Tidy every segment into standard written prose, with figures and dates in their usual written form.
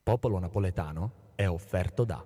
Popolo napoletano è offerto da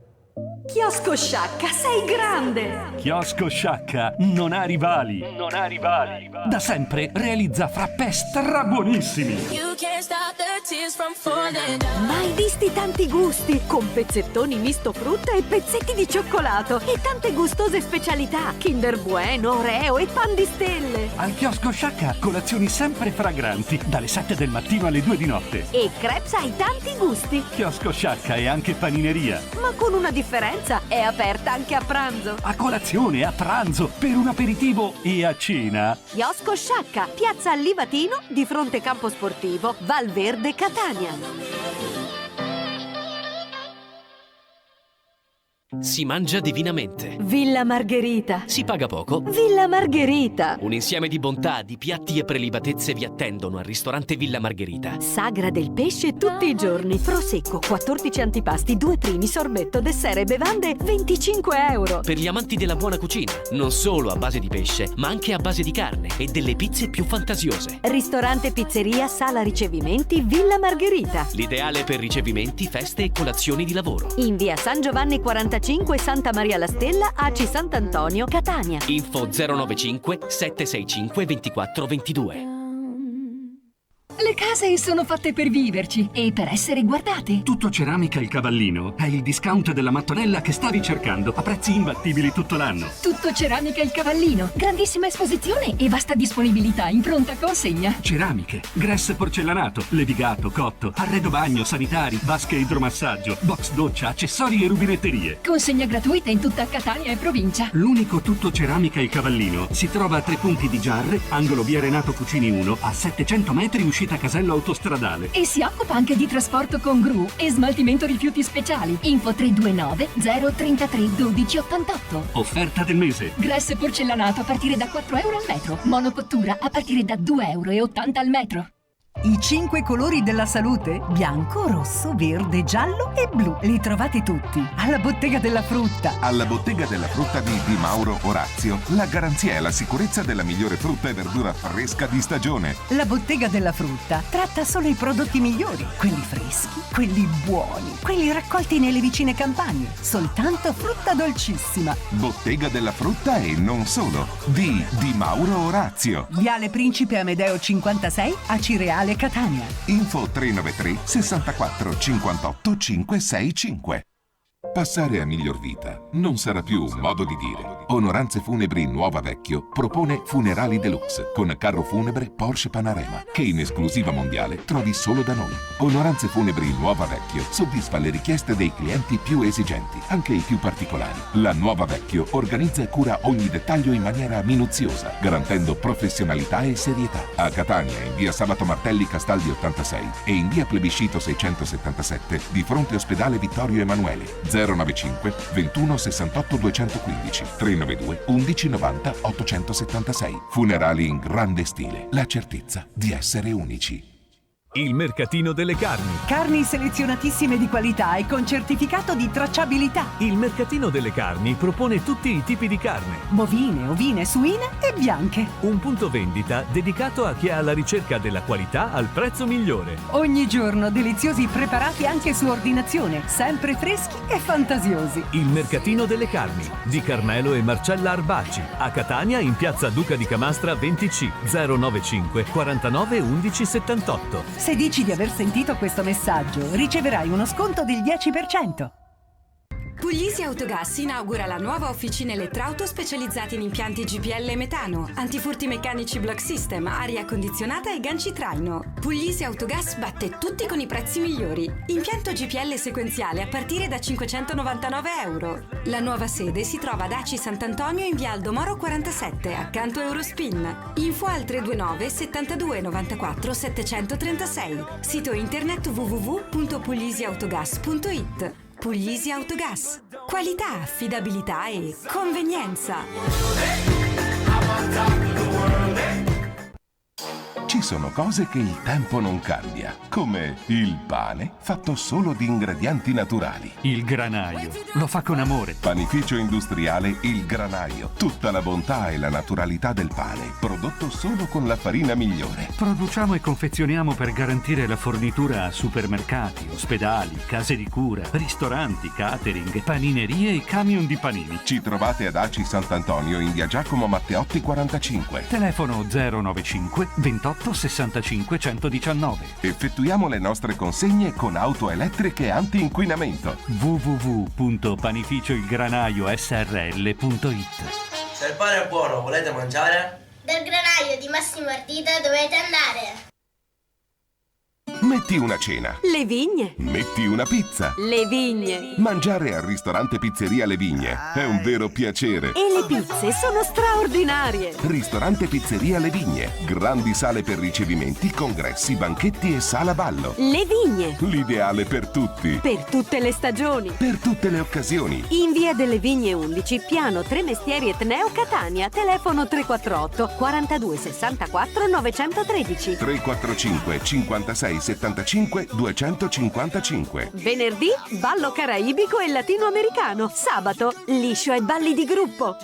Chiosco Sciacca, sei grande! Chiosco Sciacca non ha rivali. Non ha rivali. Da sempre realizza frappè strabuonissimi. You can't stop the tears from falling down. Mai visti tanti gusti, con pezzettoni misto frutta e pezzetti di cioccolato e tante gustose specialità, Kinder Bueno, Oreo e pan di stelle. Al Chiosco Sciacca colazioni sempre fragranti, dalle 7 del mattino alle 2 di notte. E crepes ai tanti gusti, Chiosco Sciacca è anche panineria. ma con una differenza, è aperta anche a pranzo. A colazione, a pranzo, per un aperitivo e a cena. Chiosco Sciacca, piazza Allivatino, di fronte campo sportivo, Valverde, Catania. Si mangia divinamente. Villa Margherita. Si paga poco. Villa Margherita. Un insieme di bontà, di piatti e prelibatezze vi attendono al ristorante Villa Margherita. Sagra del pesce tutti i giorni. Prosecco, 14 antipasti, 2 primi, sorbetto, dessert e bevande, 25 euro. Per gli amanti della buona cucina, non solo a base di pesce, ma anche a base di carne e delle pizze più fantasiose. Ristorante pizzeria, sala ricevimenti, Villa Margherita. L'ideale per ricevimenti, feste e colazioni di lavoro. In via San Giovanni 45, Santa Maria la Stella, Aci Sant'Antonio, Catania. Info 095 765 2422. Le case sono fatte per viverci e per essere guardate. Tutto Ceramica Il Cavallino è il discount della mattonella che stavi cercando a prezzi imbattibili tutto l'anno. Tutto Ceramica Il Cavallino. Grandissima esposizione e vasta disponibilità in pronta consegna. Ceramiche, gress porcellanato, levigato, cotto, arredo bagno, sanitari, vasche idromassaggio, box doccia, accessori e rubinetterie. Consegna gratuita in tutta Catania e provincia. L'unico Tutto Ceramica Il Cavallino si trova a 3 punti di Giarre, angolo via Renato Cucini 1, a 700 metri uscita Casello autostradale. E si occupa anche di trasporto con gru e smaltimento rifiuti speciali. Info 329 033 1288. Offerta del mese. Gress porcellanato a partire da 4 euro al metro. Monocottura a partire da 2,80 euro al metro. I 5 colori della salute? Bianco, rosso, verde, giallo e blu. Li trovate tutti alla Bottega della Frutta. Alla Bottega della Frutta di Mauro Orazio, la garanzia e la sicurezza della migliore frutta e verdura fresca di stagione. La Bottega della Frutta tratta solo i prodotti migliori, quelli freschi, quelli buoni, quelli raccolti nelle vicine campagne. Soltanto frutta dolcissima. Bottega della Frutta e non solo. Di Mauro Orazio. Viale Principe Amedeo 56 a Cireale, Catania. Info 393 64 58 565. Passare a miglior vita non sarà più un modo di dire. Onoranze Funebri Nuova Vecchio propone Funerali Deluxe con carro funebre Porsche Panarema, che in esclusiva mondiale trovi solo da noi. Onoranze Funebri Nuova Vecchio soddisfa le richieste dei clienti più esigenti, anche i più particolari. La Nuova Vecchio organizza e cura ogni dettaglio in maniera minuziosa, garantendo professionalità e serietà. A Catania, in via Sabato Martelli Castaldi 86 e in via Plebiscito 677, di fronte ospedale Vittorio Emanuele. 095 21 68 215 392 11 90 876. Funerali in grande stile. La certezza di essere unici. Il mercatino delle carni. Carni selezionatissime di qualità e con certificato di tracciabilità. Il mercatino delle carni propone tutti i tipi di carne. Bovine, ovine, suine e bianche. Un punto vendita dedicato a chi è alla ricerca della qualità al prezzo migliore. Ogni giorno deliziosi preparati anche su ordinazione, sempre freschi e fantasiosi. Il mercatino delle carni di Carmelo e Marcella Arbaci. A Catania in piazza Duca di Camastra 20C 095 49 11 78. Se dici di aver sentito questo messaggio, riceverai uno sconto del 10%. Puglisi Autogas inaugura la nuova officina elettrauto specializzata in impianti GPL e metano, antifurti meccanici block system, aria condizionata e ganci traino. Puglisi Autogas batte tutti con i prezzi migliori. Impianto GPL sequenziale a partire da 599 euro. La nuova sede si trova ad Aci Sant'Antonio in via Aldomoro 47, accanto a Eurospin. Info al 329 72 94 736. Sito internet www.puglisiautogas.it. Puglisi Autogas. Qualità, affidabilità e convenienza. Ci Ci sono cose che il tempo non cambia, come il pane fatto solo di ingredienti naturali. Il granaio lo fa con amore. Panificio industriale Il Granaio. Tutta la bontà e la naturalità del pane, prodotto solo con la farina migliore. Produciamo e confezioniamo per garantire la fornitura a supermercati, ospedali, case di cura, ristoranti, catering, paninerie e camion di panini. Ci trovate ad Aci Sant'Antonio in via Giacomo Matteotti 45. Telefono 095 28 65 119. Effettuiamo le nostre consegne con auto elettriche anti-inquinamento. www.panificioilgranaiosrl.it. Se il pane è buono, volete mangiare? Dal granaio di Massimo Ardita dovete andare. Metti una cena. Le Vigne. Metti una pizza. Le Vigne. Mangiare al ristorante Pizzeria Le Vigne è un vero piacere. E le pizze sono straordinarie. Ristorante Pizzeria Le Vigne. Grandi sale per ricevimenti, congressi, banchetti e sala ballo. Le Vigne. L'ideale per tutti. Per tutte le stagioni. Per tutte le occasioni. In via delle Vigne 11, piano Tre Mestieri Etneo Catania. Telefono 348 42 64 913. 345 56 75 255. Venerdì, ballo caraibico e latinoamericano. Sabato, liscio e balli di gruppo.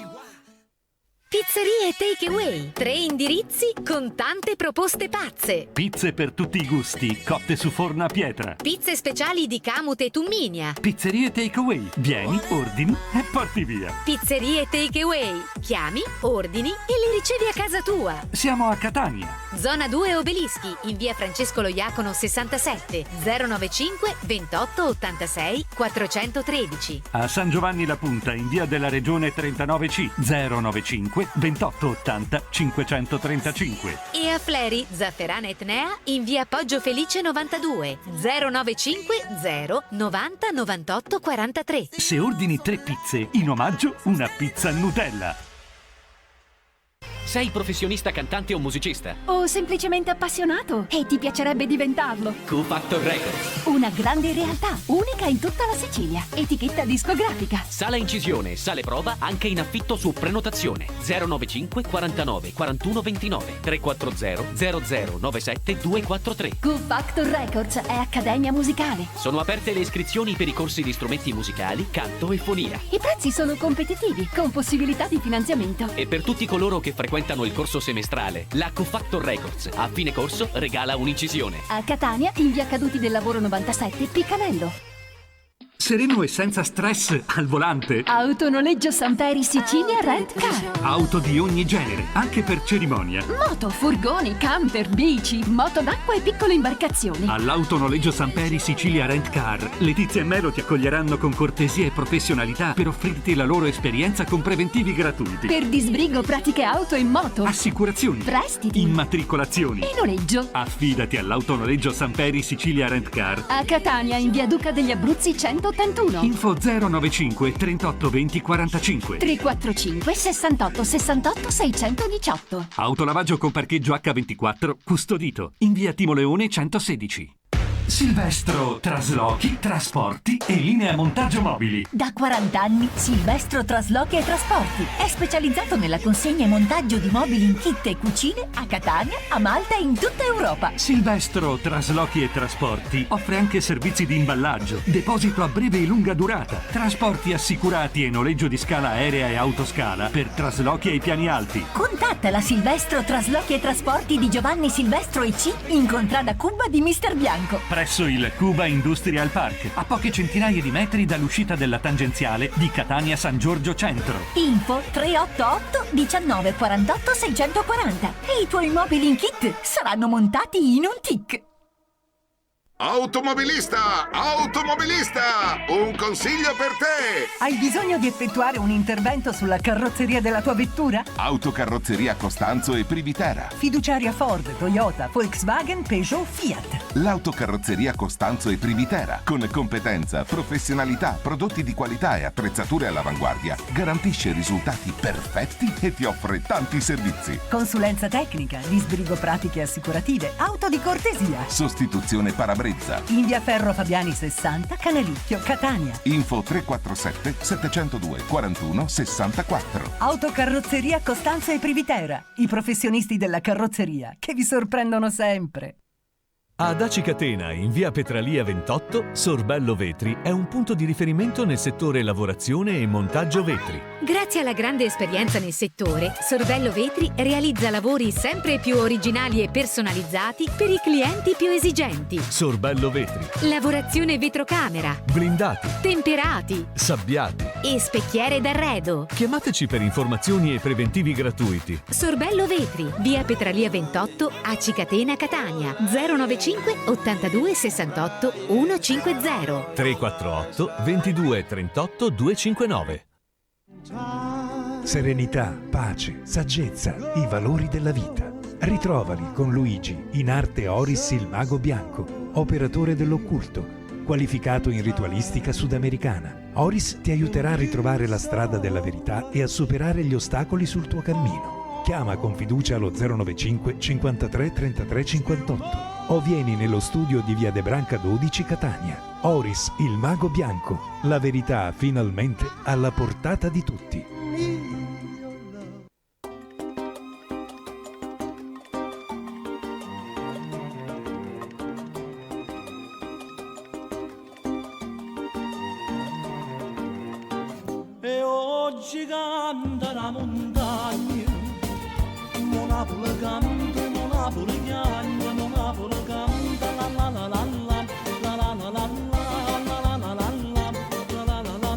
Pizzerie Take Away. 3 indirizzi con tante proposte pazze. Pizze per tutti i gusti, cotte su forno a pietra. Pizze speciali di Camute e Tumminia. Pizzerie Take Away. Vieni, ordini e porti via. Pizzerie Take Away. Chiami, ordini e li ricevi a casa tua. Siamo a Catania. Zona 2 Obelischi, in via Francesco Loiacono 67, 095 28 86 413. A San Giovanni la Punta, in via della Regione 39C, 095 28 80 535. E a Fleri, Zafferana Etnea, in via Poggio Felice 92, 095 0 90 98 43. Se ordini 3 pizze, in omaggio una pizza Nutella. Sei professionista cantante o musicista? O semplicemente appassionato e ti piacerebbe diventarlo? Q Factor Records. Una grande realtà, unica in tutta la Sicilia. Etichetta discografica. Sala incisione e sale prova anche in affitto su prenotazione. 095 49 41 29 340 0097 243. Q Factor Records è accademia musicale. Sono aperte le iscrizioni per i corsi di strumenti musicali, canto e fonia. I prezzi sono competitivi, con possibilità di finanziamento. E per tutti coloro che frequentano il corso semestrale, la Q Factor Records a fine corso regala un'incisione. A Catania, in via Caduti del Lavoro 97, Piccanello. Sereno e senza stress al volante. Autonoleggio Samperi Sicilia Rent Car. Auto di ogni genere, anche per cerimonia. Moto, furgoni, camper, bici, moto d'acqua e piccole imbarcazioni. All'Autonoleggio Samperi Sicilia Rent Car, Letizia e Melo ti accoglieranno con cortesia e professionalità per offrirti la loro esperienza con preventivi gratuiti. Per disbrigo, pratiche auto e moto. Assicurazioni. Prestiti. Immatricolazioni. E noleggio. Affidati all'Autonoleggio Samperi Sicilia Rent Car. A Catania, in via Duca degli Abruzzi 181. Info 095 38 20 45 345 68 68 618. Autolavaggio con parcheggio H24 custodito in via Timo Leone 116. Silvestro Traslochi, Trasporti e Linea Montaggio Mobili. Da 40 anni Silvestro Traslochi e Trasporti è specializzato nella consegna e montaggio di mobili in kit e cucine a Catania, a Malta e in tutta Europa. Silvestro Traslochi e Trasporti offre anche servizi di imballaggio, deposito a breve e lunga durata, trasporti assicurati e noleggio di scala aerea e autoscala per traslochi ai piani alti. Contatta la Silvestro Traslochi e Trasporti di Giovanni Silvestro EC in contrada Cuba di Mister Bianco. Presso il Cuba Industrial Park, a poche centinaia di metri dall'uscita della tangenziale di Catania San Giorgio Centro. Info 388 19 48 640 e i tuoi mobili in kit saranno montati in un tic. Automobilista! Automobilista! Un consiglio per te! Hai bisogno di effettuare un intervento sulla carrozzeria della tua vettura? Autocarrozzeria Costanzo e Privitera. Fiduciaria Ford, Toyota, Volkswagen, Peugeot, Fiat. L'Autocarrozzeria Costanzo e Privitera, con competenza, professionalità, prodotti di qualità e attrezzature all'avanguardia, garantisce risultati perfetti e ti offre tanti servizi. Consulenza tecnica, disbrigo pratiche assicurative, auto di cortesia. Sostituzione parabrezza, Brezza. In via Ferro Fabiani 60, Canalicchio, Catania. Info 347 702 41 64. Autocarrozzeria Costanza e Privitera. I professionisti della carrozzeria che vi sorprendono sempre. Ad Aci Catena, in via Petralia 28, Sorbello Vetri è un punto di riferimento nel settore lavorazione e montaggio vetri. Grazie alla grande esperienza nel settore, Sorbello Vetri realizza lavori sempre più originali e personalizzati per i clienti più esigenti. Sorbello Vetri. Lavorazione vetrocamera, Blindati, temperati sabbiati. e specchiere d'arredo. Chiamateci per informazioni e preventivi gratuiti. Sorbello Vetri, via Petralia 28, Aci Catena, Catania. 095 82 68 150. 348 22 38 259. Serenità, pace, saggezza, i valori della vita. Ritrovali con Luigi in arte Oris il Mago Bianco, operatore dell'occulto, qualificato in ritualistica sudamericana. Oris ti aiuterà a ritrovare la strada della verità e a superare gli ostacoli sul tuo cammino. Chiama con fiducia allo 095 53 33 58 o vieni nello studio di via De Branca 12 Catania. Oris il Mago Bianco, la verità finalmente alla portata di tutti. E oggi canta la montagna, Monopolo canta, Monopolo chiagna, Monopolo canta, la la la la la, la la la la la, la la la la la, la la la la la.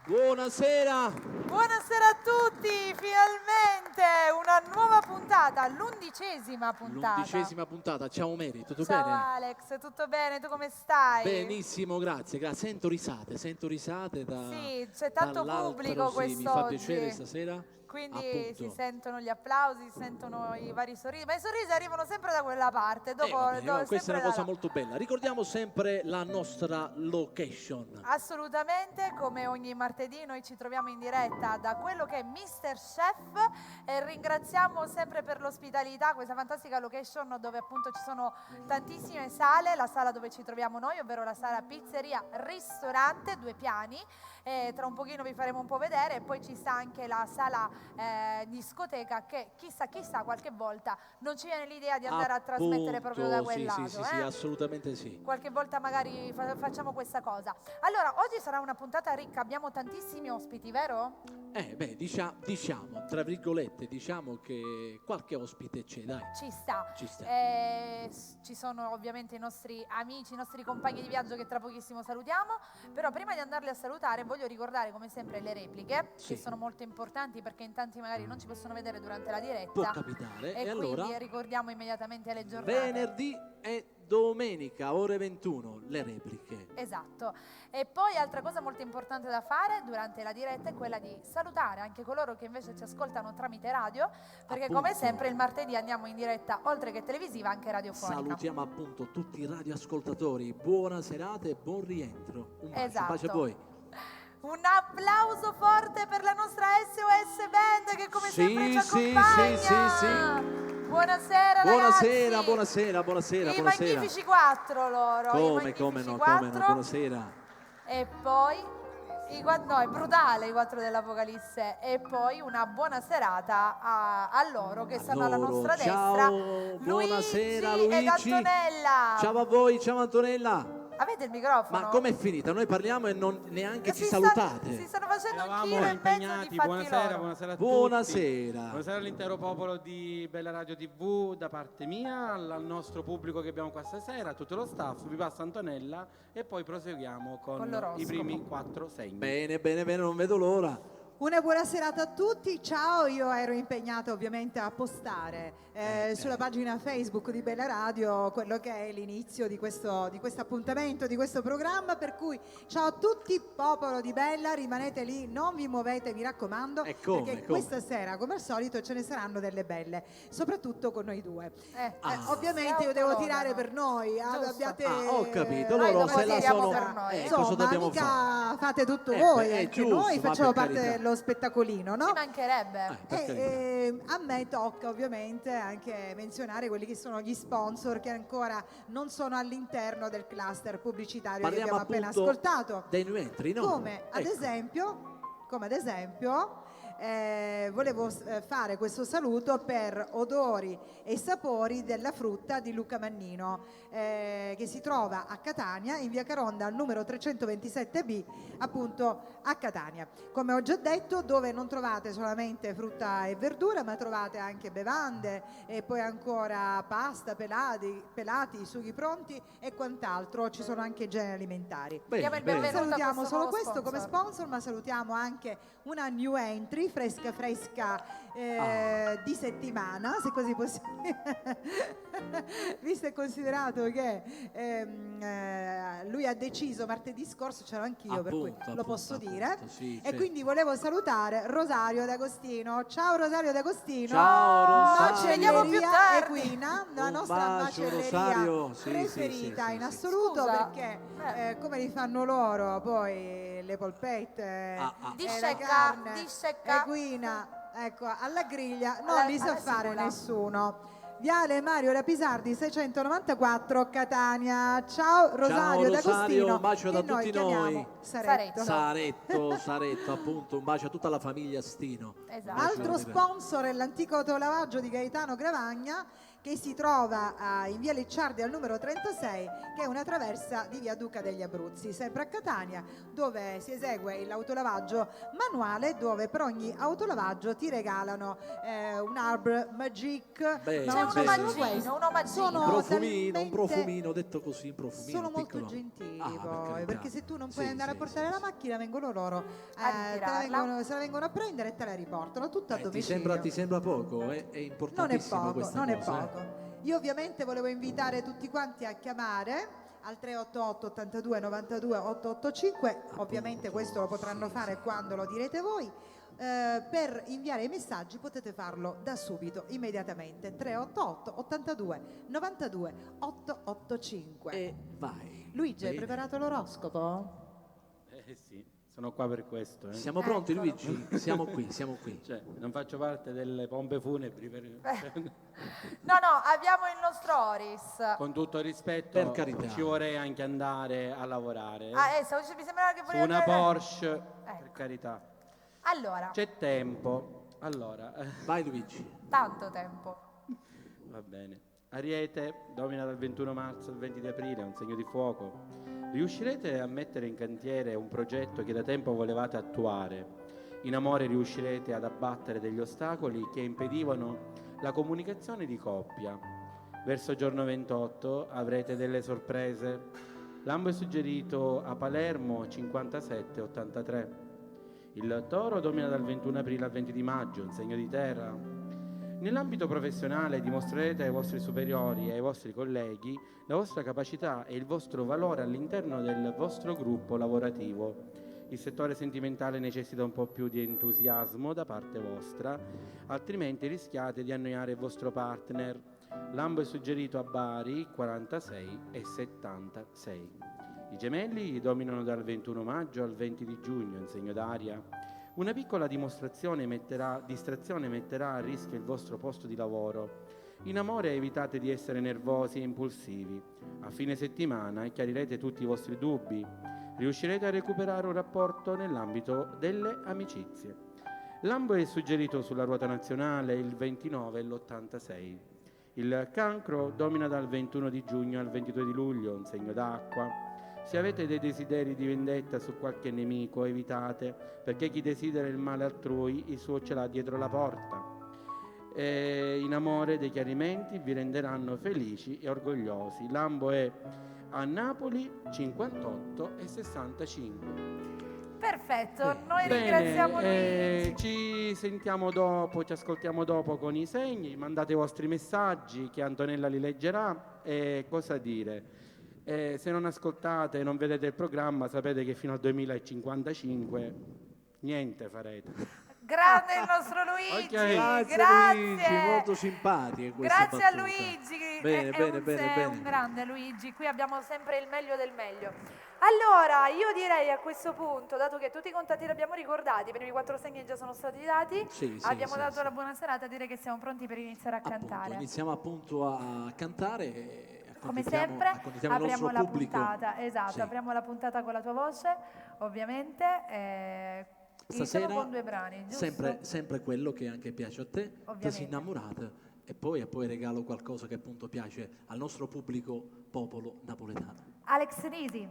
Buonasera. Buonasera a tutti, finalmente una nuova puntata, l'11ª puntata. L'11ª puntata, ciao Mary, tutto Ciao bene? Alex, tutto bene? Tu come stai? Benissimo, grazie, grazie. Sento risate da Sì, c'è tanto dall'altro, pubblico sì, quest'oggi. mi fa piacere stasera. Quindi Appunto. si sentono gli applausi, si sentono i vari sorrisi, ma i sorrisi arrivano sempre da quella parte. Dopo, Vabbè, questa è una sempre cosa da là. molto bella. Ricordiamo sempre la nostra location. Assolutamente, come ogni martedì noi ci troviamo in diretta da quello che è Mr. Chef e ringraziamo sempre per l'ospitalità questa fantastica location dove appunto ci sono tantissime sale, la sala dove ci troviamo noi, ovvero la sala pizzeria ristorante, 2 piani, tra un pochino vi faremo un po' vedere, e poi ci sta anche la sala discoteca che chissà qualche volta non ci viene l'idea di andare a trasmettere proprio da quel lato. Sì, assolutamente sì. Qualche volta magari facciamo questa cosa. Allora, oggi sarà una puntata ricca, abbiamo tantissimi ospiti, vero? Diciamo, tra virgolette, diciamo che qualche ospite c'è, dai. Ci sta. Ci sono ovviamente i nostri amici, i nostri compagni di viaggio che tra pochissimo salutiamo, però prima di andarli a salutare voglio ricordare come sempre le repliche, Sì. che sono molto importanti perché in tanti magari non ci possono vedere durante la diretta. Può capitare, E e quindi allora ricordiamo immediatamente le giornate. venerdì e domenica, ore 21, le repliche. Esatto. E poi altra cosa molto importante da fare durante la diretta è quella di salutare anche coloro che invece ci ascoltano tramite radio, perché Appunto. come sempre il martedì andiamo in diretta oltre che televisiva anche radiofonica. Salutiamo appunto tutti i radioascoltatori, buona serata e buon rientro. Un bacio, Esatto. bacio a voi. Un applauso forte per la nostra SOS Band che come sempre ci accompagna. Sì. Buonasera ragazzi. Buonasera. I magnifici 4 loro. Come no, buonasera. E poi è brutale i 4 dell'Apocalisse. E poi una buona serata a loro che stanno alla nostra destra. Ciao, buonasera Luigi. Ed Antonella. Ciao a voi, ciao Antonella. Avete il microfono? Ma com'è finita? Noi parliamo e non neanche ci Si salutate. stanno facendo un Eravamo chilo e mezzo impegnati, di fatti buonasera, loro. buonasera a tutti. Buonasera. Buonasera all'intero popolo di Bella Radio TV da parte mia, al nostro pubblico che abbiamo qua stasera, a tutto lo staff, vi passo Antonella e poi proseguiamo con l'oroscopo. i primi 4 segni. Bene, bene, bene, non vedo l'ora. Una buona serata a tutti, ciao, io ero impegnata ovviamente a postare sulla pagina Facebook di Bella Radio quello che è l'inizio di questo appuntamento, di questo programma, per cui ciao a tutti, popolo di Bella, rimanete lì, non vi muovete, mi raccomando, perché questa sera come al solito ce ne saranno delle belle, soprattutto con noi due. Ovviamente io devo tirare per noi, abbiate... ho capito, loro se la sono... cosa dobbiamo mica fare? fate tutto voi, anche giusto, noi ma facciamo per parte carità. dello spettacolino, no? Ci mancherebbe. A me tocca ovviamente anche menzionare quelli che sono gli sponsor che ancora non sono all'interno del cluster pubblicitario Parliamo che abbiamo appena appunto ascoltato. dei new entry, no? Come ad esempio volevo fare questo saluto per Odori e Sapori della frutta di Luca Mannino, che si trova a Catania in via Caronda al numero 327B, appunto a Catania. Come ho già detto, dove non trovate solamente frutta e verdura, ma trovate anche bevande e poi ancora pasta, pelati, sughi pronti e quant'altro. Ci sono anche generi alimentari. Diamo il benvenuto a Salutiamo questo solo nuovo questo come sponsor, ma salutiamo anche una new entry fresca di settimana, se così possiamo visto e considerato che lui ha deciso martedì scorso, c'ero anch'io, per cui lo posso dire, sì, e certo. quindi volevo salutare Rosario D'Agostino. Ciao Rosario D'Agostino. Ciao Rosario. Ci vediamo più tardi. Equina, la Un nostra bacio, macelleria Rosario. Sì, preferita sì, in sì, assoluto, Scusa. perché come li fanno loro poi le polpette, la carne, equina, ecco, alla griglia non li sa fare nessuno. Viale Mario Rapisardi 694 Catania. Ciao Rosario D'Agostino, un bacio da che noi tutti chiamiamo noi. Saretto, appunto, un bacio a tutta la famiglia Stino. Esatto. Altro sponsor è l'antico autolavaggio di Gaetano Gravagna, che si trova in via Licciardi al numero 36, che è una traversa di via Duca degli Abruzzi, sempre a Catania, dove si esegue l'autolavaggio manuale, dove per ogni autolavaggio ti regalano un Arbre Magic. Bene, C'è un omaggino, un profumino, detto così, un profumino. Sono molto piccolo. gentili Per poi, carità. perché se tu non puoi Sì, andare sì, a portare la macchina, vengono loro, se la vengono a prendere e te la riportano tutta a ti domicilio. sembra poco? È importantissimo questa non è cosa. poco. Io ovviamente volevo invitare tutti quanti a chiamare al 388 82 92 885, ovviamente questo lo potranno fare quando lo direte voi. Per inviare i messaggi potete farlo da subito, immediatamente, 388 82 92 885. E vai. Luigi, hai Bene. preparato l'oroscopo? Sì, sono qua per questo. Siamo pronti, Luigi? Siamo qui. Cioè, non faccio parte delle pompe funebri No, abbiamo il nostro Oris. con tutto il rispetto, Per carità. ci vorrei anche andare a lavorare. Mi sembrava che Su volevi una andare- Porsche, per carità. Allora, C'è tempo. Allora, Vai Luigi. tanto tempo. va bene. Ariete, domina dal 21 marzo al 20 di aprile, è un segno di fuoco. Riuscirete a mettere in cantiere un progetto che da tempo volevate attuare. In amore riuscirete ad abbattere degli ostacoli che impedivano la comunicazione di coppia. Verso giorno 28 avrete delle sorprese. Lambo è suggerito a Palermo 57-83. Il Toro domina dal 21 aprile al 20 di maggio, un segno di terra. Nell'ambito professionale dimostrerete ai vostri superiori e ai vostri colleghi la vostra capacità e il vostro valore all'interno del vostro gruppo lavorativo. Il settore sentimentale necessita un po' più di entusiasmo da parte vostra, altrimenti rischiate di annoiare il vostro partner. Lambo è suggerito a Bari 46 e 76. I Gemelli dominano dal 21 maggio al 20 di giugno, in segno d'aria. Una piccola distrazione metterà a rischio il vostro posto di lavoro. In amore evitate di essere nervosi e impulsivi. A fine settimana chiarirete tutti i vostri dubbi. Riuscirete a recuperare un rapporto nell'ambito delle amicizie. Lambo è suggerito sulla ruota nazionale il 29 e l'86. Il Cancro domina dal 21 di giugno al 22 di luglio, un segno d'acqua. Se avete dei desideri di vendetta su qualche nemico, evitate, perché chi desidera il male altrui, il suo ce l'ha dietro la porta. In amore dei chiarimenti vi renderanno felici e orgogliosi. Lambo è a Napoli 58 e 65. Perfetto, noi ringraziamo Luigi. Ci sentiamo dopo, ci ascoltiamo dopo con i segni. Mandate i vostri messaggi che Antonella li leggerà. Cosa dire? Se non ascoltate e non vedete il programma, sapete che fino al 2055 niente farete. Grande il nostro Luigi, Grazie Luigi, molto simpatiche queste grazie a battute. Luigi, Bene, è bene. un grande Luigi, qui abbiamo sempre il meglio del meglio. Allora, io direi a questo punto, dato che tutti i contatti li abbiamo ricordati, i primi 4 segni già sono stati dati, abbiamo dato la buona serata, direi che siamo pronti per iniziare a cantare. Iniziamo appunto a cantare. Come sempre apriamo la pubblico. Puntata, esatto, Sì. apriamo la puntata con la tua voce, ovviamente. Stasera iniziamo con 2 brani, giusto? sempre quello che anche piace a te, ti sei innamorata e poi regalo qualcosa che appunto piace al nostro pubblico popolo napoletano. Alex Risi.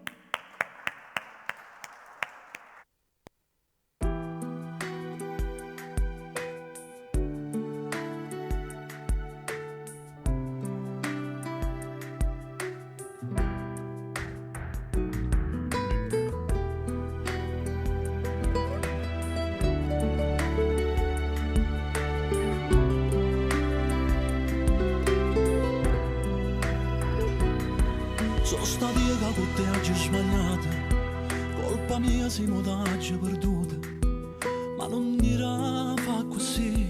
Sono stati io che con te oggi sbagliato, colpa mia siamo d'oggi perduta, ma non dirà fa così,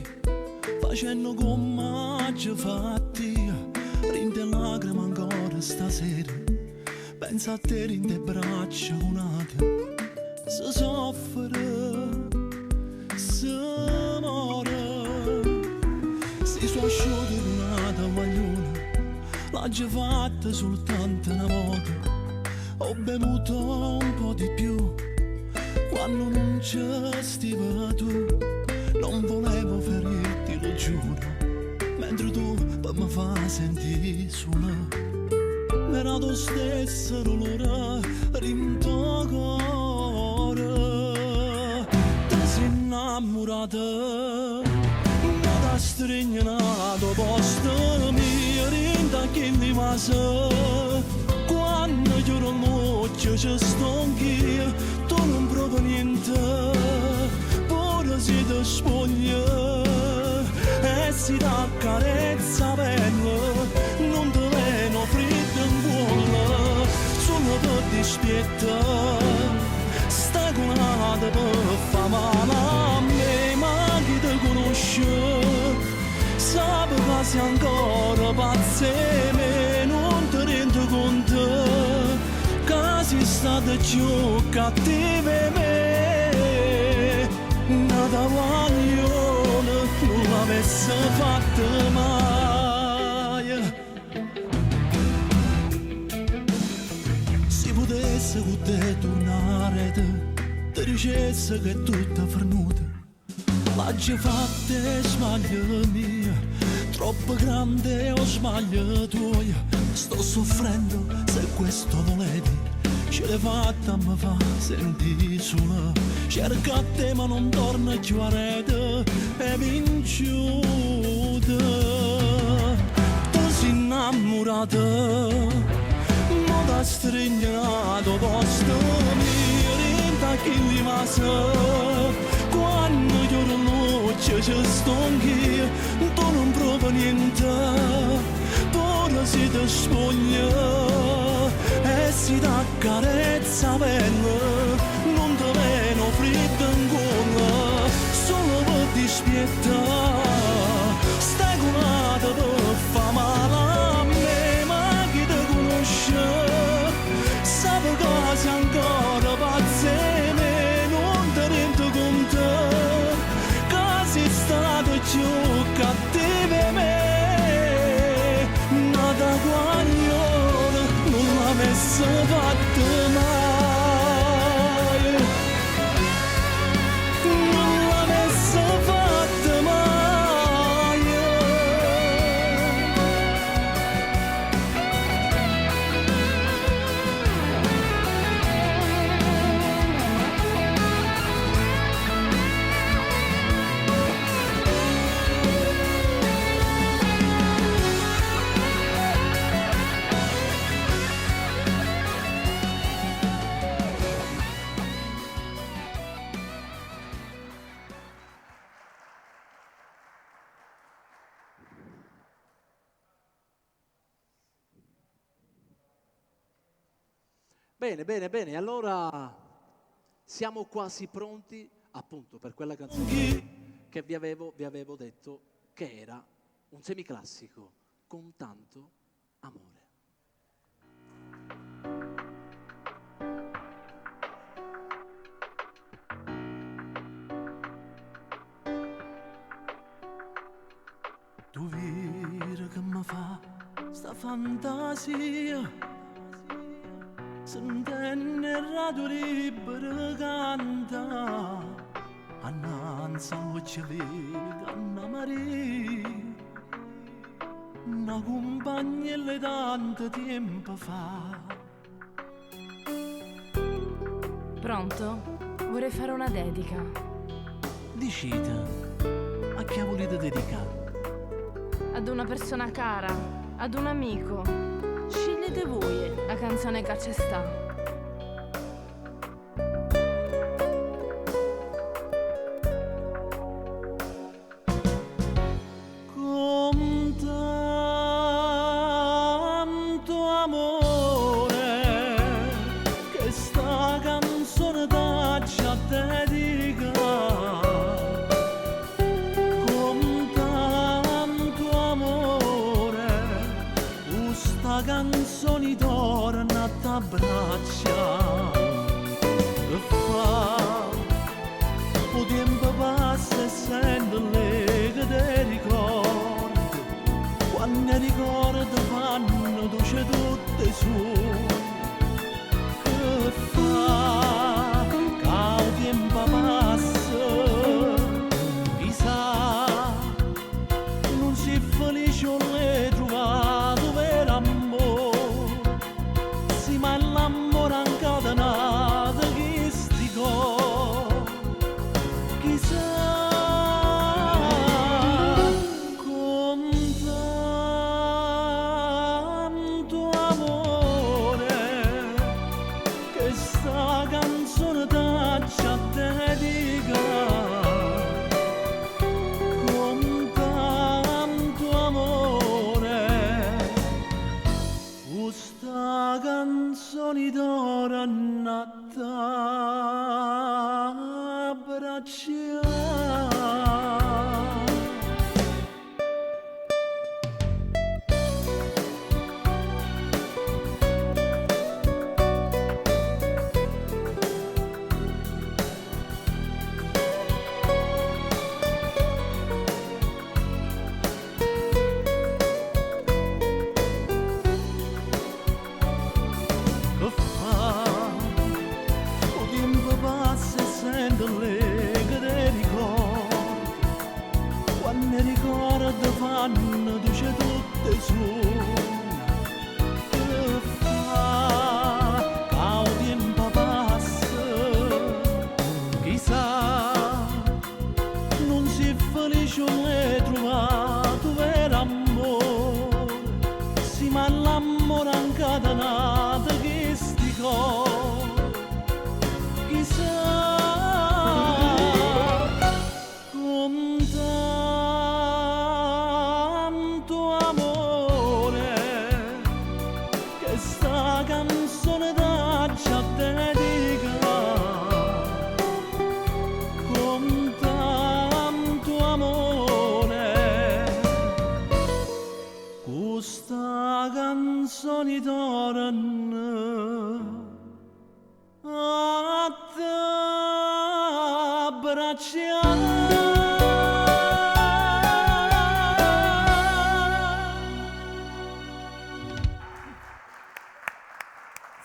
facendo come oggi fatti, rinde lacrime ancora stasera, pensa a te rinde braccia unate, si soffre, si muore, si sono asciutti una tovagliona. L'ho già fatta soltanto una volta, ho bevuto un po' di più, quando non c'è stiva tu, non volevo ferirti, lo giuro, mentre tu per me fa sentire sola, era tu stesso l'ora, rinto cuore, ti sei innamorata, mi da stringnato posto mio, che di masa quando giuro l'occhio ci sto anch'io, tu non provo niente, pure si ti spoglia e si dà carezza bella, non ti veno freddo in cuore, solo per dispietta, sta colata per fa male a me, ma chi ti conosce sape che sei ancora pazze me, non ti rendi conto che sei stata più cattiva me, una taglione non l'avesse fatta mai. Se potesse con te tornare, ti dicesse che è tutta fernuta, l'ha già fatta e sbaglio mia, troppo grande o sbaglio tuo, sto soffrendo se questo volevi, ce l'hai fatta mi fa sentire sola, cerca te ma non torna più a rete, è vinciuta, tu sei innamorata, mo da stringnato posto mio, rinta chi li masa, quando io non ci sto anch'io, tu non provo niente, pure si ti spoglia e si dà carezza bella, non ti veno freddo in cuore, solo per dispiettare, stai colata per fa male a me, ma chi ti conosce, sape che sei ancora pazze me, non ti rendi conto che sei stata più cattiva me, nata guaglione non l'avesse fatta mai, non l'avesse fatta mai. Bene, bene, bene. Allora siamo quasi pronti appunto per quella canzone che vi avevo detto che era un semiclassico con tanto amore. Tu vedi che mi fa sta fantasia, sentendo il radio libero canta, annanzi a voce vega Anna Maria, una compagna tanto tempo fa. Pronto? Vorrei fare una dedica. Dicite, a chi volete dedicare? Ad una persona cara, ad un amico. Scegliete voi la canzone che ci sta. Con tanto amore che sta canzone t'acci a dedica, con tanto amore questa canzone torna a t'abbraccia e fa o tempo passa e sento le che te ricordi, quando ricordi fanno dolce tutte su, che fa che il tempo passa, chissà non si felice o l'hai trovato per amore, sì ma l'amore incatenato che sti cor, chissà con tanto amore che sta canzone t'acci a dedica, con tanto amore questa canzone torna a t'abbracciare. Che fa o tempo passa e sento le che te ricordi, quando ricordi fanno dolce tutte su, che fa che il tempo passa, chissà non si felice o l'hai trovato per amore, sì ma l'amore incatenato che sti cor, chissà con tanto amore che sta canzone t'acci a dedica, con tanto amore questa canzone torna a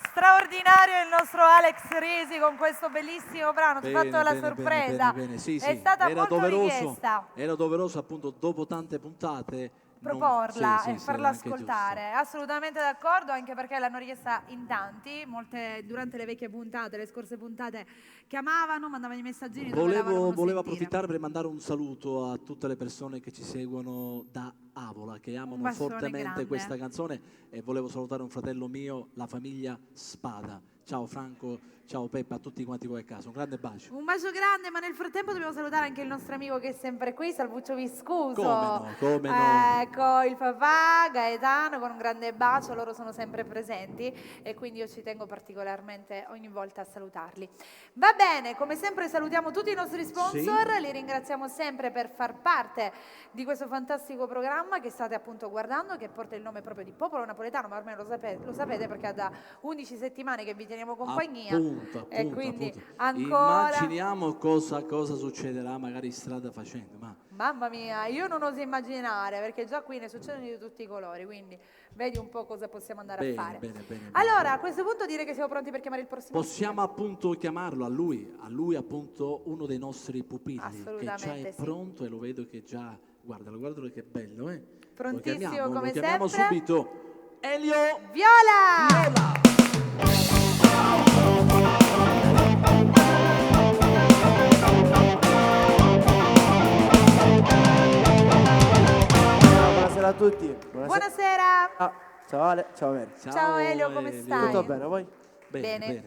Straordinario il nostro Alex Risi con questo bellissimo brano, ti ho fatto la sorpresa. Bene. Sì, È sì. stata Era molto richiesta Era doveroso appunto dopo tante puntate proporla sì, e sì, farla era anche ascoltare. Assolutamente d'accordo, anche perché l'hanno richiesta in tanti, molte durante le vecchie puntate, le scorse puntate chiamavano, mandavano i messaggini. Volevo approfittare per mandare un saluto a tutte le persone che ci seguono da Avola, che amano Un bacione fortemente grande. questa canzone, e volevo salutare un fratello mio, la famiglia Spada. Ciao Franco, ciao Peppa, a tutti quanti voi a casa, un grande bacio. Un bacio grande, ma nel frattempo dobbiamo salutare anche il nostro amico che è sempre qui, Salvuccio Viscuso. Come no. Ecco, il papà, Gaetano, con un grande bacio, loro sono sempre presenti e quindi io ci tengo particolarmente ogni volta a salutarli. Va bene, come sempre salutiamo tutti i nostri sponsor, li ringraziamo sempre per far parte di questo fantastico programma che state appunto guardando, che porta il nome proprio di Popolo Napoletano, ma ormai lo sapete perché è da 11 settimane che vi teniamo compagnia. E quindi ancora... Immaginiamo cosa succederà magari strada facendo, ma... Mamma mia, io non oso immaginare, perché già qui ne succedono di tutti i colori, quindi vedi un po' cosa possiamo andare a fare. Bene. Allora, a questo punto direi che siamo pronti per chiamare il prossimo. Possiamo appunto chiamarlo a lui appunto uno dei nostri pupilli, che già è sì. pronto, e lo vedo che già, guardalo che bello, Prontissimo lo come chiamiamo sempre. subito. Elio Viola! Buonasera a tutti. Buonasera. Ciao Ale, ciao Mary. Ciao Elio, come stai? Tutto bene, voi? Bene.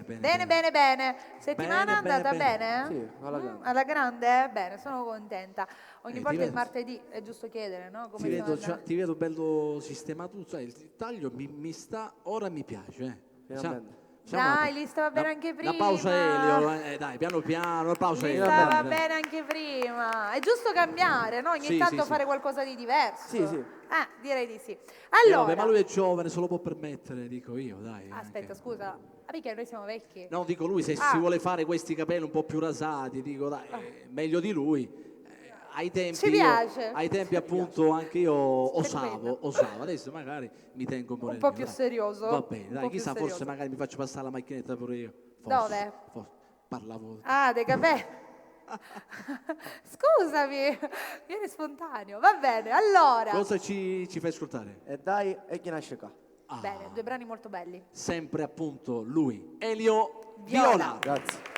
Settimana è andata bene? Sì, alla grande. Alla grande? Bene, sono contenta. Ogni volta vedo- il martedì è giusto chiedere, no? Come ti vedo bello sistemato, cioè il taglio mi sta, ora mi piace. Finalmente. Dai, li stava bene anche prima. La pausa Elio, dai, piano, la pausa Li Elio. stava dai. bene anche prima. È giusto cambiare, no? Ogni Sì, tanto sì, fare sì. qualcosa di diverso. Sì. Direi di sì. Vabbè, Allora, ma lui è giovane, se lo può permettere, dico io, dai. aspetta, scusa. Perché noi siamo vecchi? No, dico lui, se si vuole fare questi capelli un po' più rasati, dico dai, meglio di lui. Ai tempi, Ci piace. ai tempi appunto anche io osavo, adesso magari mi tengo un po' Un po' più serioso. Va bene, Un dai, po' chissà, più forse serioso. magari mi faccio passare la macchinetta pure io. Dove? Parlavo. Ah, dei capelli. Scusami, vieni spontaneo. Va bene, allora. Cosa ci fai ascoltare? E dai, e chi nasce qua? Bene, due brani molto belli. Sempre appunto lui, Elio Viola. Viola. Grazie.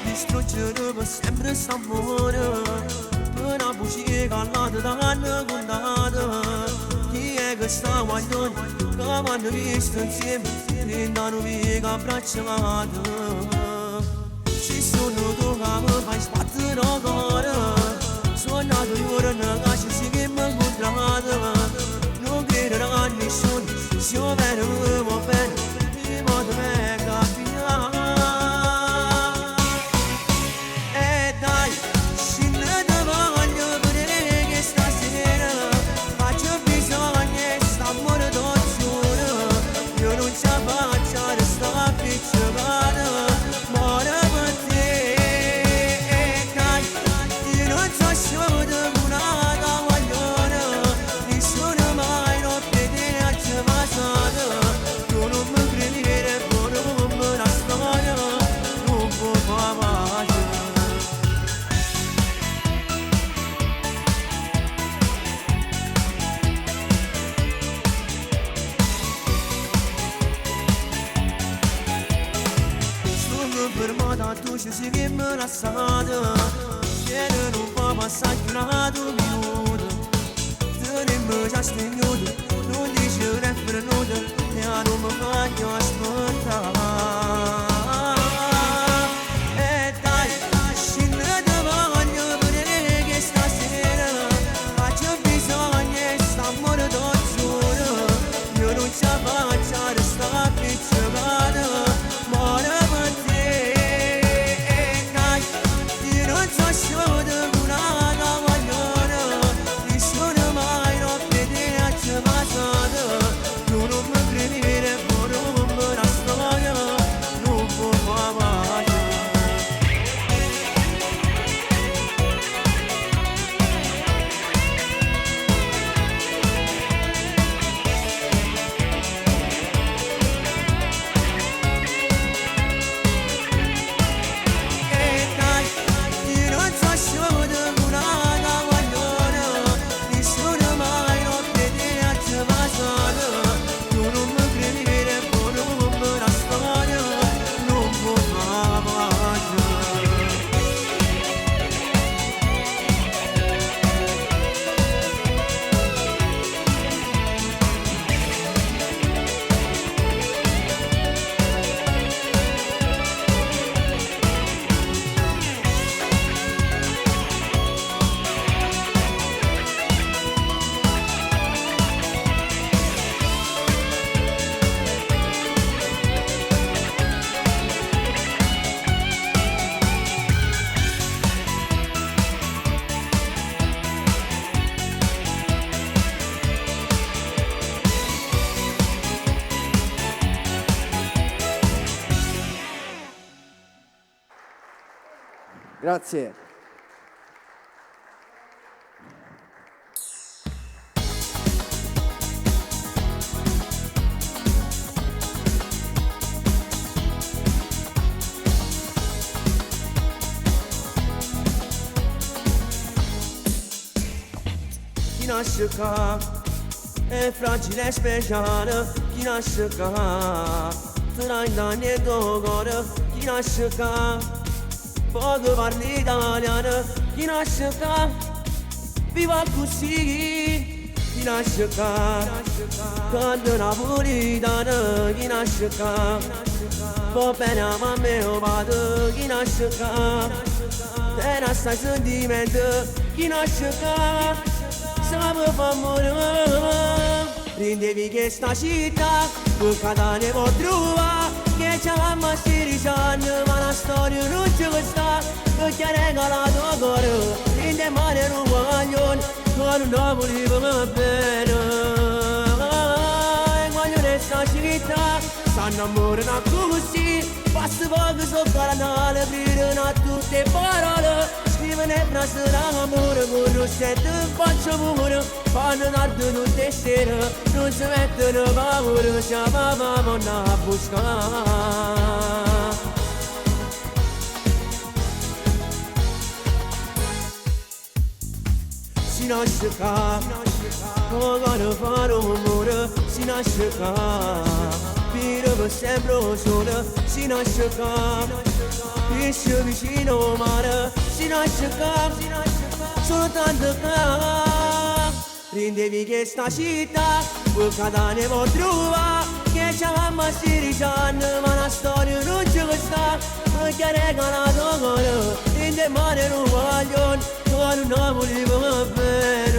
Distruggerò sempre s'amore per la bugia callata da anno contata. Chi è che sta guagliando che quando visto insieme diventano mica abbracciate. Ci sono tu che mi fai sbattere la cara, sono nato giorno che ci siamo incontrati. Non credo a nessuno, se io vedo bene, mi vado bene a finire. Ci siamo lasciati, ieri non può passare più un minuto. Teniamo già spegnuto, non dice un refrenuto, e non mi voglio ascoltare. E dai, scendete voglio vedere che stasera faccio bisogno e stiamo da giuro. Io non ci faccio restare più giocare, ma per te. Non mi credere, non mi la storia. Grazie. Chi nasce qua è fragile e speciale. Chi nasce qua tra i danni e dolore. Chi nasce qua poco parli italiano. Chi nasce qua viva così. Chi nasce qua canta napolitano. Chi nasce qua va bene a mamma e a padre. Chi nasce qua era stai sentimento. Chi nasce qua siamo famose. Prendevi che sta città per Catania può trovare. Che c'è mamma si risanno ma la storia non c'è sta. Perché ha regalato a cuore prende male un guaglione con un Napoli come bene. E guaglione sta città stanno amorando così. Basta poco so carnale aprirono a tutte parole. Scrivono e frasi d'amore con rossetto faccio pure. Fanno tardi tutte sere non si mettono paura. Chiamavamo a buscare. Si nasce qua come fare un muro. Si nasce qua per sempre un sole. Si nasce qua pesce vicino al mare. Si nasce qua soltanto qua. Prendevi che sta città per Catania può trovare. Che c'è mamma si risanno ma la storia non c'è sta. Perché ha regalato cuore prende male un guaglione con un Napoli come bene.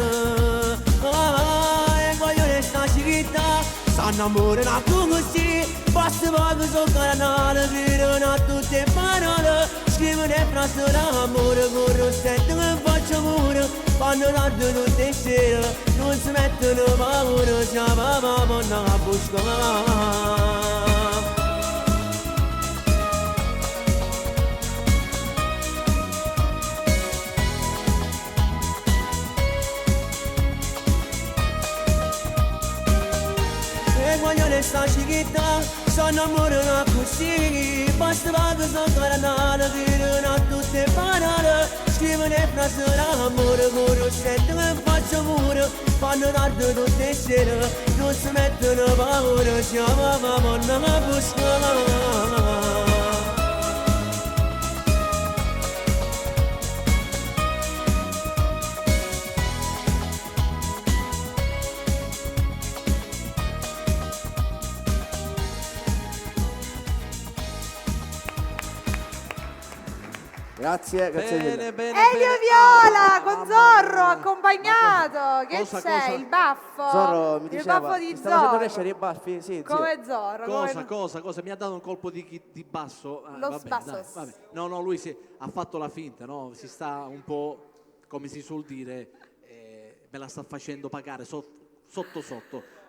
E guaglione sta città stanno amorando così. Basta poco so carnale gridano a tutte parole. Scrivono e frasi d'amore con rossetto che faccio pure. Fanno tardi tutte sere non si mettono paura. Chiamavamo a buscare. Guaglione sta città sono amorano così. Basta poco so carnale gridano a tutte parole. Scrivono e frasi d'amore con rossetto che faccio pure. Fanno tardi tutte sere non si mettono paura. Chiamavamo a buscare. Grazie, grazie mille. Elio Viola con Zorro accompagnato. Che c'è? Il baffo? Zorro mi il diceva, baffo di ti sta facendo Zorro. crescere i baffi? Sì, Come Zorro. Cosa? Mi ha dato un colpo di basso? Lo Va bene, basso. dai, va bene. No, lui ha fatto la finta, no? Si sta un po', come si suol dire, me la sta facendo pagare sotto.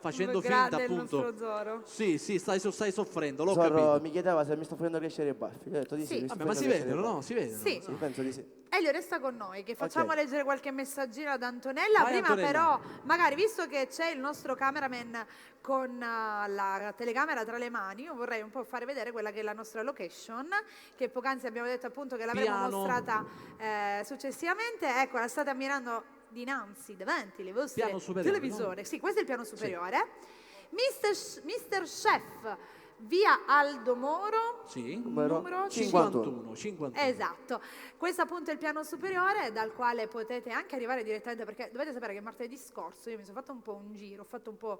Facendo finta Grande il appunto. nostro Zorro. Sì, stai soffrendo, l'ho Zorro capito. mi chiedeva se mi sto facendo crescere i baffi. Io ho detto di sì. Sì. mi sto Vabbè, ma facendo si crescere vedono, i no? baffi. Si vedono. Sì. Sì, penso di sì. Elio resta con noi che facciamo leggere qualche messaggino ad Antonella. Vai, Prima Antonella. però magari visto che c'è il nostro cameraman con la telecamera tra le mani, io vorrei un po' fare vedere quella che è la nostra location, che poc'anzi abbiamo detto appunto che l'avremmo Piano. mostrata successivamente. Ecco, la state ammirando dinanzi, davanti le vostre Piano superiore, televisore. Sì, questo è il piano superiore. Mister Chef, via Aldo Moro, Sì. numero 51. Esatto, questo appunto è il piano superiore dal quale potete anche arrivare direttamente, perché dovete sapere che martedì scorso io mi sono fatto un po' un giro, sono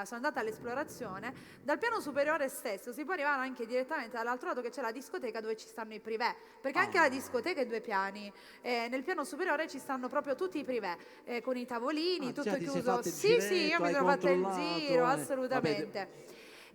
andata all'esplorazione. Dal piano superiore stesso si può arrivare anche direttamente dall'altro lato, che c'è la discoteca dove ci stanno i privé, perché anche la discoteca è 2 piani. Nel piano superiore ci stanno proprio tutti i privé, con i tavolini, tutto ti sei chiuso. fatta il Sì, giretto, io mi hai sono fatta il controllato, giro, Vabbè. assolutamente.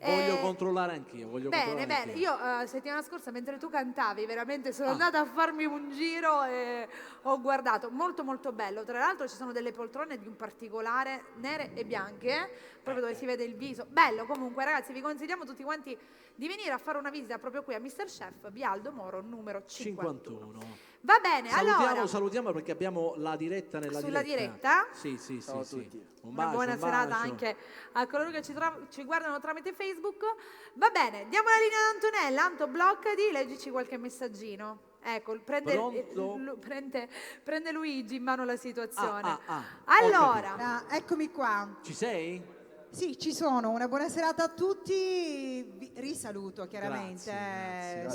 Voglio controllare anch'io. Bene. Io settimana scorsa, mentre tu cantavi, veramente sono andata a farmi un giro e ho guardato. Molto molto bello. Tra l'altro ci sono delle poltrone di un particolare, nere e bianche, proprio dove si vede il viso. Bello comunque, ragazzi, vi consigliamo tutti quanti di venire a fare una visita proprio qui a Mr. Chef, via Aldo Moro, numero 51. Va bene, allora. Salutiamo perché abbiamo la diretta sulla diretta. Sì. Un Una bacio, buona un serata bacio. anche a coloro che ci guardano tramite Facebook. Va bene, diamo la linea ad Antonella. Anto, bloccati, leggici qualche messaggino. Ecco, prende Luigi in mano la situazione. Allora, eccomi qua. Ci sei? Sì, ci sono. Una buona serata a tutti. Vi risaluto chiaramente. Grazie,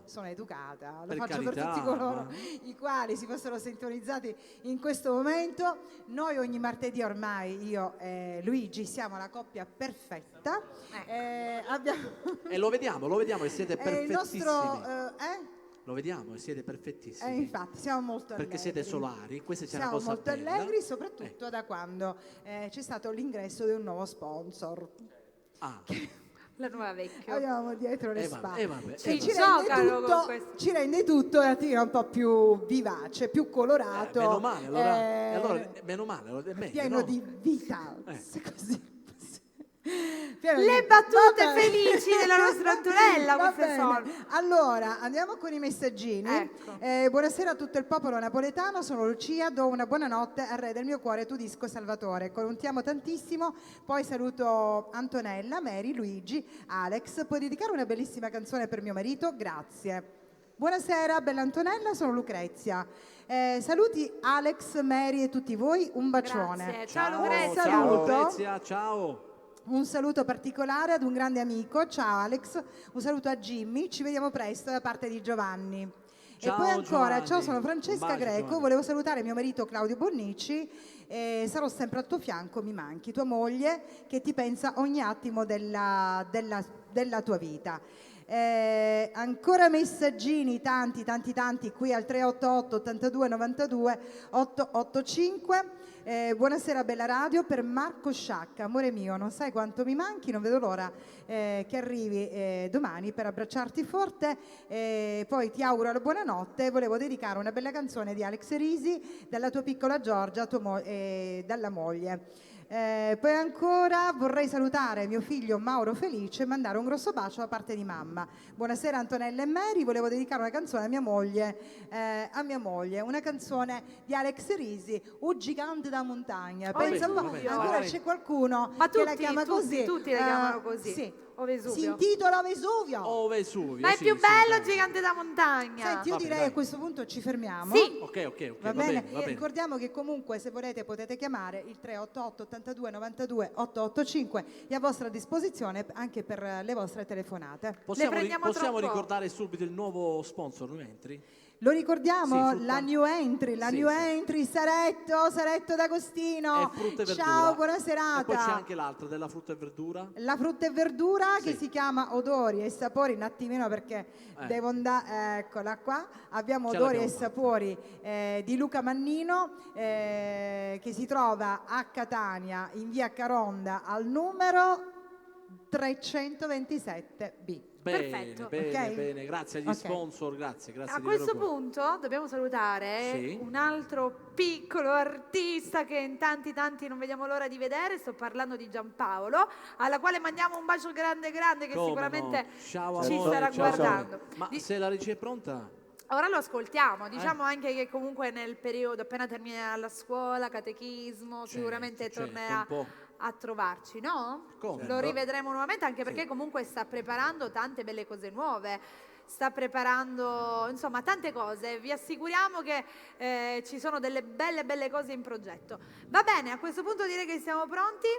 sono educata. Lo Per faccio carità, per tutti coloro i quali si fossero sintonizzati in questo momento. Noi ogni martedì ormai, io e Luigi, siamo la coppia perfetta. E lo vediamo che siete perfettissimi. Il nostro... Lo vediamo e siete perfettissimi. Infatti, siamo molto allegri. Perché siete solari, questa c'è una siamo cosa molto bella. allegri, soprattutto da quando c'è stato l'ingresso di un nuovo sponsor. La nuova vecchia. Abbiamo dietro le spalle. vabbè. Ci rende tutto un po' più vivace, più colorato. Meno male, allora meno male, è meglio, pieno no? di vita. Così. Le battute felici della nostra Antonella, queste sono. Allora, andiamo con i messaggini. Ecco. Buonasera a tutto il popolo napoletano, sono Lucia, do una buonanotte al re del mio cuore, tu disco Salvatore. Un ti amo tantissimo. Poi saluto Antonella, Mary, Luigi, Alex. Puoi dedicare una bellissima canzone per mio marito? Grazie. Buonasera, bella Antonella, sono Lucrezia. Saluti Alex, Mary e tutti voi, un bacione. Grazie. Ciao Lucrezia. Ciao Lucrezia, ciao. Un saluto particolare ad un grande amico, ciao Alex, un saluto a Jimmy, ci vediamo presto da parte di Giovanni. Ciao, e poi ancora, Giovanni. ciao, sono Francesca Bacio, Greco, Giovanni. volevo salutare mio marito Claudio Bonnici, sarò sempre al tuo fianco, mi manchi, tua moglie che ti pensa ogni attimo della tua vita. Ancora messaggini tanti qui al 388 82 92 885. Buonasera bella radio per Marco Sciacca, amore mio, non sai quanto mi manchi, non vedo l'ora che arrivi domani per abbracciarti forte, poi ti auguro la buonanotte. Volevo dedicare una bella canzone di Alex Risi dalla tua piccola Giorgia, dalla moglie. Poi ancora vorrei salutare mio figlio Mauro Felice e mandare un grosso bacio da parte di mamma. Buonasera Antonella e Mary, volevo dedicare una canzone a mia moglie, una canzone di Alex Risi, Un gigante da montagna. Pensa un po', ancora c'è qualcuno che la chiama così. Tutti la chiamano così. Sì. O Vesuvio. Si intitola Vesuvio. Oh, Vesuvio. Ma è più bello Gigante da montagna. Senti, io direi a questo punto ci fermiamo. Sì. Ok, Va bene. Ricordiamo che comunque se volete potete chiamare il 388 82 92 885 è a vostra disposizione anche per le vostre telefonate. Possiamo ricordare subito il nuovo sponsor, New Entry? Lo ricordiamo? Sì, la New Entry, Saretto D'Agostino. E frutta e verdura. Ciao, buona serata. E poi c'è anche l'altra della frutta e verdura. La frutta e verdura che si chiama Odori e Sapori, un attimino perché devo andare, eccola qua, abbiamo Odori e Sapori di Luca Mannino che si trova a Catania in via Caronda al numero 327B. Perfetto. Bene, grazie agli sponsor, grazie a questo punto dobbiamo salutare un altro piccolo artista che in tanti non vediamo l'ora di vedere. Sto parlando di Giampaolo, alla quale mandiamo un bacio grande che sicuramente ci starà guardando. Ma se la regia è pronta? Ora lo ascoltiamo, diciamo anche che comunque nel periodo appena terminerà la scuola, catechismo, sicuramente tornerà a trovarci, no? Come? Lo rivedremo nuovamente anche perché comunque sta preparando tante belle cose nuove, sta preparando insomma tante cose, vi assicuriamo che ci sono delle belle cose in progetto. Va bene, a questo punto direi che siamo pronti?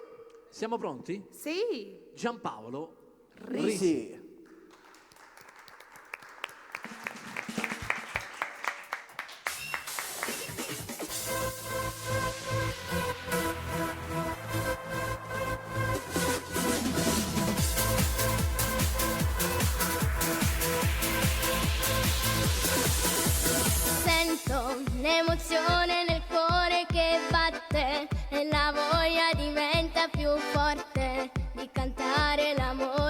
Siamo pronti? Sì. Giampaolo Risi. Sento un'emozione nel cuore che batte e la voglia diventa più forte di cantare l'amore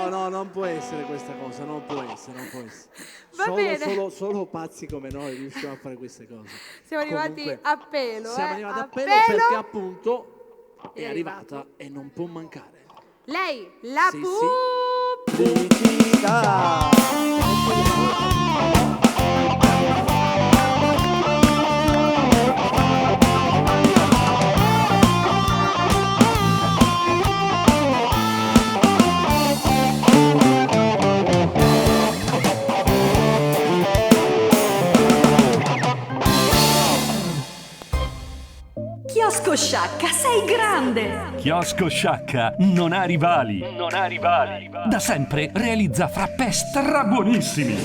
No, non può essere questa cosa, non può essere. Va bene. Solo pazzi come noi riusciamo a fare queste cose. Siamo arrivati a pelo. Siamo arrivati a pelo perché appunto è arrivata e non può mancare. Lei, la Sì, Pubblicità. Chiosco Sciacca, sei grande! Chiosco Sciacca non ha rivali. Da sempre realizza frappè strabuonissimi.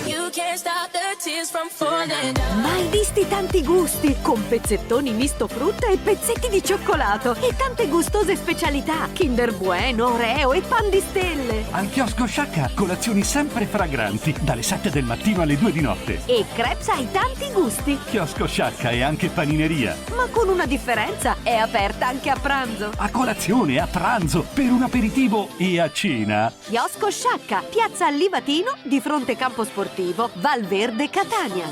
Mai visti tanti gusti, con pezzettoni misto frutta e pezzetti di cioccolato e tante gustose specialità, Kinder Bueno, Oreo e pan di stelle. Al Chiosco Sciacca colazioni sempre fragranti, dalle 7 del mattino alle 2 di notte. E crepes ai tanti gusti, Chiosco Sciacca è anche panineria. ma con una differenza, è aperta anche a pranzo. A colazione, a pranzo, per un aperitivo e a cena. Chiosco Sciacca, piazza Allivatino, di fronte campo sportivo, Valverde, Catania.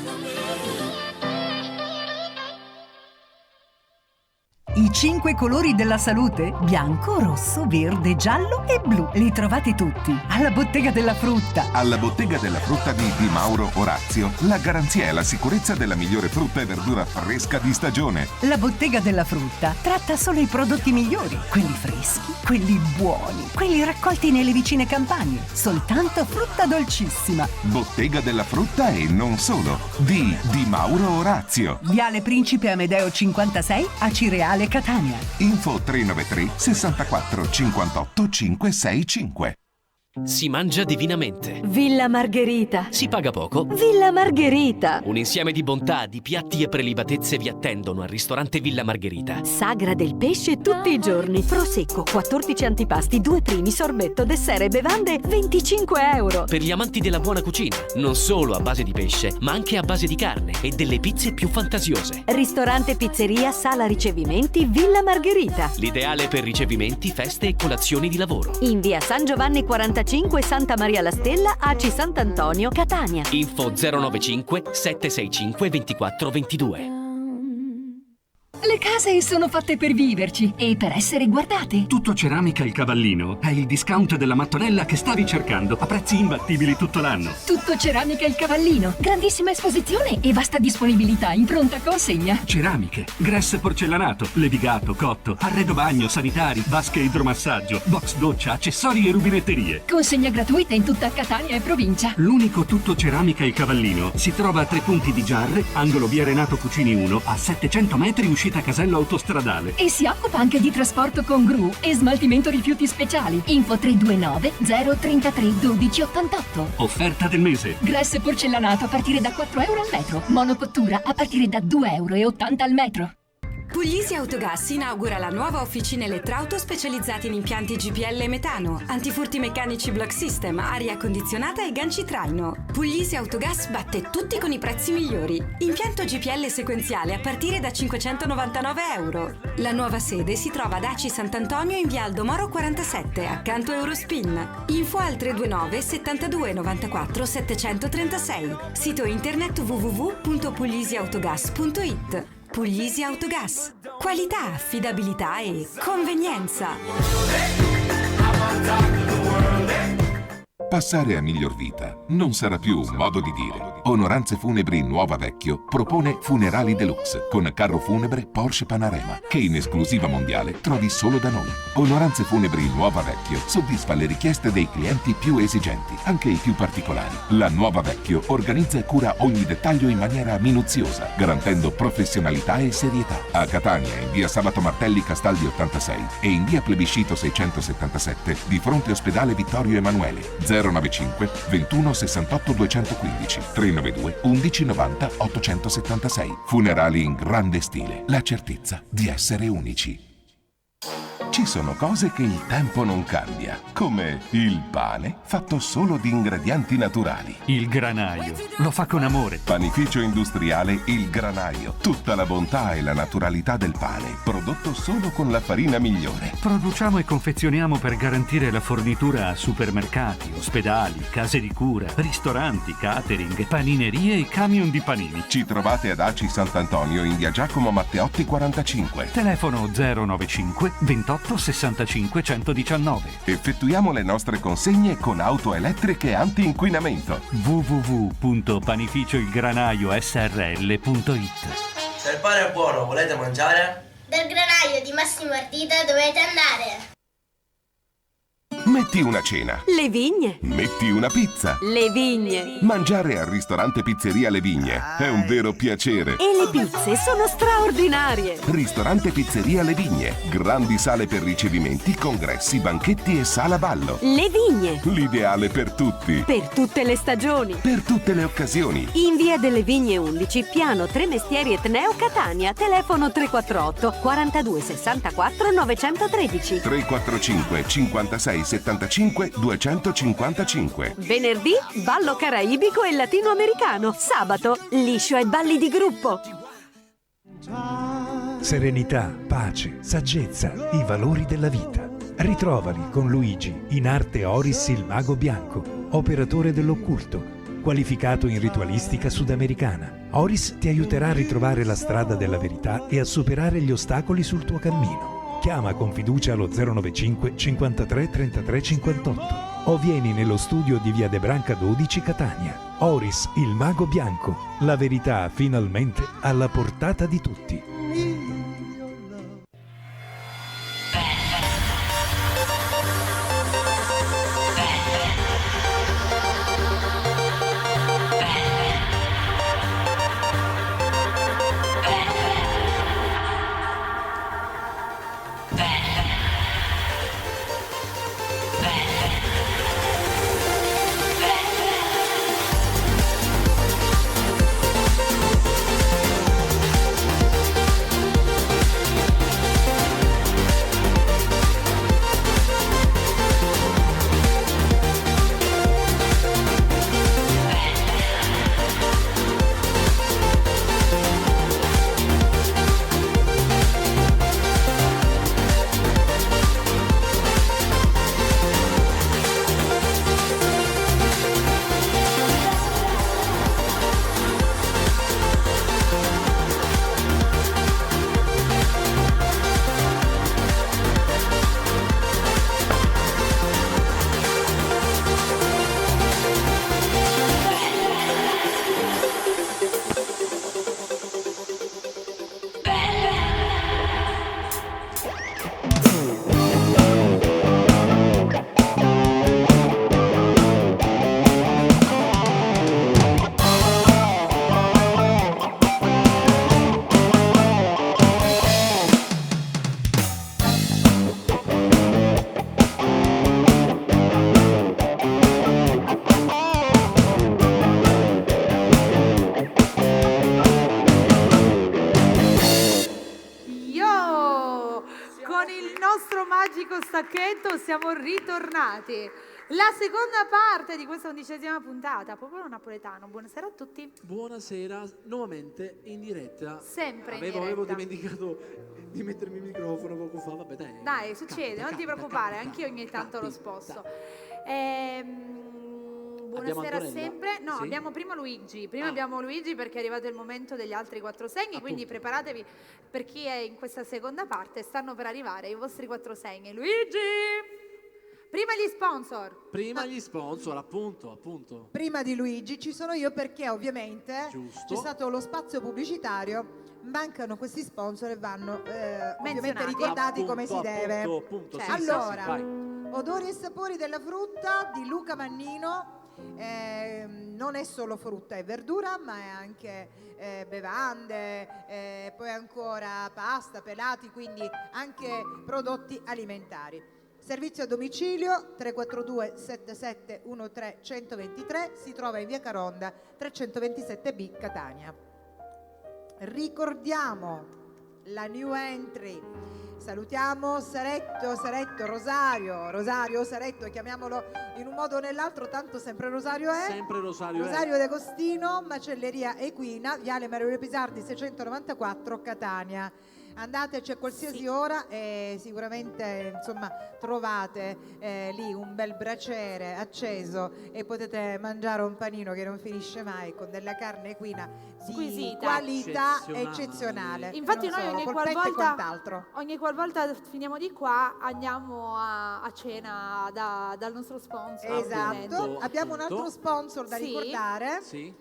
I 5 colori della salute? Bianco, rosso, verde, giallo e blu. Li trovate tutti alla Bottega della Frutta. Alla Bottega della Frutta di Mauro Orazio, la garanzia e la sicurezza della migliore frutta e verdura fresca di stagione. La Bottega della Frutta tratta solo i prodotti migliori, quelli freschi, quelli buoni, quelli raccolti nelle vicine campagne. Soltanto frutta dolcissima. Bottega della Frutta e non solo. Di Mauro Orazio. Viale Principe Amedeo 56 a Cireale, Catania. Info 393 64 58 565. Si mangia divinamente. Villa Margherita. Si paga poco. Villa Margherita. Un insieme di bontà, di piatti e prelibatezze vi attendono al ristorante Villa Margherita. Sagra del pesce tutti i giorni. Prosecco, 14 antipasti, 2 primi, sorbetto, dessert e bevande, 25 euro. Per gli amanti della buona cucina, non solo a base di pesce, ma anche a base di carne e delle pizze più fantasiose. Ristorante Pizzeria Sala Ricevimenti Villa Margherita. L'ideale per ricevimenti, feste e colazioni di lavoro. In via San Giovanni 45 Santa Maria la Stella, AC Sant'Antonio, Catania. Info 095 765 2422. Le case sono fatte per viverci e per essere guardate. Tutto Ceramica Il Cavallino è il discount della mattonella che stavi cercando a prezzi imbattibili tutto l'anno. Tutto Ceramica Il Cavallino. Grandissima esposizione e vasta disponibilità in pronta consegna. Ceramiche, gress porcellanato, levigato, cotto, arredo bagno, sanitari, vasche idromassaggio, box doccia, accessori e rubinetterie. Consegna gratuita in tutta Catania e provincia. L'unico Tutto Ceramica Il Cavallino si trova a 3 punti di Giarre, angolo via Renato Cucini 1, a 700 metri uscita casello autostradale. E si occupa anche di trasporto con gru e smaltimento rifiuti speciali. Info 329 033 12 88. Offerta del mese. Gress porcellanato a partire da 4 euro al metro. Monocottura a partire da 2,80 euro al metro. Puglisi Autogas inaugura la nuova officina elettrauto specializzata in impianti GPL e metano, antifurti meccanici block system, aria condizionata e ganci traino. Puglisi Autogas batte tutti con i prezzi migliori. Impianto GPL sequenziale a partire da 599 euro. La nuova sede si trova ad ACI Sant'Antonio in via Aldomoro 47, accanto a Eurospin. Info al 329 72 94 736. Sito internet www.puglisiautogas.it. Puglisi Autogas. Qualità, affidabilità e convenienza. Passare a miglior vita non sarà più un modo di dire. Onoranze Funebri Nuova Vecchio propone Funerali Deluxe con carro funebre Porsche Panarema, che in esclusiva mondiale trovi solo da noi. Onoranze Funebri Nuova Vecchio soddisfa le richieste dei clienti più esigenti, anche i più particolari. La Nuova Vecchio organizza e cura ogni dettaglio in maniera minuziosa, garantendo professionalità e serietà. A Catania, in via Sabato Martelli Castaldi 86 e in via Plebiscito 677, di fronte ospedale Vittorio Emanuele. 095 21 68 215 392 11 90 876. Funerali in grande stile, la certezza di essere unici. Ci sono cose che il tempo non cambia, come il pane fatto solo di ingredienti naturali. Il Granaio lo fa con amore. Panificio industriale Il Granaio. Tutta la bontà e la naturalità del pane, prodotto solo con la farina migliore. Produciamo e confezioniamo per garantire la fornitura a supermercati, ospedali, case di cura, ristoranti, catering, paninerie e camion di panini. Ci trovate ad Aci Sant'Antonio in via Giacomo Matteotti 45. Telefono 095 28 65 119. Effettuiamo le nostre consegne con auto elettriche anti-inquinamento. www.panificioilgranaiosrl.it. Se il pane è buono, volete mangiare? Dal Granaio di Massimo Ardita dovete andare. Metti una cena. Le Vigne. Metti una pizza. Le Vigne. Mangiare al ristorante Pizzeria Le Vigne è un vero piacere. E le pizze sono straordinarie. Ristorante Pizzeria Le Vigne. Grandi sale per ricevimenti, congressi, banchetti e sala ballo. Le Vigne. L'ideale per tutti. Per tutte le stagioni. Per tutte le occasioni. In via delle Vigne 11, piano Tre Mestieri Etneo Catania. Telefono 348 42 64 913. 345 56 75 255. Venerdì, ballo caraibico e latinoamericano. Sabato, liscio e balli di gruppo. Serenità, pace, saggezza, i valori della vita. Ritrovali con Luigi, in arte Oris il mago bianco, operatore dell'occulto, qualificato in ritualistica sudamericana. Oris ti aiuterà a ritrovare la strada della verità e a superare gli ostacoli sul tuo cammino. Chiama con fiducia allo 095 53 33 58 o vieni nello studio di via De Branca 12 Catania. Oris, il mago bianco, la verità finalmente alla portata di tutti. Stacchetto, siamo ritornati. La seconda parte di questa 11ª puntata, proprio napoletano. Buonasera a tutti. Buonasera, nuovamente in diretta. Sempre in Avevo diretta. dimenticato di mettermi il microfono poco fa, vabbè dai. Dai, succede, non ti preoccupare, anch'io ogni tanto lo sposto. Buonasera Antonella? sempre. No, Sì? abbiamo prima Luigi. Prima abbiamo Luigi perché è arrivato il momento degli altri 4 segni, quindi preparatevi per chi è in questa seconda parte. Stanno per arrivare i vostri 4 segni. Luigi! Prima gli sponsor. Prima gli sponsor, appunto. Prima di Luigi ci sono io perché ovviamente Giusto. c'è stato lo spazio pubblicitario, mancano questi sponsor e vanno ovviamente ricordati come si deve. Appunto, Cioè, sì, allora, sì, vai. Odori e sapori della frutta di Luca Mannino. Non è solo frutta e verdura, ma è anche bevande, poi ancora pasta, pelati, quindi anche prodotti alimentari. Servizio a domicilio 342 7713 123, si trova in via Caronda 327B Catania. Ricordiamo la new entry Salutiamo Saretto, Rosario, Saretto, chiamiamolo in un modo o nell'altro, tanto sempre Rosario è. Sempre Rosario De Costino, Macelleria Equina, Viale Mario Pisardi 694, Catania. Andateci a qualsiasi ora e sicuramente insomma trovate lì un bel braciere acceso e potete mangiare un panino che non finisce mai, con della carne equina di Squisita. qualità eccezionale. Infatti E non noi solo, polpette e quant'altro. ogni qualvolta finiamo di qua andiamo a cena dal nostro sponsor. Esatto, abbiamo un altro sponsor da Sì. ricordare. Sì.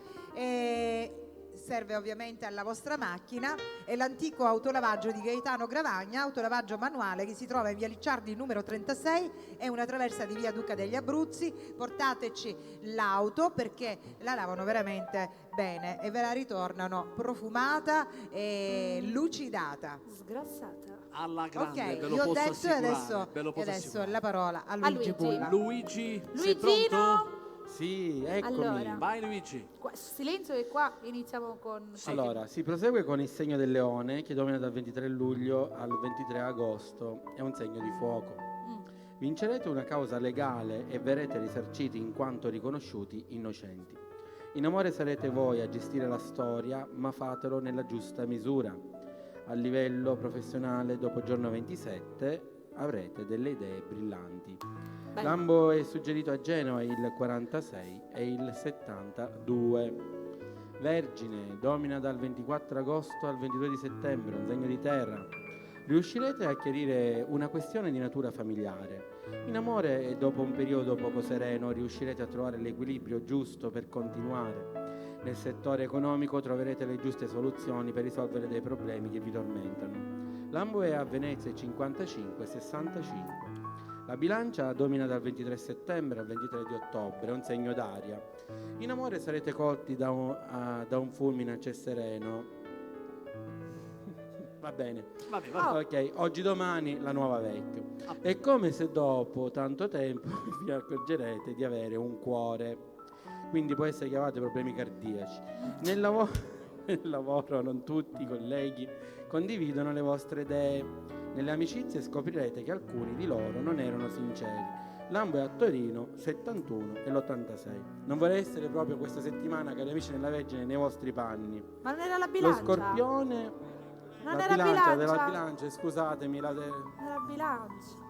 Serve ovviamente alla vostra macchina, è l'antico autolavaggio di Gaetano Gravagna, autolavaggio manuale che si trova in via Licciardi numero 36, è una traversa di via Duca degli Abruzzi. Portateci l'auto perché la lavano veramente bene e ve la ritornano profumata e lucidata. Sgrassata. Alla grande, Ok, ve lo io ho posso detto e assicurare, ve lo posso adesso assicurare. la parola a Luigi Pulla. Luigi, sei Luigino! pronto? Sì, eccomi. Allora. Vai Luigi. Silenzio e qua iniziamo con... Allora, si prosegue con il segno del leone che domina dal 23 luglio al 23 agosto. È un segno di fuoco. Vincerete una causa legale e verrete risarciti in quanto riconosciuti innocenti. In amore sarete voi a gestire la storia, ma fatelo nella giusta misura. A livello professionale, dopo giorno 27, avrete delle idee brillanti. Lambo è suggerito a Genova il 46 e il 72. Vergine domina dal 24 agosto al 22 di settembre, un segno di terra. Riuscirete a chiarire una questione di natura familiare. In amore e dopo un periodo poco sereno riuscirete a trovare l'equilibrio giusto per continuare. Nel settore economico troverete le giuste soluzioni per risolvere dei problemi che vi tormentano. Lambo è a Venezia 55-65. La bilancia domina dal 23 settembre al 23 di ottobre, è un segno d'aria. In amore sarete colti da un fulmine a ciel sereno. Va bene. Ok, oggi domani la nuova vecchia. È come se dopo tanto tempo vi accorgerete di avere un cuore. Quindi può essere che avete problemi cardiaci. Nel lavoro non tutti i colleghi condividono le vostre idee. Nelle amicizie scoprirete che alcuni di loro non erano sinceri. Lambo è a Torino 71 e l'86. Non vorrei essere proprio questa settimana, cari amici della Vergine, nei vostri panni. Ma non era la bilancia? Lo Scorpione. Non la era bilancia bilancia? della bilancia, scusatemi. Era bilancia.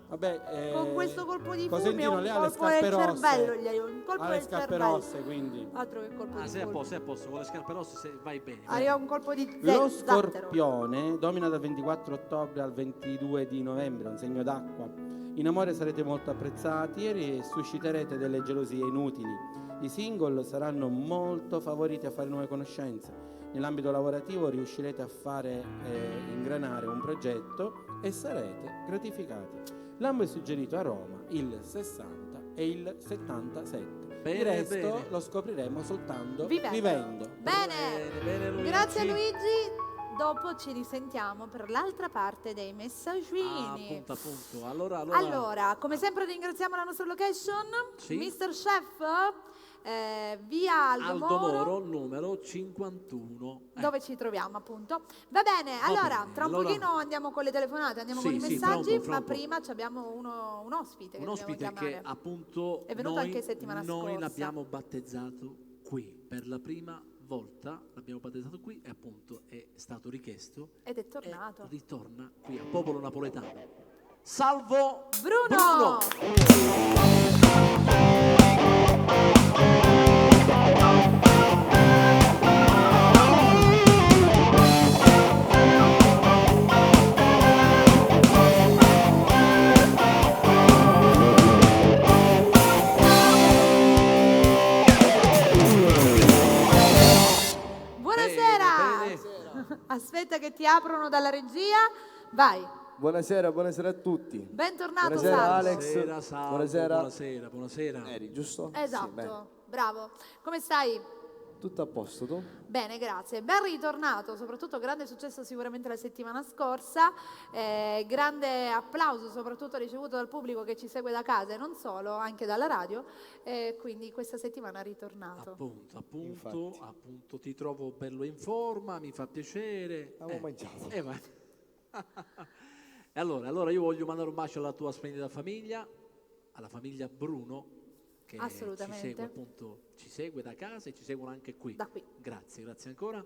Vabbè, Con questo colpo di fulmine Cosentino, un lei ha le colpo nel scarpe rosse. cervello gli hai un colpo Ha le nel scarpe cervello. rosse, quindi. Altro che colpo di Sei a fulmine. posto, sei a posto, con le scarpe rosse vai bene. Arriva un colpo di Lo zattero. Scorpione domina dal 24 ottobre al 22 di novembre, un segno d'acqua. In amore sarete molto apprezzati e susciterete delle gelosie inutili. I single saranno molto favoriti a fare nuove conoscenze. Nell'ambito lavorativo riuscirete a fare ingranare un progetto e sarete gratificati. Lambo è suggerito a Roma il 60 e il 77. Bene, Il resto bene. lo scopriremo soltanto Vivendo. vivendo. Bene. Luigi. Grazie Luigi. Dopo ci risentiamo per l'altra parte dei messaggini. Appunto. Allora. Allora, come sempre ringraziamo la nostra location, Sì. Mr. Chef, via Aldo Moro, numero 51. dove ci troviamo appunto. Va bene, allora, bene, tra un allora- pochino andiamo con le telefonate, andiamo Sì, con i sì, messaggi, pronto. ma prima ci abbiamo un ospite che Un ospite dobbiamo che chiamare. appunto È venuto noi, anche settimana noi scorsa. l'abbiamo battezzato qui per la prima volta, l'abbiamo battezzato qui e appunto è stato richiesto Ed è tornato. e ritorna qui a Popolo Napoletano. Salvo Bruno! Buonasera! Aspetta che ti aprono dalla regia. Vai. Buonasera a tutti. Bentornato Buonasera Salvo. Alex. Salvo, buonasera. Eri, giusto? Esatto, Sì, bene. bravo. Come stai? Tutto a posto, tu? Bene, grazie. Ben ritornato, soprattutto grande successo sicuramente la settimana scorsa, grande applauso soprattutto ricevuto dal pubblico che ci segue da casa e non solo, anche dalla radio, quindi questa settimana è ritornato. Appunto, ti trovo bello in forma, mi fa piacere. Avevo mangiato. E allora io voglio mandare un bacio alla tua splendida famiglia, alla famiglia Bruno, che Assolutamente. ci segue appunto, ci segue da casa e ci seguono anche qui. Da qui. Grazie ancora.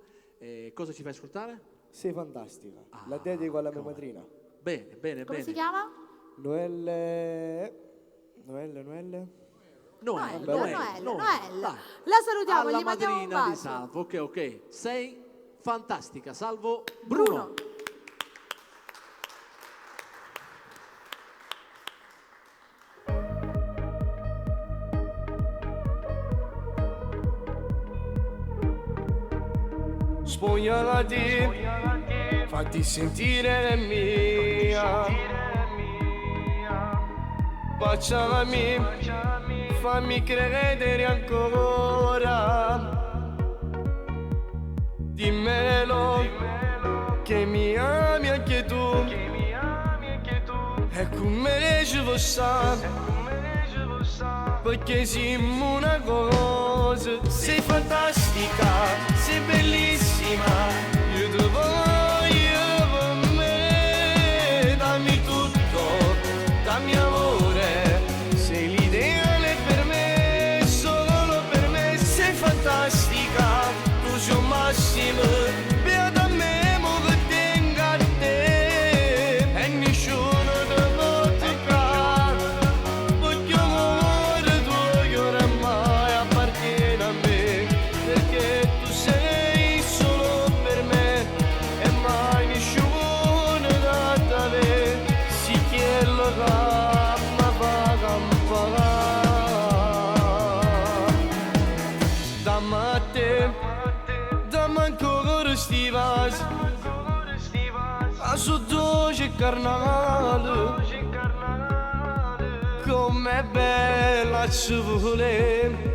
Cosa ci fai ascoltare? Sei fantastica. La dedico alla mia madrina. Bene. Come si chiama? Noelle. Noelle. Dai. La salutiamo, Alla gli mandiamo un madrina di bacio. Salvo, ok. Sei fantastica, Salvo Bruno. Spogliati, fatti sentire mia. Baciami, fammi credere ancora. Dimmelo, che mi ami anche tu. E come ci possa, perché siamo una cosa. Sei fantastica, sei bellissima. Io ti voglio per me. Dammi tutto, dammi amore. Sei l'ideale per me, solo per me. Sei fantastica, tu sei un massimo. Beata a me, mo che tengo a te. E nessuno ti può toccare. Perché amore tuo oramai appartiene a me. Perché tu sei solo per me. E mai nessuno da te. Si chiede ma paga un po'. Dammi a te, dammi ancora sti vasi. A sotto c'è carnale. Com'è bella ci vuole.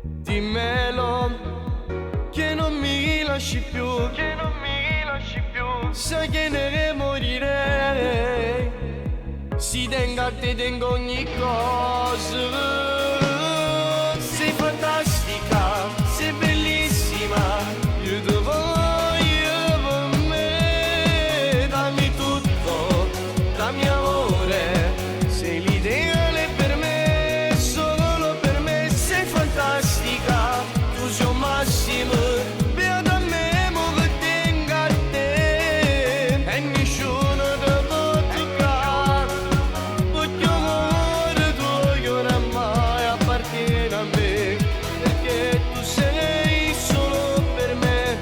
Dimmelo, che non mi lasci più. Sai che ne morirei. Si tenga a te, tengo ogni cosa. Sei fantastica, sei bellissima. Io ti voglio per me. Dammi tutto, dammi amore. Sei l'ideale per me, solo per me. Sei fantastica, tu sei un massimo. Beata a me, mo che tengo a te. E nessuno ti può toccare. Perché amore tuo oramai appartiene a me. Perché tu sei solo per me.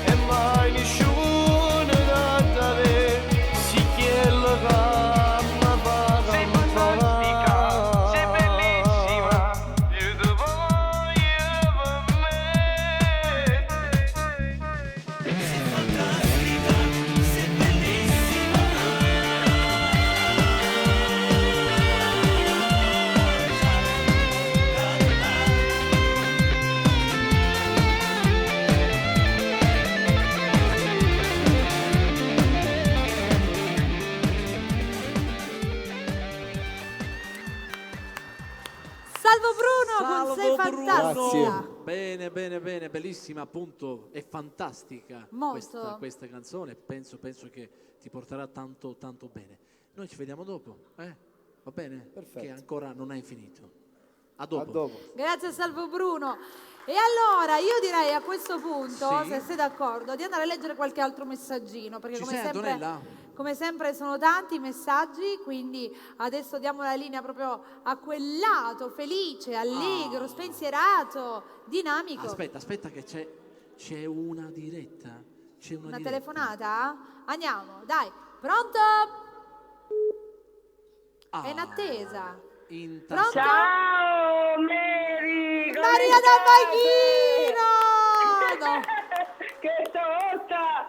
E mai nessuno da te. Si chiede ma paga un po'. Sei bellissima. Io ti voglio per me. Sei fantastica, sei bellissima. Salvo Bruno con Sei fantastica. Bene, bellissima appunto, è fantastica Molto. questa canzone, penso che ti porterà tanto bene. Noi ci vediamo dopo, va bene? Perfetto. Che ancora non hai finito. A dopo. Grazie a Salvo Bruno. E allora io direi a questo punto, Sì. se sei d'accordo, di andare a leggere qualche altro messaggino, perché Ci come sei, sempre, Antonella? come sempre sono tanti i messaggi, quindi adesso diamo la linea proprio a quel lato felice, allegro, spensierato, dinamico. Aspetta che c'è una diretta. C'è una diretta. Telefonata? Andiamo, dai. Pronto? È in attesa. Pronto? Ciao Mary! Maria da Baghino! No.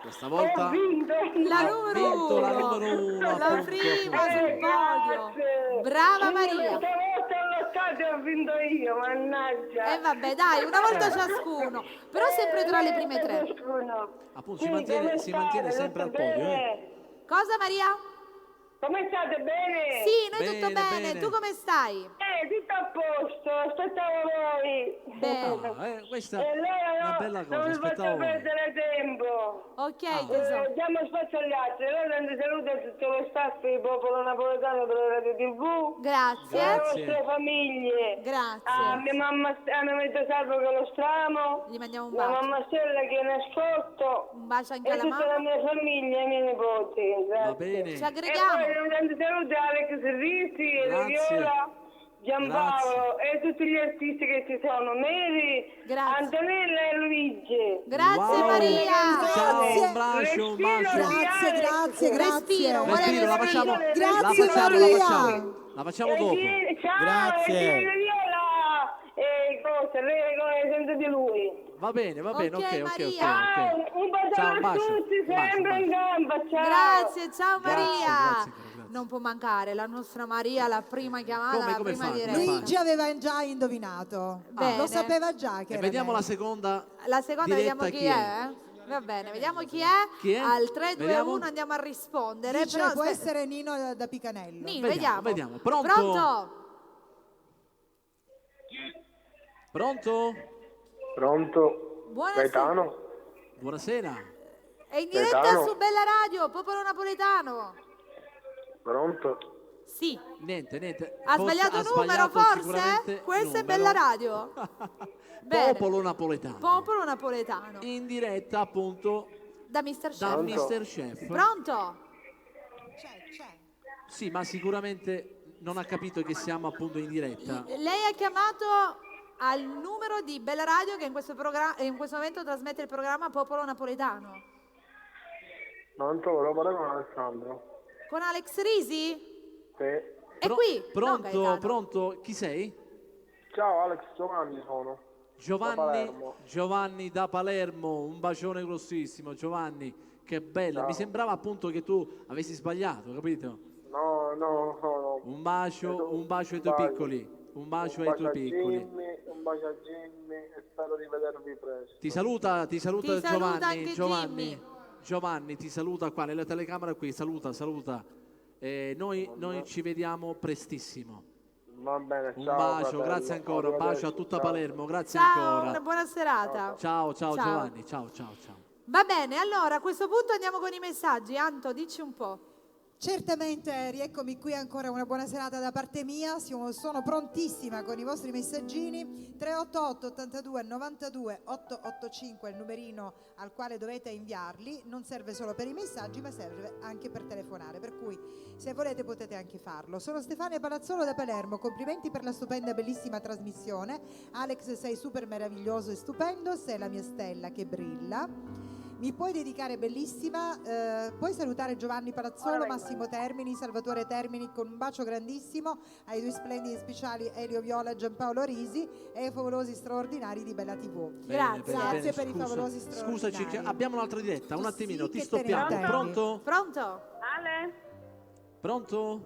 Questa volta ho vinto La numero uno. La prima sul podio. Brava Maria. Questa volta allo stadio ho vinto io, mannaggia. E vabbè, dai, una volta ciascuno. Però sempre tra le prime tre. Appunto, si mantiene sempre al podio. Cosa Maria? Come state? Bene? Sì, noi tutto Bene, bene. bene. Tu come stai? Tutto a posto, aspettavo voi. Bene. Questa E è allora una bella cosa, non vi aspettavo faccio voi. perdere tempo. Ok, tesoro. Diamo spazio agli altri. Allora tanti saluti a tutto lo staff di Popolo Napoletano della Radio TV. Grazie. Alle vostre famiglie. Grazie. A mia mamma, a mia mente Salvo che lo stramo. Gli mandiamo un La bacio. mamma Stella che è in ascolto. Un bacio anche E alla tutta mamma. la mia famiglia e i miei nipoti. Grazie. bene. Ci aggreghiamo. E poi tanti saluti a Alex Rizzi, Grazie. Viola, Giampaolo e tutti gli artisti che ci sono, Mary, Antonella e Luigi. Grazie Maria. Ciao, Grazie. un bacio, un bacio. Grazie. Respiro, Respiro, la facciamo, Grazie, Maria. la facciamo dopo. Ciao, Grazie. e Viola e cose, le senza di lui. Va bene, ok. Ciao, un bacio Ciao, un a bacio. tutti, sempre in gamba, ciao. Grazie, ciao Grazie, Maria. grazie. Non può mancare la nostra Maria, la prima chiamata, Come la prima fa? diretta. Luigi aveva già indovinato. Bene. Lo sapeva già che E era vediamo lei. la seconda. La seconda diretta vediamo chi è. Va bene, vediamo chi è. Chi è? Al 3, 2, Vediamo. 1 andiamo a rispondere. Dice, però può aspetta. essere Nino da Picanello. Nino, vediamo. Vediamo. Pronto? Pronto? Pronto? Buonasera. Gaetano? Buonasera. È in diretta Gaetano? su Bella Radio, Popolo Napoletano. Pronto? Sì. Niente. Ha sbagliato numero, forse? sicuramente Questa è numero. Bella Radio. Bene. Popolo Napoletano. Popolo Napoletano. In diretta appunto Da Mr. da Chef. Mr. Chef. Pronto? Sì, ma sicuramente non ha capito che siamo appunto in diretta. Lei ha chiamato al numero di Bella Radio che in questo momento trasmette il programma Popolo Napoletano. Pronto, volevo parlare con Alessandro. Con Alex Risi? Sì. È qui? No, Pronto, Gaetano. pronto? Chi sei? Ciao Alex, Giovanni sono. Da Giovanni, Palermo. Giovanni da Palermo, un bacione grossissimo. Giovanni, che bella. Ciao. Mi sembrava appunto che tu avessi sbagliato, capito? No. Un bacio ai tuoi piccoli. Un bacio ai tuoi piccoli. Un bacio a Jimmy e spero di vedervi presto. Ti saluta Ti saluta Giovanni. anche Jimmy. Giovanni ti saluta qua nella telecamera qui, saluta. Noi ci vediamo prestissimo. Va bene, Un ciao. bacio, fratello. grazie ancora, un bacio a tutta Ciao. Palermo, grazie Ciao, ancora. una buona serata. Ciao Ciao. Giovanni, ciao. Va bene, allora a questo punto andiamo con i messaggi. Anto, dici un po'. Certamente, rieccomi qui ancora, una buona serata da parte mia, sono prontissima con i vostri messaggini. 388 82 92 885 è il numerino al quale dovete inviarli, non serve solo per i messaggi ma serve anche per telefonare, per cui se volete potete anche farlo. Sono Stefania Palazzolo da Palermo, complimenti per la stupenda e bellissima trasmissione. Alex, sei super meraviglioso e stupendo, sei la mia stella che brilla. Mi puoi dedicare, bellissima, puoi salutare Giovanni Palazzolo, Massimo Termini, Salvatore Termini con un bacio grandissimo ai due splendidi speciali Elio Viola e Giampaolo Risi e ai favolosi straordinari di Bella TV. Grazie per i favolosi straordinari. Scusaci, che abbiamo un'altra diretta, un attimino, sì ti che stoppiamo. te ne intendi. Pronto? Pronto? Ale? Pronto?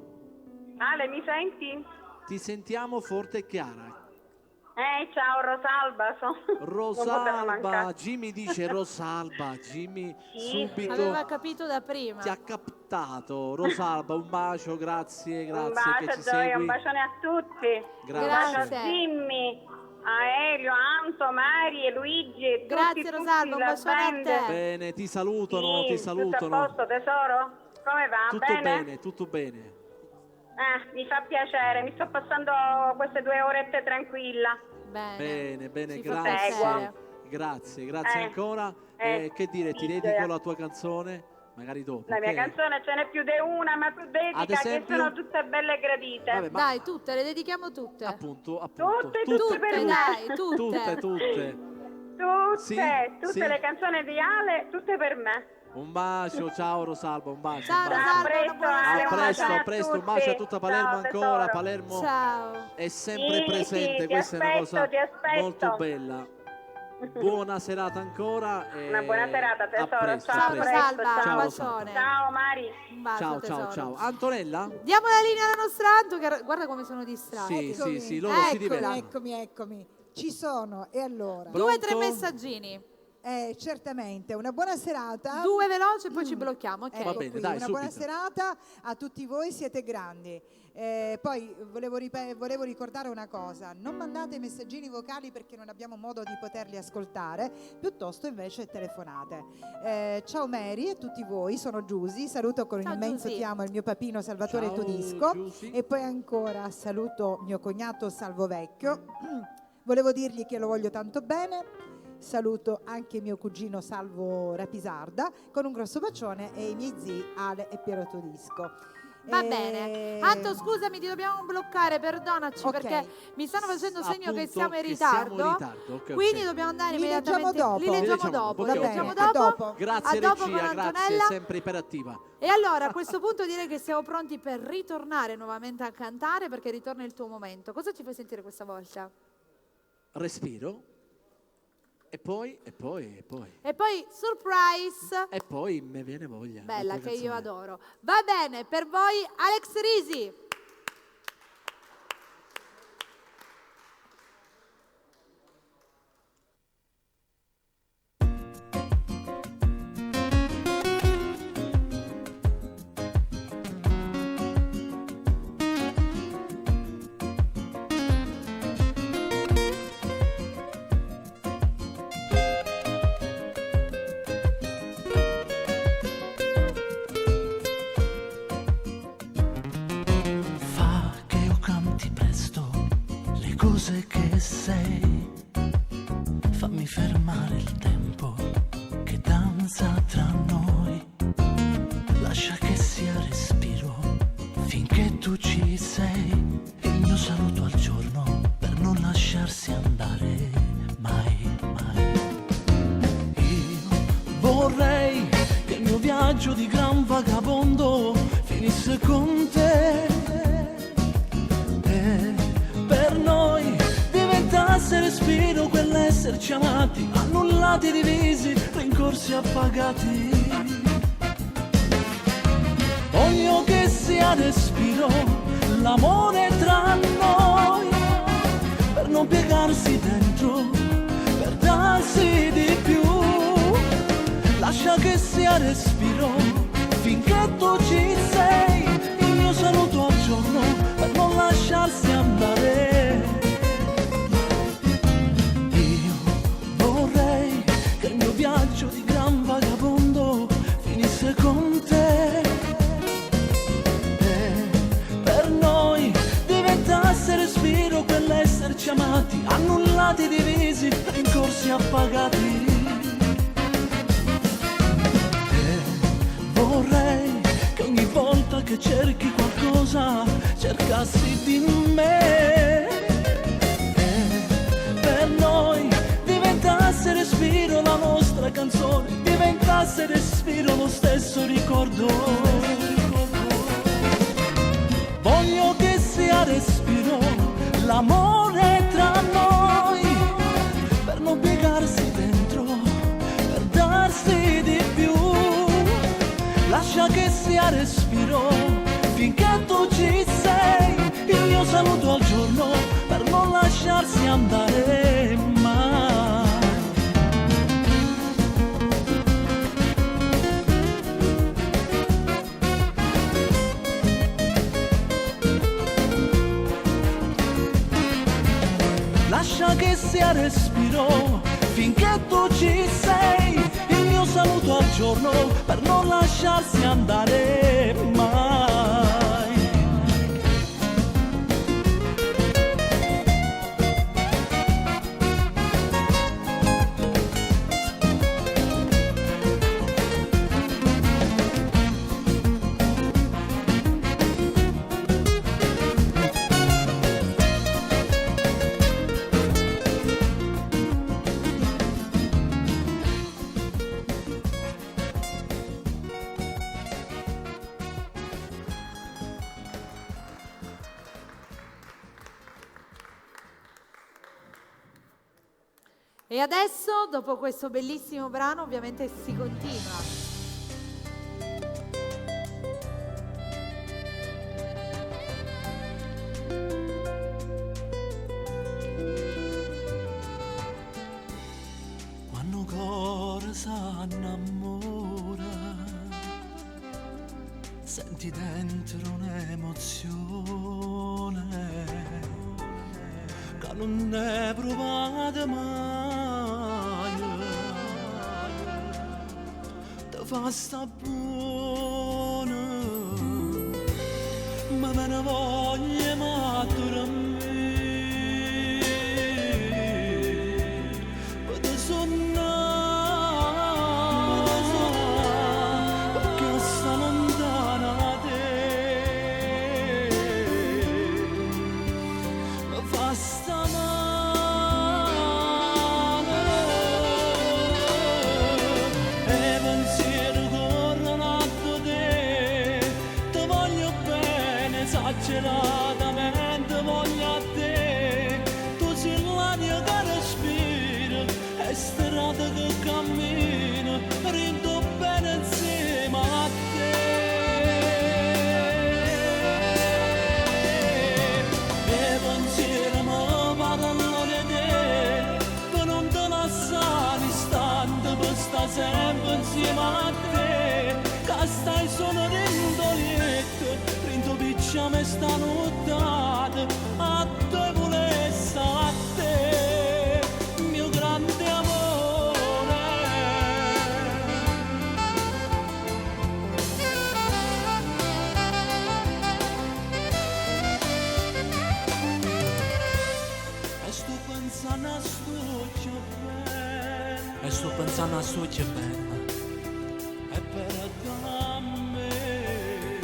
Ale, mi senti? Ti sentiamo forte e chiara. Ciao Rosalba, non potevo Rosalba, mancare. Jimmy dice Rosalba, Jimmy subito Aveva capito da prima. ti ha captato. Rosalba, un bacio, grazie Un che bacio ci Gioia, segui. un bacione a tutti. Grazie. Un bacio a Jimmy, a Elio, a Anto, Mari e Luigi e Grazie, tutti, Rosalba, un la bacione a band. te. Bene, ti salutano, Sì, ti tutto a salutano. posto tesoro? Come va? Tutto bene, tutto bene. Mi fa piacere, mi sto passando queste 2 orette tranquilla. Bene, Ci fa grazie. piacere. Grazie ancora. Che dire, ti sì, dedico Gioia. la tua canzone, magari dopo. La mia ok? canzone ce n'è più di una, ma tu dedica Ad esempio? che sono tutte belle e gradite. Vabbè, ma- Dai, tutte, le dedichiamo tutte. Appunto. Tutte per me. Dai, tutte. Tutte. Sì, Tutte sì. le canzoni di Ale, tutte per me. Un bacio, ciao Rosalba, un bacio. Ciao, un bacio. Rosalba, A presto, una buona Ale, A un presto, bacione a presto, un tutti. bacio a tutta Palermo Ciao, ancora. tesoro. Palermo Ciao. è sempre Sì, presente, sì, questa è una cosa ti aspetto. molto bella. Buona serata ancora. E Una buona serata, tesoro. A presto, ciao, a presto. Rosalba, ciao. un Rosalba. bacione. Ciao Mari. Un bacio, Ciao, tesoro. ciao. Antonella? Diamo la linea alla nostra Anto, che guarda come sono distratti. Sì, loro si divertono. Eccomi. Ci sono, e allora? 2 o 3 messaggini. Certamente, una buona serata. 2 veloci e poi ci blocchiamo. Ok. Ecco Va bene, qui, dai, una buona subito. serata a tutti voi, siete grandi. Poi volevo ricordare una cosa: non mandate messaggini vocali perché non abbiamo modo di poterli ascoltare, piuttosto invece telefonate. Ciao Mary e tutti voi, sono Giusy, saluto con immenso ti amo il mio papino Salvatore Ciao, Todisco Giusy. e poi ancora saluto mio cognato Salvo Vecchio. Volevo dirgli che lo voglio tanto bene. Saluto anche mio cugino Salvo Rapisarda con un grosso bacione e i miei zii Ale e Piero Todisco. Va bene. Anto, scusami, ti dobbiamo bloccare, perdonaci, Ok. perché mi stanno facendo segno che Appunto, siamo in che ritardo. siamo in ritardo, ok, quindi ok. dobbiamo andare Li immediatamente. leggiamo dopo. Li leggiamo Li leggiamo dopo. dopo, Li ok, leggiamo ok. A dopo. dopo. Grazie A dopo con regia, grazie, Antonella. sempre iperattiva. E allora a questo punto direi che siamo pronti per ritornare nuovamente a cantare, perché ritorna il tuo momento. Cosa ci fai sentire questa volta? Respiro. E poi. E poi surprise. E poi mi viene voglia. Bella, Un'altra che io canzone. adoro. Va bene, per voi Alex Risi. Fa che io canti presto le cose che sei. Fammi fermare il tempo che danza tra noi. Lascia che sia respiro finché tu ci sei. Il mio saluto al giorno per non lasciarsi andare mai, mai. Io vorrei che il mio viaggio di gran vagabondo finisse con te e per noi diventasse respiro quell'esserci amati, annullati, divisi, rincorsi appagati. Voglio che sia respiro l'amore tra noi, per non piegarsi dentro, per darsi di più. Lascia che sia respiro finché tu ci sei, il mio saluto al giorno per non lasciarsi andare. Io vorrei che il mio viaggio di gran vagabondo finisse con te e per noi diventasse respiro quell'esserci amati, annullati, divisi, rincorsi appagati. Vorrei che ogni volta che cerchi qualcosa cercassi di me e per noi diventasse respiro la nostra canzone, diventasse respiro lo stesso ricordo. Voglio che sia respiro l'amore tra noi, per non piegarsi dentro, per darsi di più. Lascia che sia respiro finché tu ci sei, il mio saluto al giorno per non lasciarsi andare mai. Lascia che sia respiro finché tu ci sei, il mio saluto al giorno per non lasciarsi andare mai. E adesso, dopo questo bellissimo brano, ovviamente si continua. Quando cuore s'annamora, senti dentro un'emozione non ne provate mai. Te fa sta buona, ma me ne voglio mattura a me. Ma te perché sta lontana da te. Mi fa sta male e pensieri corrono a te. Ti voglio bene esageratamente, voglio a te. Tu sei l'aria che respiro e strada che cammino, rindo bene insieme a te. E pensieri mi parlano di te, per non te lasciare un istante, per stare sempre insieme a te. Che stai solo rindo lieto, rindo picciame sta nottata, a te volesse a te, mio grande amore. E sto pensando a sto che bella, e sto pensando a sto che bella, e per da me,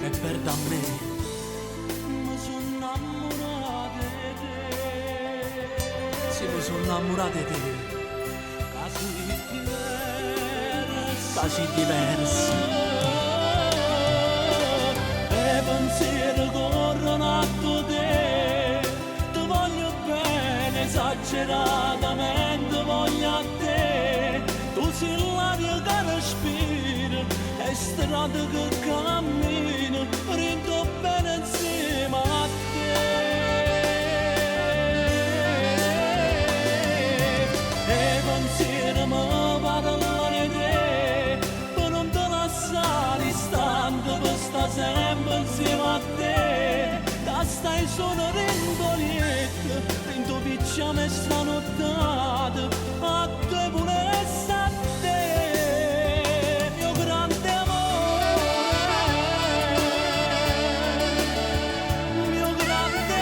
e per da me. Mi sono innamorato di te. Sì, mi sono innamorato di te. Casi diversi. E pensieri corrono a te. Ti voglio bene esageratamente, voglio a te. Tu sei l'aria che respiro e strada che cammino, rindo bene insieme a te. E pensieri mi parlano di te, per non te lasciare istante, per stare sempre insieme a te. Che stai solo rindo lieto, rindo picciame sta nottata, a te volesse a te, mio grande amore, mio grande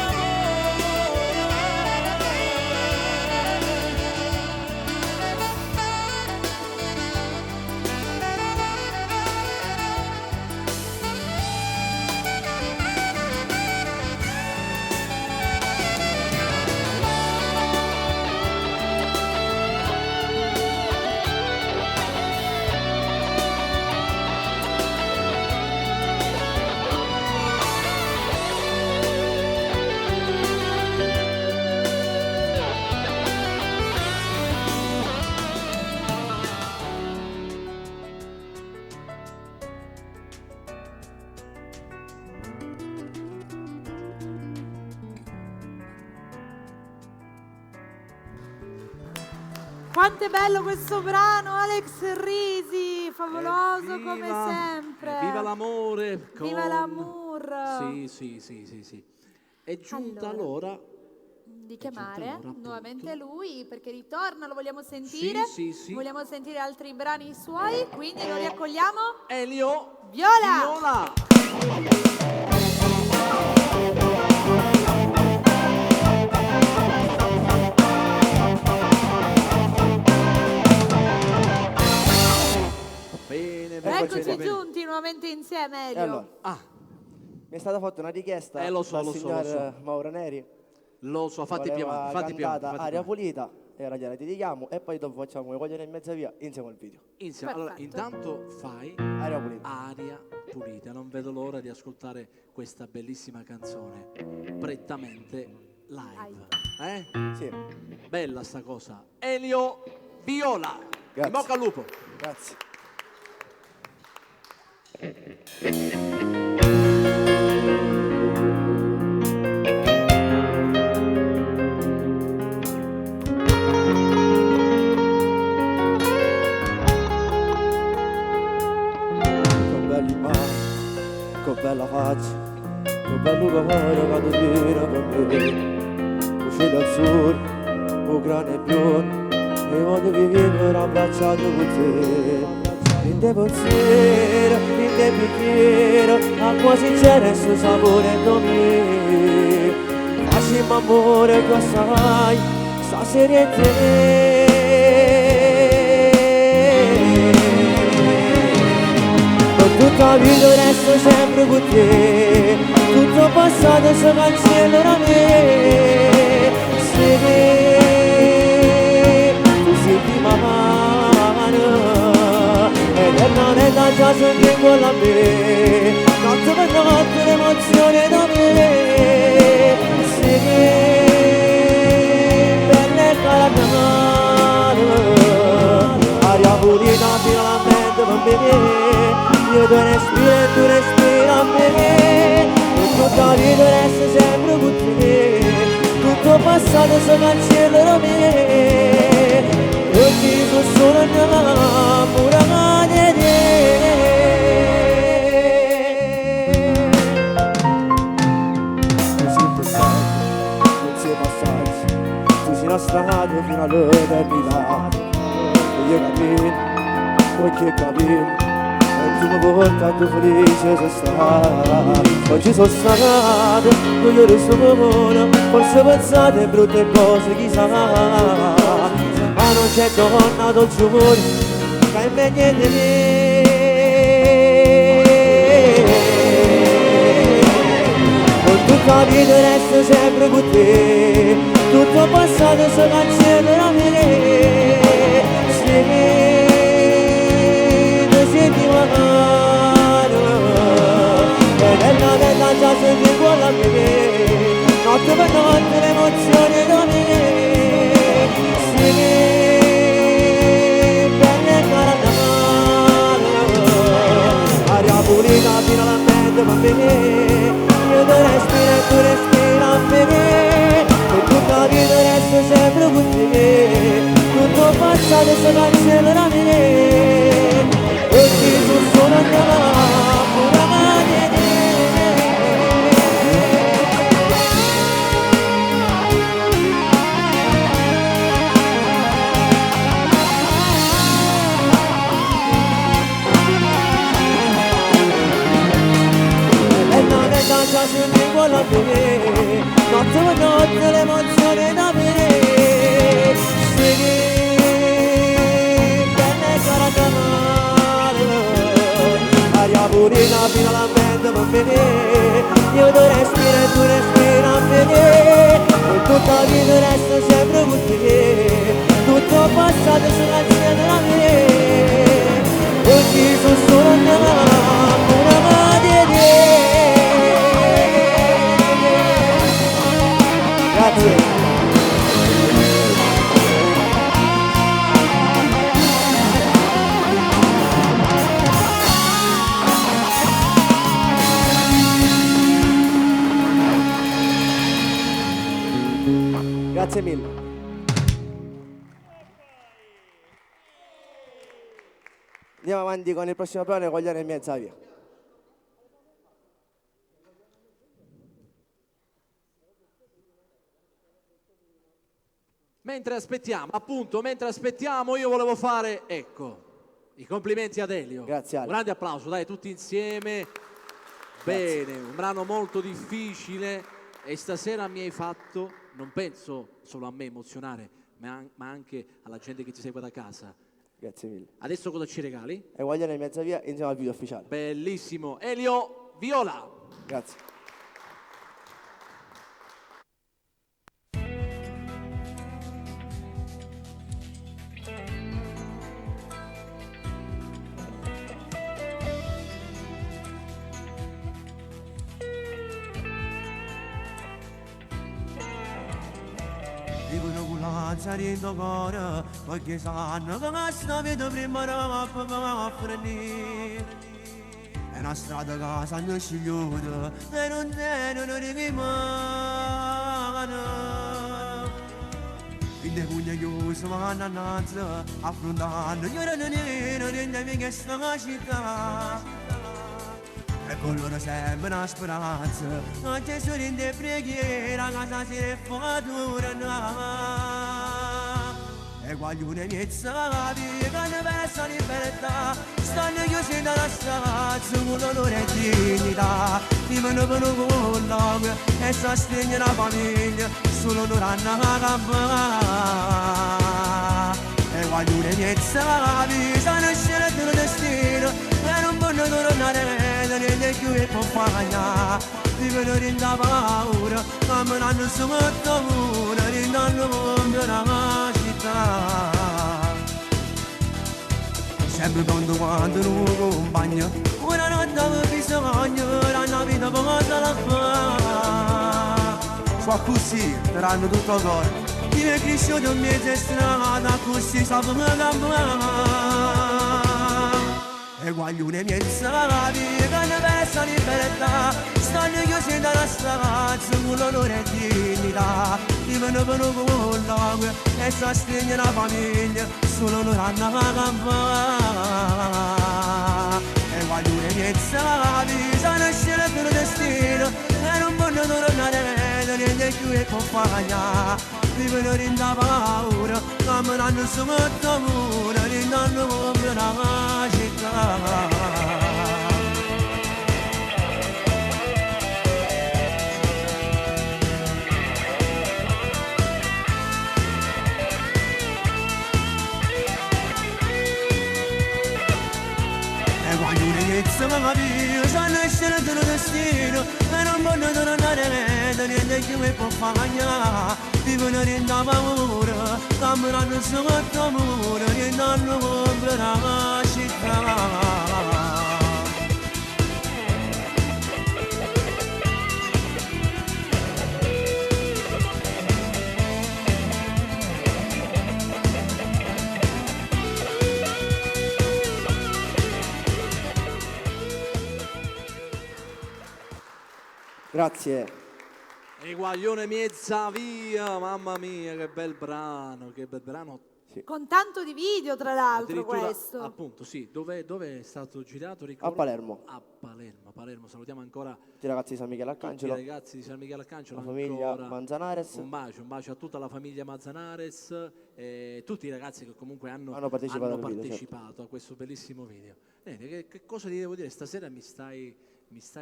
Quanto è bello questo brano, Alex Risi, favoloso come sempre. Viva l'amore! Viva l'amour! Sì. È giunta l'ora Di chiamare nuovamente lui perché ritorna, lo vogliamo sentire. Sì. Vogliamo sentire altri brani suoi, quindi lo riaccogliamo. Elio Viola! Bene, Eccoci giunti nuovamente insieme, Elio. E allora, mi è stata fatta una richiesta lo so, dal lo so, signor lo so. Mauro Neri. Lo so, fatti più Voleva avanti, cantata Aria Pulita, e allora gliela dedichiamo e poi dopo facciamo le cogliere in mezza via insieme al video. Insieme. Allora, intanto fai Aria Pulita. Aria Pulita. Non vedo l'ora di ascoltare questa bellissima canzone prettamente live. Sì. Bella sta cosa. Elio Viola. Grazie. In bocca al lupo. Grazie. Con bella faccia, con bello cuore che tu tira per me. Uscì dal sud, tuo grande biondo e voglio vivere abbracciato con te. In te pensiero, in te bicchiere, acqua sincera e suo sapore dormire. Facciamo amore tu sai, stasera è te. Per tutta la vita resto sempre con te, tutto passato si cancella me. Se tu senti mano eternamente già senti con la me, notte per notte l'emozione da me. Se bella e caratana, aria pulita finalmente per me. Io ti respiro e tu respiri a me. Per tutta la vita resto sempre con te, tutto passato si cancella da me. Perché sono solo innamorata di te. Tu sei presente, non sei passaggio, tu sei la strada fino all'eternità. E io cammino, perché cammino, l'ultima volta tu felice sei stata. Oggi sono stata, non io resto buona, forse pensate brutte cose chissà. Ma non c'è donna del giorno che è meglio di me. Con tutta la vita resto sempre con te, tutto passato si cancella da me. Se ti senti mano, bella già senti con la me, notte per notte l'emozione da me. Bella e caratana, aria pulita finalmente per me. Io ti respiro e tu respiri a me. Per tutta la vita resto sempre con te, tutto passato si cancella da me. Perché sono solo innamorata di te. Già senti con la me, notte per notte l'emozione da me. Sì, bella e caratana, aria pulita finalmente per me. Io ti respiro e tu respiri a me. Per tutta la vita resto sempre con te, tutto passato si cancella da me. Oggi sono solo innamorata di te. Grazie. Grazie mille. Andiamo avanti con il prossimo brano, Coglione e mezza via. Mentre aspettiamo, io volevo fare, ecco, i complimenti ad Elio. Grazie Ale. Un grande applauso, dai, tutti insieme. Bene, un brano molto difficile e stasera mi hai fatto, non penso solo a me emozionare, ma anche alla gente che ti segue da casa. Grazie mille. Adesso cosa ci regali? E Coglione e mezza via insieme al video ufficiale. Bellissimo. Elio Viola. Grazie. Dicono che l'ansia rientro cuore, perché sanno che la strada prima era a frenire. È una strada che sanno scegliuta, e non rimane. Quindi pugna chiuso vanno annanzi, affrontando gli ore nero, rendemi che sta la città. E con loro sempre una speranza, a Gesù rende preghiera, casa si è fatura. e guaglione miezza che ne pensa libertà stanno chiusi dalla stazza con l'onore e dignità vivono per un lago e sostengono la famiglia solo l'onore a campare e guaglione miezza sanno scegliere il destino e non vogliono tornare niente più e può fare vivono in da paura camminando su questo muro rindando mondo la città sempre pronto quando lo compagno una notte avevo bisogno la vita poca la fa so così daranno tutto il cuore chi è cresciuto in mezzo strada così sappiamo campare e guaglione miezza che ne pensa libertà stanno chiusi dalla stazza con l'onore e dignità vivono per un lago e sostengono la famiglia solo l'onore a campare e guaglione miezza sanno scegliere il destino e non vogliono tornare niente più e compagnia vivono in da paura camminando su questo muro rindando come una città ma capire, sanno scegliere il destino e non vogliono tornare niente che mi può fare vivono in da paura camminando su questo muro rindando come una città Grazie. E guaglione miezza via, mamma mia, che bel brano, che bel brano. Sì. Con tanto di video, tra l'altro, Addirittura, questo. appunto, sì. Dove è stato girato? Ricordo? A Palermo. A Palermo. Salutiamo ancora Tutti i ragazzi di San Michele Arcangelo. tutti i ragazzi di San Michele Arcangelo. La famiglia ancora. Manzanares. Un bacio a tutta la famiglia Manzanares e tutti i ragazzi che comunque hanno partecipato al video, partecipato a questo bellissimo video. Bene, che cosa ti devo dire? Stasera mi stai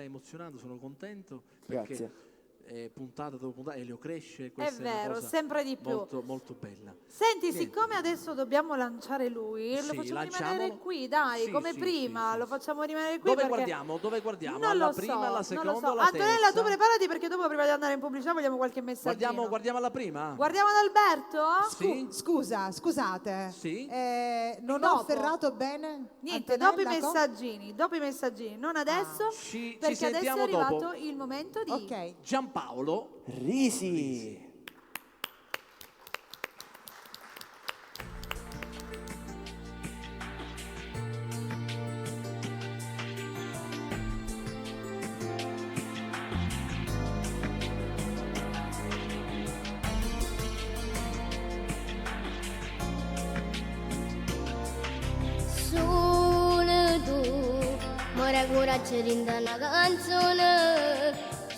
emozionando, sono contento perché Grazie. Puntata dopo puntata Elio cresce, È questa è una vero, cosa sempre di più. molto, molto bella. Senti, Niente. siccome adesso dobbiamo lanciare lui, Sì, lo facciamo lanciamolo. rimanere qui, dai, Sì, come sì, prima, sì, lo facciamo rimanere qui Dove perché... guardiamo? Non Alla lo prima, so, alla seconda, non lo so. alla Antonella, terza? tu preparati perché dopo prima di andare in pubblicità vogliamo qualche messaggino. Guardiamo alla prima? Guardiamo ad Alberto? Sì. Scusate. Sì. Non Dopo. ho afferrato bene? Niente, Antonella, dopo i messaggini, non adesso, ci perché adesso è sentiamo arrivato dopo. il momento di... Ok. Giampaolo Risi. Solo tu, mora coraggio rinda una canzone.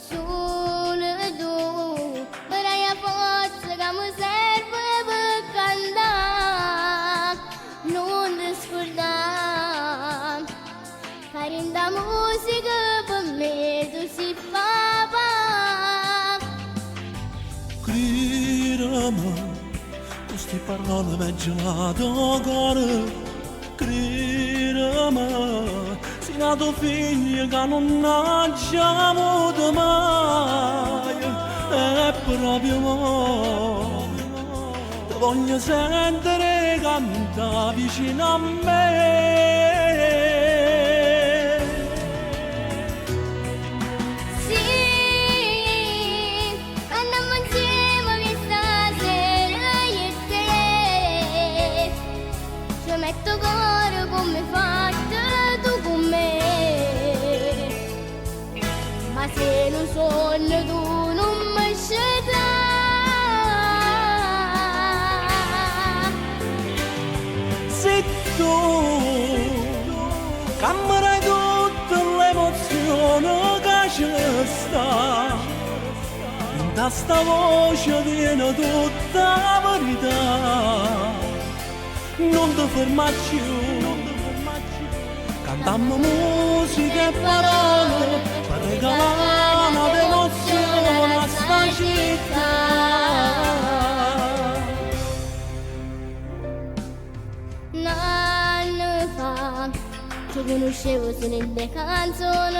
Solo tu, darai la forza che mi serve per cantare. Non ti scordare, che rinda musica per me tu si papà. Cridami, queste parole mi gelato cuore. Cridami, sei nato figlio che non nasciamo da mai. È proprio mo, ti voglio sentire cantare vicino a me. Sì, andiamo insieme questa sera io e te. Ci metto cuore come fatto tu con me. Ma se lo sogno tu non mi scetà. Se tu cammerai tutta l'emozione che ci sta, in sta voce viene tutta la verità. non ti fermare più. Cantammo musica e parole per regalare un'emozione a sta città. Anni fa ti conoscevo solo in le canzoni.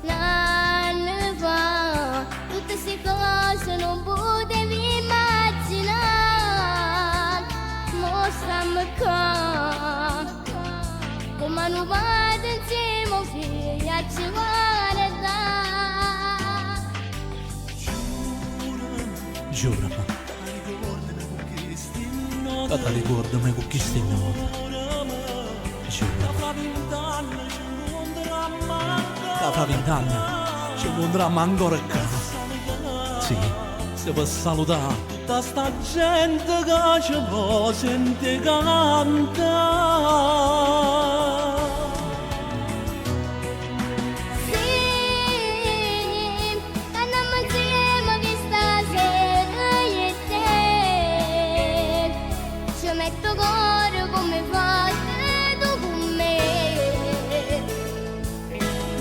Anni fa tutte queste cose non potevi immaginare. Mostrami qua come non vado insieme figli a ci guardare. Giurami, che ti ricordami con chi stai nota. Giurami, che fra 20 anni ci incontriamo ancora qua. Sì, si può salutare da sta gente che ci può sentire cantare.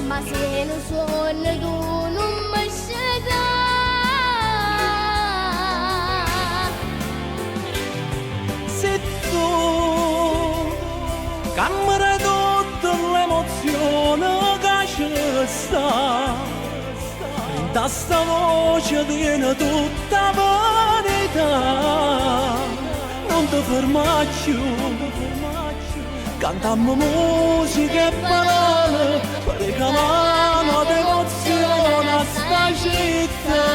Ma se non suona tu non mi sceda. Se tu camera tutta l'emozione che ci sta, in tasta voce tiene tutta vanità, non ti fermare più. Cantammo musica e parole per regalare un'emozione a sta città.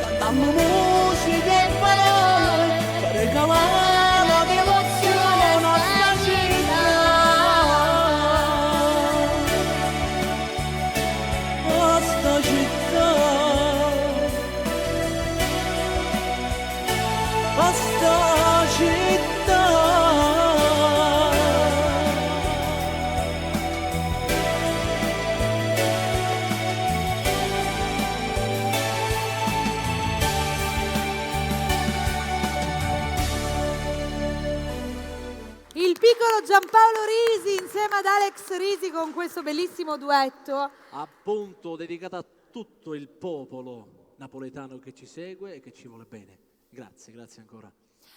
Cantammo musica e parole per regalare un'emozione a sta città. A sta città. A sta città. Il piccolo Giampaolo Risi insieme ad Alex Risi con questo bellissimo duetto. Appunto dedicato a tutto il popolo napoletano che ci segue e che ci vuole bene. Grazie, grazie ancora.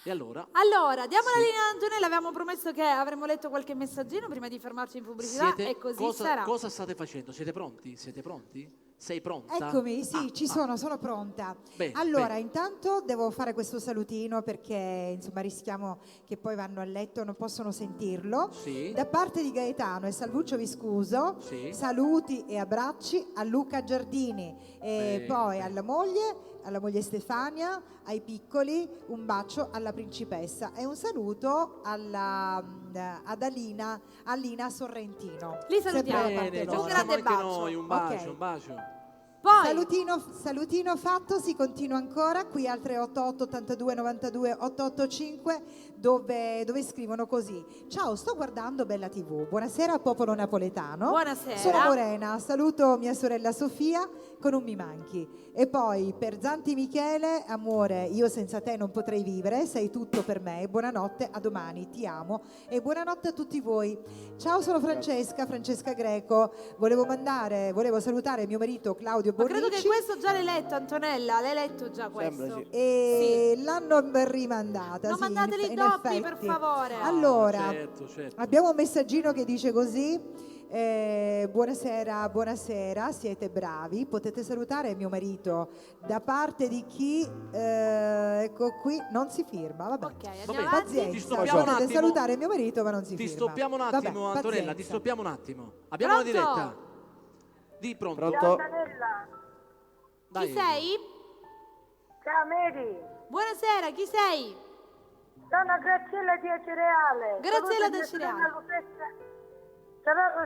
E allora? Allora, diamo la linea a Antonella, avevamo promesso che avremmo letto qualche messaggino prima di fermarci in pubblicità e così sarà. Cosa state facendo? Siete pronti? Siete pronti? Sei pronta? Eccomi, sì, sono pronta. Bene, allora, bene. intanto devo fare questo salutino perché insomma rischiamo che poi vanno a letto, non possono sentirlo. Sì. Da parte di Gaetano e Salvuccio Viscuso, Sì. saluti e abbracci a Luca Giardini e Bene, poi alla moglie Stefania, ai piccoli, un bacio alla principessa e un saluto ad Alina Sorrentino. Li salutiamo. Sempre da parte Bene, loro. un grande anche bacio. noi, un bacio, Ok. un bacio. Poi Salutino fatto, si continua ancora qui al 388 82 92 885 dove scrivono così: ciao, sto guardando Bella TV, buonasera popolo napoletano, Buonasera. sono Morena, saluto mia sorella Sofia con un mi manchi. E poi per Zanti Michele, amore, io senza te non potrei vivere, sei tutto per me, buonanotte, a domani, ti amo e buonanotte a tutti voi. Ciao, sono Francesca Greco, volevo salutare mio marito Claudio ma Borrici. credo che questo già l'hai letto, Antonella, l'hai letto già questo. Sembra, sì. E l'hanno rimandata. Non sì, mandateli in doppi, per effetti. favore. Allora, Certo. abbiamo un messaggino che dice così: buonasera, siete bravi, potete salutare mio marito da parte di chi, ecco qui, non si firma, vabbè. Ok, andiamo Vabbè, avanti. Pazienza, stoppiamo un potete attimo. salutare mio marito ma non si Ti firma. stoppiamo un Vabbè, attimo, Antonella, ti pazienza. stoppiamo un attimo. Abbiamo una Pronto? diretta. Di pronto. Pronto? Dai. Chi sei? Ciao Mary, Buonasera, chi sei? sono Graziella di Acereale. Graziella Saluto da mia Cireale. sorella Lucrezia.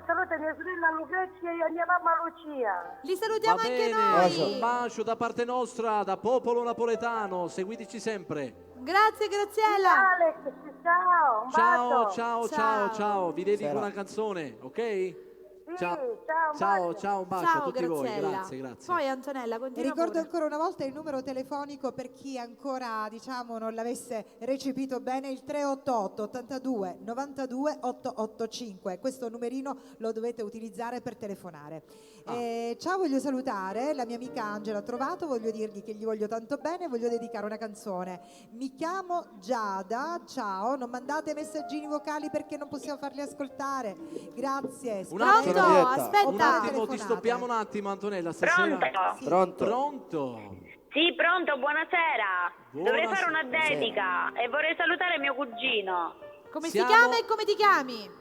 saluta mia sorella Lucrezia e mia mamma Lucia. Li salutiamo Va anche bene, noi. un bacio da parte nostra, da popolo napoletano, seguiteci sempre. Grazie Graziella. Alex, ciao. Un Ciao, bacio. ciao, vi dedico Sera. una canzone, ok? ciao, Ciao, un bacio Ciao a tutti voi, Graziella. grazie. Poi Antonella, continua Ricordo pure. ancora una volta il numero telefonico per chi ancora non l'avesse recepito bene, il 388 82 92 885. Questo numerino lo dovete utilizzare per telefonare. Ciao, voglio salutare la mia amica Angela, ho trovato, voglio dirgli che gli voglio tanto bene, voglio dedicare una canzone. Mi chiamo Giada, ciao, non mandate messaggini vocali perché non possiamo farli ascoltare. Grazie. Un attimo, aspetta. un attimo, ti stoppiamo un attimo Antonella stasera. Pronto? Sì, pronto, buonasera. Dovrei fare una Buonasera. dedica e vorrei salutare mio cugino. Come si chiama e come ti chiami?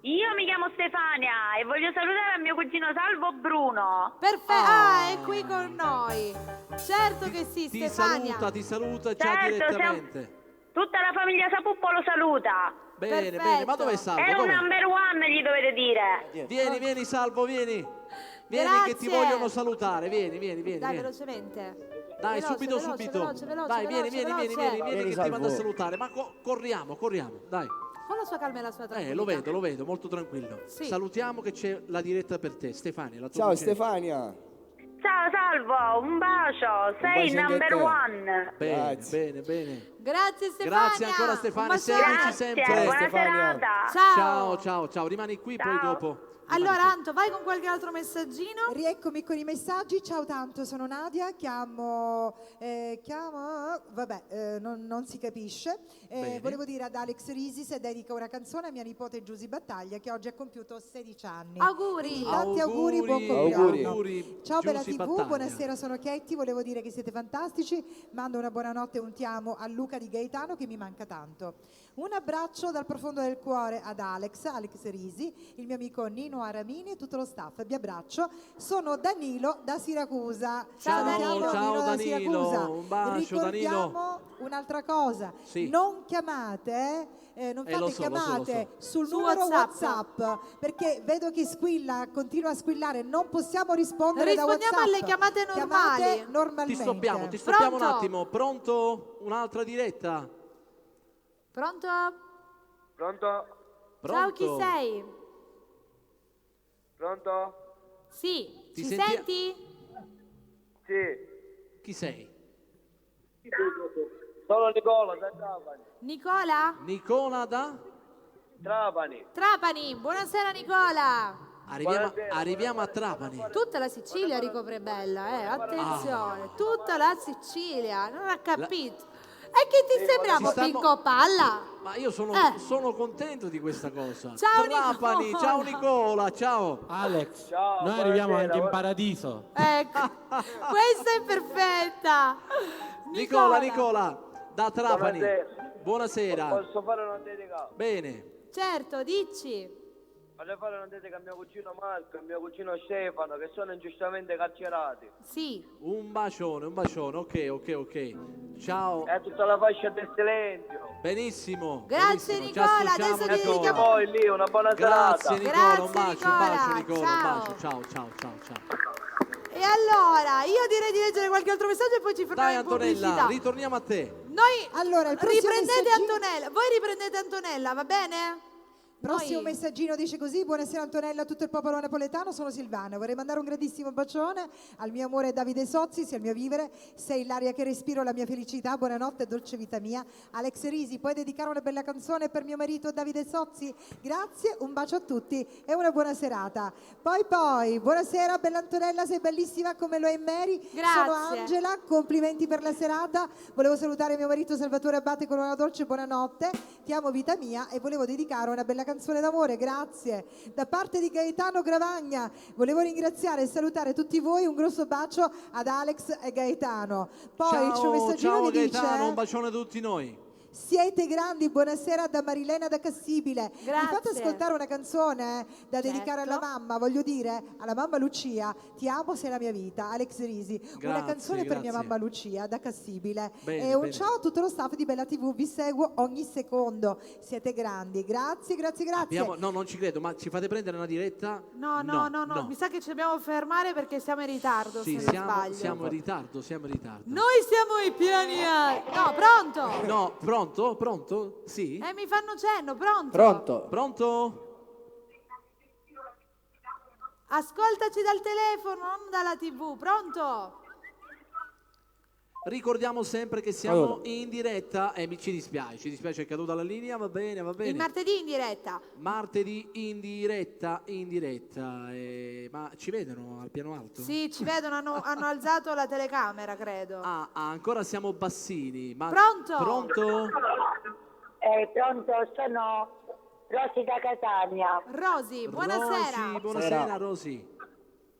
Io mi chiamo Stefania e voglio salutare a mio cugino Salvo Bruno. Perfetto, è qui con noi. Certo che sì, Ti Stefania. saluta già Certo, direttamente. Tutta la famiglia Sapuppo lo saluta. Bene, ma dov'è Salvo? È un Dov'è? number one, gli dovete dire. Vieni Salvo, vieni. Vieni Grazie. che ti vogliono salutare, vieni. Dai, vieni. velocemente. Dai, Veloce, subito. veloce, Dai, veloce, vieni veloce. che ti Salvo. mando a salutare. Ma corriamo, dai. Con la sua calma e la sua tranquillità. Lo vedo, molto tranquillo. Sì. Salutiamo che c'è la diretta per te. Stefania, la tua Ciao cugina. Stefania. Ciao Salvo, un bacio. Sei bacio anche number a te. one. Bene. Grazie Stefania. Grazie ancora Stefania, Un bacione. seguici Grazie, sempre. buona Stefania. serata. Ciao, rimani qui Ciao. poi dopo. Allora Anto, vai con qualche altro messaggino. Rieccomi con i messaggi. Ciao tanto, sono Nadia, chiamo non si capisce. Bene. Volevo dire ad Alex Risi se dedica una canzone a mia nipote Giusy Battaglia che oggi ha compiuto 16 anni. Auguri. Tanti auguri, buon compleanno. Auguri, Ciao Bella Giusy TV, Battaglia. buonasera, sono Chetti, volevo dire che siete fantastici, mando una buonanotte e un ti amo a Luca di Gaetano che mi manca tanto. Un abbraccio dal profondo del cuore ad Alex Risi, il mio amico Nino Aramini e tutto lo staff, vi abbraccio. Sono Danilo da Siracusa. Ciao Salutiamo Danilo, da Siracusa. un bacio Ricordiamo un'altra cosa, Sì. non chiamate, non fate lo so. chiamate sul Su numero WhatsApp. WhatsApp perché vedo che squilla, continua a squillare, non possiamo rispondere da WhatsApp. Rispondiamo alle chiamate normali. Chiamate normalmente. Ti stoppiamo un Pronto? attimo. Pronto? Un'altra diretta? Pronto? Pronto? Ciao, chi sei? Pronto? Sì, Ti ci senti- senti? Sì. Chi sei? Sono Nicola da Trapani. Nicola? da? Trapani, buonasera Nicola. Arriviamo a Trapani. Tutta la Sicilia ricopre bella, attenzione, tutta la Sicilia, non ha capito. E che ti sembriamo Pinco Palla? Ma io sono contento di questa cosa. Ciao, Trapani, Nicola. ciao Nicola, ciao. Alex, Ciao, noi arriviamo buonasera. anche in paradiso. Ecco, questa è perfetta. Nicola, da Trapani. Buonasera. Posso fare una dedica? Bene. Certo, dici. Voglio fare una dedica a mio cugino Marco e mio cugino Stefano che sono ingiustamente carcerati. Sì. Un bacione, ok. Ciao. È tutta la fascia del silenzio. Benissimo. Grazie, benissimo. Ci Nicola, associamo, adesso ti E tutti dedichiamo- voi lì, una buona Grazie serata. Nicola, un Grazie, bacio, Nicola. un Ciao. bacio. Ciao. E allora, io direi di leggere qualche altro messaggio e poi ci fermiamo Dai in Antonella, pubblicità. ritorniamo a te. Noi Allora, il prossimo riprendete messaggino- Antonella, voi riprendete Antonella, va bene? Prossimo Noi- messaggino dice così: buonasera Antonella a tutto il popolo napoletano, sono Silvana, vorrei mandare un grandissimo bacione al mio amore Davide Sozzi, sei il mio vivere, sei l'aria che respiro, la mia felicità, buonanotte dolce vita mia. Alex Risi, puoi dedicare una bella canzone per mio marito Davide Sozzi? Grazie, un bacio a tutti e una buona serata. Poi, buonasera bella Antonella, sei bellissima come lo è Mary. Grazie. Sono Angela, complimenti per la serata, volevo salutare mio marito Salvatore Abate con una dolce buonanotte, ti amo vita mia e volevo dedicare una bella canzone d'amore, grazie. Da parte di Gaetano Gravagna, volevo ringraziare e salutare tutti voi, un grosso bacio ad Alex e Gaetano. Poi c'è un messaggino ciao che dice... Gaetano, un bacione a tutti noi. Siete grandi, buonasera da Marilena da Cassibile. Mi fate Grazie. ascoltare una canzone da dedicare alla mamma, voglio dire, alla mamma Lucia. Ti amo, sei la mia vita, Alex Risi. Una Grazie, canzone per mia grazie. mamma Lucia da Cassibile. Bene, e un bene. ciao a tutto lo staff di Bella TV, vi seguo ogni secondo. Siete grandi, grazie, grazie, grazie. No, non ci credo, ma ci fate prendere una diretta? No, mi sa che ci dobbiamo fermare perché siamo in ritardo, Sì, se non sbaglio. siamo in ritardo. Noi siamo i piani alti. No, pronto? No, pronto? Sì? Mi fanno cenno, pronto? Pronto? Ascoltaci dal telefono, non dalla TV, pronto? Ricordiamo sempre che siamo Allora. in diretta e ci dispiace, è caduta la linea, va bene. Il martedì in diretta. Martedì in diretta, ma ci vedono al piano alto? Sì, ci vedono, hanno alzato la telecamera, credo. Ah, ancora siamo bassini. Ma Pronto? Pronto? Pronto, sono Rosy da Catania. Rosy, buonasera. Buonasera Rosy.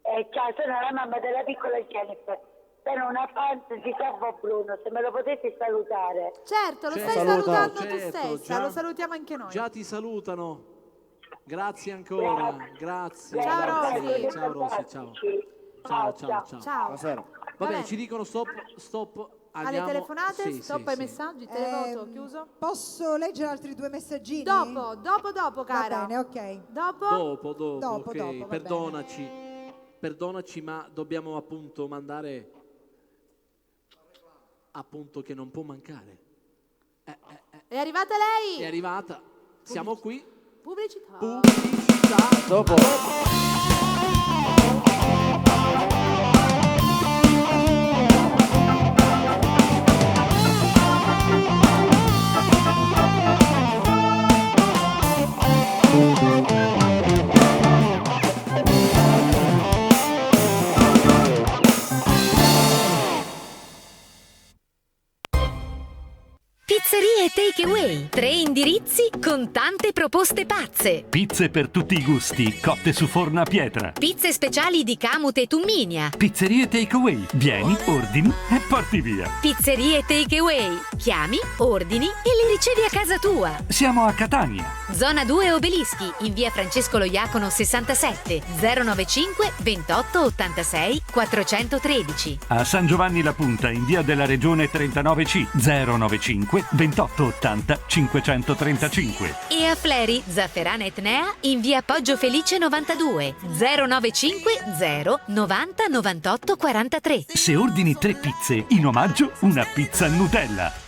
Ciao, sono la mamma della piccola Jennifer. Sono una fan di Salvo Bruno, se me lo potete salutare. Certo, lo stai Certo, salutando tu certo, stessa, già- lo salutiamo anche noi. Già ti salutano. Grazie ancora. Grazie. Ciao, grazie. Rosy. Ciao Rosy, ciao. Ciao. Buonasera. Va bene, Vabbè. ci dicono stop. Alle Andiamo. telefonate, Sì, stop sì, ai sì. messaggi, televoto, chiuso. Posso leggere altri 2 messaggini? Dopo, cara. Va bene, ok. Dopo? Dopo, ok. va Perdonaci, ma dobbiamo appunto mandare appunto che non può mancare. È arrivata lei? È arrivata. Siamo qui. Pubblicità. Dopo. Pizzerie Takeaway. 3 indirizzi con tante proposte pazze. Pizze per tutti i gusti, cotte su forno a pietra. Pizze speciali di Camute e Tumminia. Pizzerie Takeaway. Vieni, ordini e porti via. Pizzerie Takeaway. Chiami, ordini e li ricevi a casa tua. Siamo a Catania. Zona 2 Obelischi, in via Francesco Loiacono 67, 095 28 86 413. A San Giovanni La Punta, in via della Regione 39C, 095 28 80 535. E a Fleri, Zafferana Etnea, in via Poggio Felice 92, 095 0 90 98 43. Se ordini 3 pizze, in omaggio una pizza Nutella.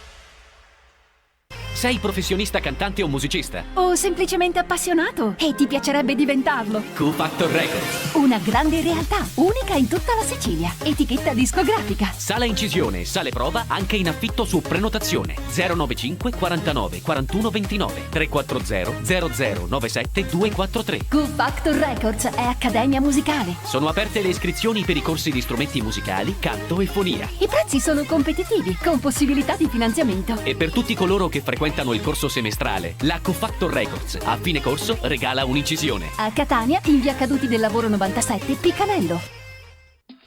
Sei professionista cantante o musicista? O semplicemente appassionato e ti piacerebbe diventarlo? Q Factor Records. Una grande realtà, unica in tutta la Sicilia. Etichetta discografica. Sala incisione, sale prova anche in affitto su prenotazione. 095 49 41 29 340 0097 243. Q Factor Records è accademia musicale. Sono aperte le iscrizioni per i corsi di strumenti musicali, canto e fonia. I prezzi sono competitivi, con possibilità di finanziamento. E per tutti coloro che frequentano il corso semestrale, la Q Factor Records a fine corso regala un'incisione. A Catania, in via Caduti del Lavoro 97, Piccanello.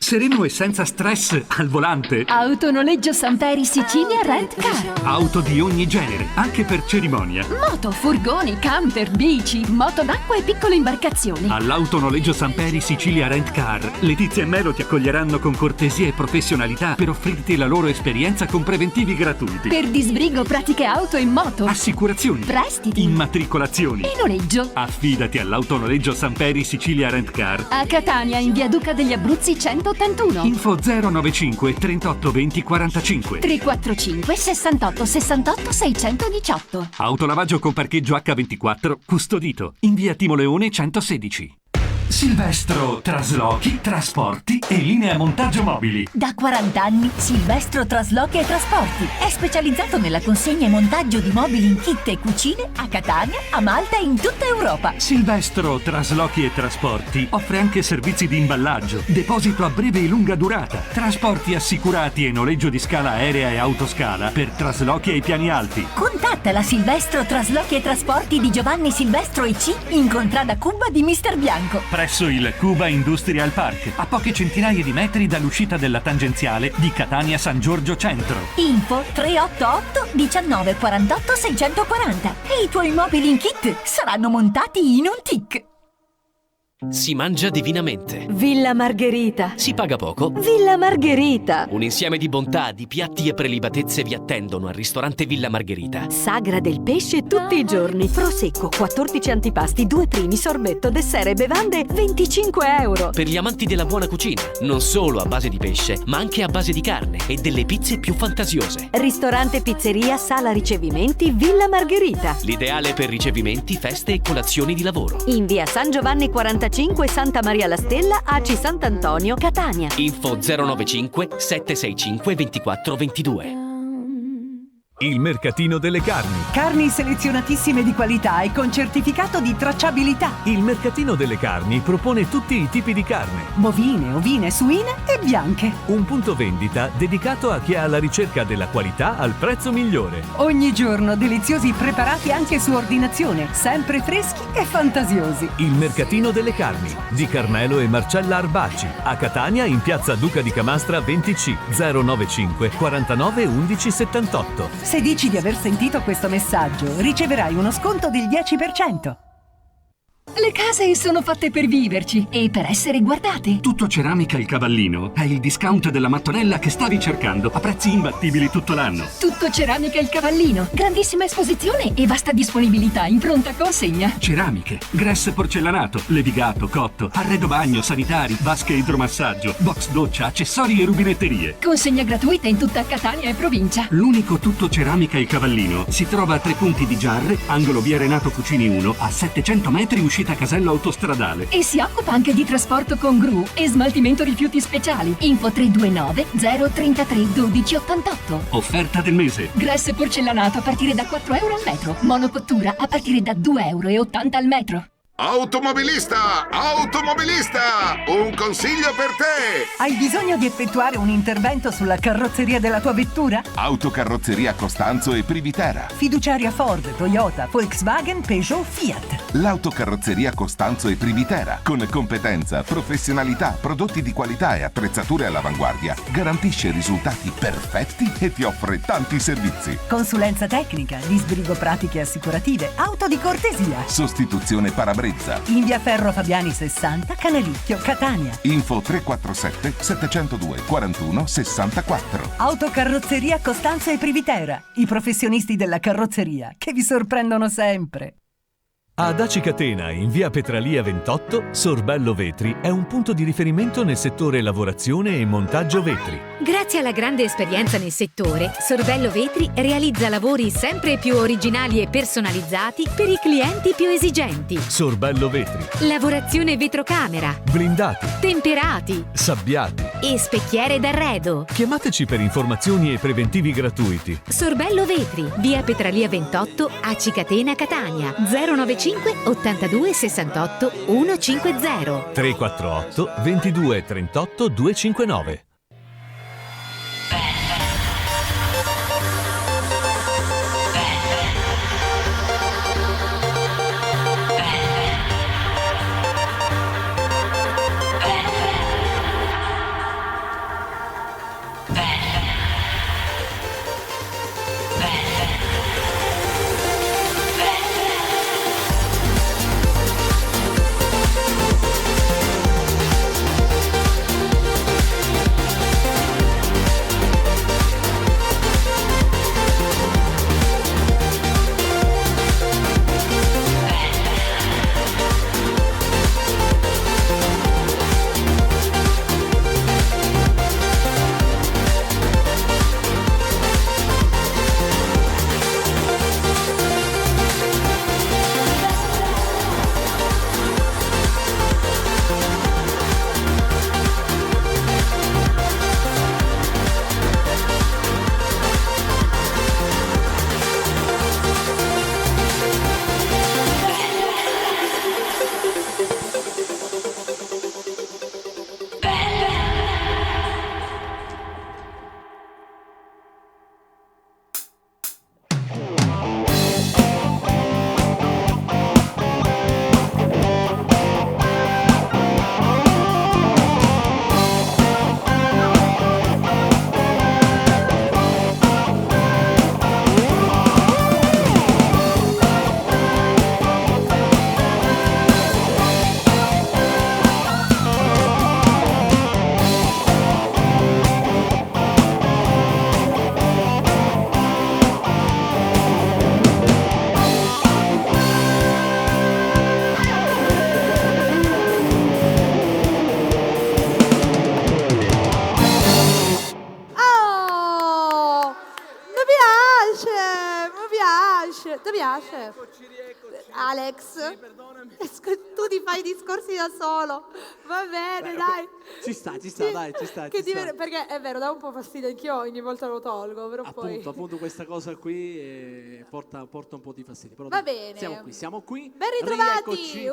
Sereno e senza stress al volante. Autonoleggio Samperi Sicilia Rent Car. Auto di ogni genere, anche per cerimonia. Moto, furgoni, camper, bici, moto d'acqua e piccole imbarcazioni. All'Autonoleggio Samperi Sicilia Rent Car, Letizia e Melo ti accoglieranno con cortesia e professionalità per offrirti la loro esperienza con preventivi gratuiti. Per disbrigo, pratiche auto e moto. Assicurazioni. Prestiti. Immatricolazioni. E noleggio. Affidati all'Autonoleggio Samperi Sicilia Rent Car. A Catania, in via Duca degli Abruzzi 181. Info 095 38 20 45. 345 68 68 618. Autolavaggio con parcheggio H24 custodito in via Timo Leone 116. Silvestro Traslochi, Trasporti e Linea Montaggio Mobili. Da 40 anni Silvestro Traslochi e Trasporti è specializzato nella consegna e montaggio di mobili in kit e cucine a Catania, a Malta e in tutta Europa. Silvestro Traslochi e Trasporti offre anche servizi di imballaggio, deposito a breve e lunga durata, trasporti assicurati e noleggio di scala aerea e autoscala per traslochi ai piani alti. Contatta la Silvestro Traslochi e Trasporti di Giovanni Silvestro EC in contrada Cuba di Mister Bianco. Presso il Cuba Industrial Park, a poche centinaia centinaia di metri dall'uscita della tangenziale di Catania San Giorgio Centro. Info 388 19 48 640 e i tuoi mobili in kit saranno montati in un tic. Si mangia divinamente. Villa Margherita. Si paga poco. Villa Margherita. Un insieme di bontà, di piatti e prelibatezze vi attendono al ristorante Villa Margherita. Sagra del pesce tutti i giorni. Prosecco, 14 antipasti, 2 primi, sorbetto, dessert e bevande, 25 euro. Per gli amanti della buona cucina, non solo a base di pesce, ma anche a base di carne e delle pizze più fantasiose. Ristorante Pizzeria Sala Ricevimenti Villa Margherita. L'ideale per ricevimenti, feste e colazioni di lavoro. In via San Giovanni 45, Santa Maria la Stella, AC Sant'Antonio, Catania. Info 095 765 2422. Il Mercatino delle Carni. Carni selezionatissime di qualità e con certificato di tracciabilità. Il Mercatino delle Carni propone tutti i tipi di carne. Bovine, ovine, suine e bianche. Un punto vendita dedicato a chi è alla ricerca della qualità al prezzo migliore. Ogni giorno deliziosi preparati anche su ordinazione, sempre freschi e fantasiosi. Il Mercatino delle Carni di Carmelo e Marcella Arbacci. A Catania in piazza Duca di Camastra 20C 095 49 11 78. Se dici di aver sentito questo messaggio, riceverai uno sconto del 10%. Le case sono fatte per viverci e per essere guardate. Tutto Ceramica Il Cavallino è il discount della mattonella che stavi cercando a prezzi imbattibili tutto l'anno. Tutto Ceramica Il Cavallino. Grandissima esposizione e vasta disponibilità in pronta consegna. Ceramiche, gress porcellanato, levigato, cotto, arredo bagno, sanitari, vasche idromassaggio, box doccia, accessori e rubinetterie. Consegna gratuita in tutta Catania e provincia. L'unico Tutto Ceramica Il Cavallino si trova a 3 punti di Giarre, angolo via Renato Fucini 1, a 700 metri uscita Casello autostradale. E si occupa anche di trasporto con gru e smaltimento rifiuti speciali. Info 329 033 12 88. Offerta del mese. Gress porcellanato a partire da 4 euro al metro. Monocottura a partire da 2,80 euro al metro. Automobilista! Automobilista! Un consiglio per te! Hai bisogno di effettuare un intervento sulla carrozzeria della tua vettura? Autocarrozzeria Costanzo e Privitera. Fiduciaria Ford, Toyota, Volkswagen, Peugeot, Fiat. L'autocarrozzeria Costanzo e Privitera, con competenza, professionalità, prodotti di qualità e attrezzature all'avanguardia, garantisce risultati perfetti e ti offre tanti servizi. Consulenza tecnica, disbrigo pratiche assicurative, auto di cortesia. Sostituzione parabrezza. In via Ferro Fabiani 60, Canalicchio, Catania. Info 347 702 41 64. Autocarrozzeria Costanzo e Privitera. I professionisti della carrozzeria che vi sorprendono sempre. Ad Aci Catena, in via Petralia 28, Sorbello Vetri è un punto di riferimento nel settore lavorazione e montaggio vetri. Grazie alla grande esperienza nel settore, Sorbello Vetri realizza lavori sempre più originali e personalizzati per i clienti più esigenti. Sorbello Vetri. Lavorazione vetrocamera, Blindati, temperati sabbiati e specchiere d'arredo. Chiamateci per informazioni e preventivi gratuiti. Sorbello Vetri, via Petralia 28, Aci Catena, Catania, 095 82 68 150. 348 22 38 259. piace? Ti piace? Alex, tu ti fai i discorsi da solo. Va bene, dai. Ci sta, dai, ci sta. Perché è vero, dà un po' fastidio anch'io, ogni volta lo tolgo, però Appunto questa cosa qui porta un po' di fastidio. Però Va dai, bene. siamo qui. Ben ritrovati, Rieccoci.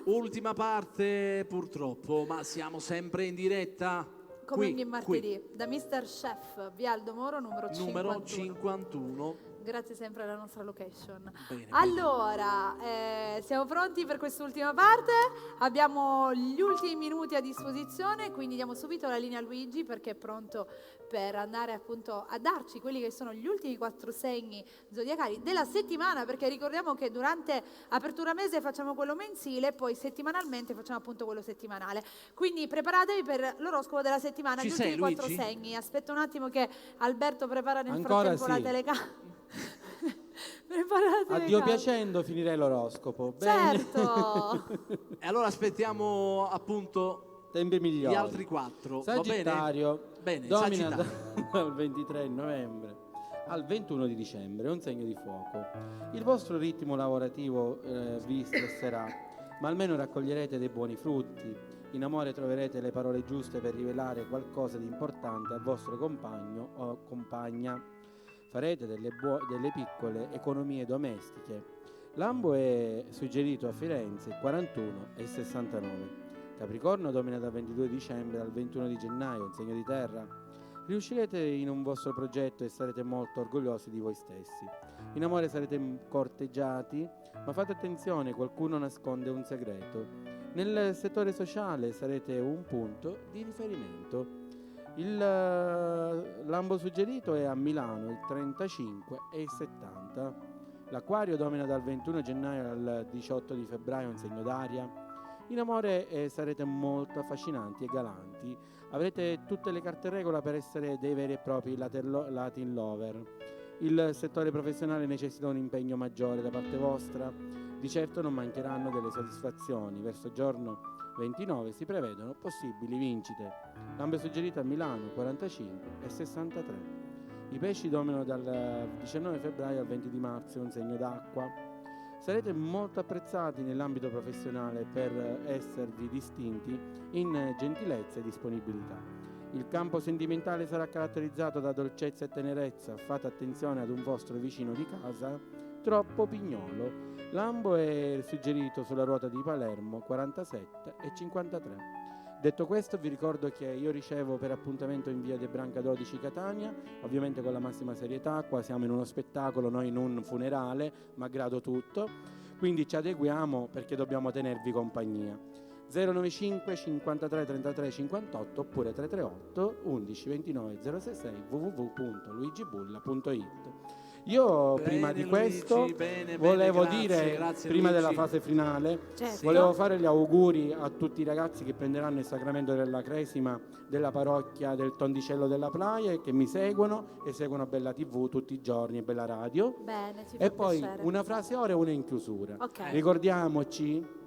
ultima parte. Purtroppo, ma siamo sempre in diretta. Come ogni martedì, da Mr. Chef, via Aldo Moro, numero 51. Grazie sempre alla nostra location. Bene, allora, siamo pronti per quest'ultima parte, abbiamo gli ultimi minuti a disposizione, quindi diamo subito la linea a Luigi perché è pronto per andare appunto a darci quelli che sono gli ultimi 4 segni zodiacali della settimana, perché ricordiamo che durante apertura mese facciamo quello mensile e poi settimanalmente facciamo appunto quello settimanale. Quindi preparatevi per l'oroscopo della settimana, Ci gli sei, ultimi 4 Luigi? segni. Aspetta un attimo che Alberto prepara nel Ancora frattempo la sì. telecamera. Preparate A Dio piacendo finirei l'oroscopo. Bene. Certo. E allora aspettiamo appunto tempi migliori. gli altri 4. Sagittario. Bene, domina Sagittario. dal 23 novembre al 21 di dicembre, è un segno di fuoco. Il vostro ritmo lavorativo vi stresserà, ma almeno raccoglierete dei buoni frutti. In amore troverete le parole giuste per rivelare qualcosa di importante al vostro compagno o compagna. Farete delle piccole economie domestiche. Lambo è suggerito a Firenze 41 e 69. Capricorno domina dal 22 dicembre al 21 di gennaio, un segno di terra. Riuscirete in un vostro progetto e sarete molto orgogliosi di voi stessi. In amore sarete corteggiati, ma fate attenzione, qualcuno nasconde un segreto. Nel settore sociale sarete un punto di riferimento. Il lambo suggerito è a Milano, il 35 e il 70. L'Acquario domina dal 21 gennaio al 18 di febbraio, un segno d'aria. In amore sarete molto affascinanti e galanti. Avrete tutte le carte in regola per essere dei veri e propri Latin lover. Il settore professionale necessita un impegno maggiore da parte vostra. Di certo non mancheranno delle soddisfazioni. Verso giorno 29 si prevedono possibili vincite. Lambo suggerito a Milano 45 e 63. I pesci dominano dal 19 febbraio al 20 di marzo, un segno d'acqua. Sarete molto apprezzati nell'ambito professionale per esservi distinti in gentilezza e disponibilità. Il campo sentimentale sarà caratterizzato da dolcezza e tenerezza. Fate attenzione ad un vostro vicino di casa troppo pignolo. Lambo è suggerito sulla ruota di Palermo 47 e 53. Detto questo, vi ricordo che io ricevo per appuntamento in via De Branca 12 Catania, ovviamente con la massima serietà. Qua siamo in uno spettacolo, noi in un funerale, malgrado tutto, quindi ci adeguiamo perché dobbiamo tenervi compagnia. 095 53 33 58 oppure 338 11 29 066 www.luigibulla.it. Io prima di questo volevo dire, prima della fase finale, volevo fare gli auguri a tutti i ragazzi che prenderanno il sacramento della cresima della parrocchia del Tondicello della Playa e che mi seguono e seguono Bella TV tutti i giorni e Bella Radio. Bene, ci E fa poi piacere. una frase ora e una in chiusura. Ok. Ricordiamoci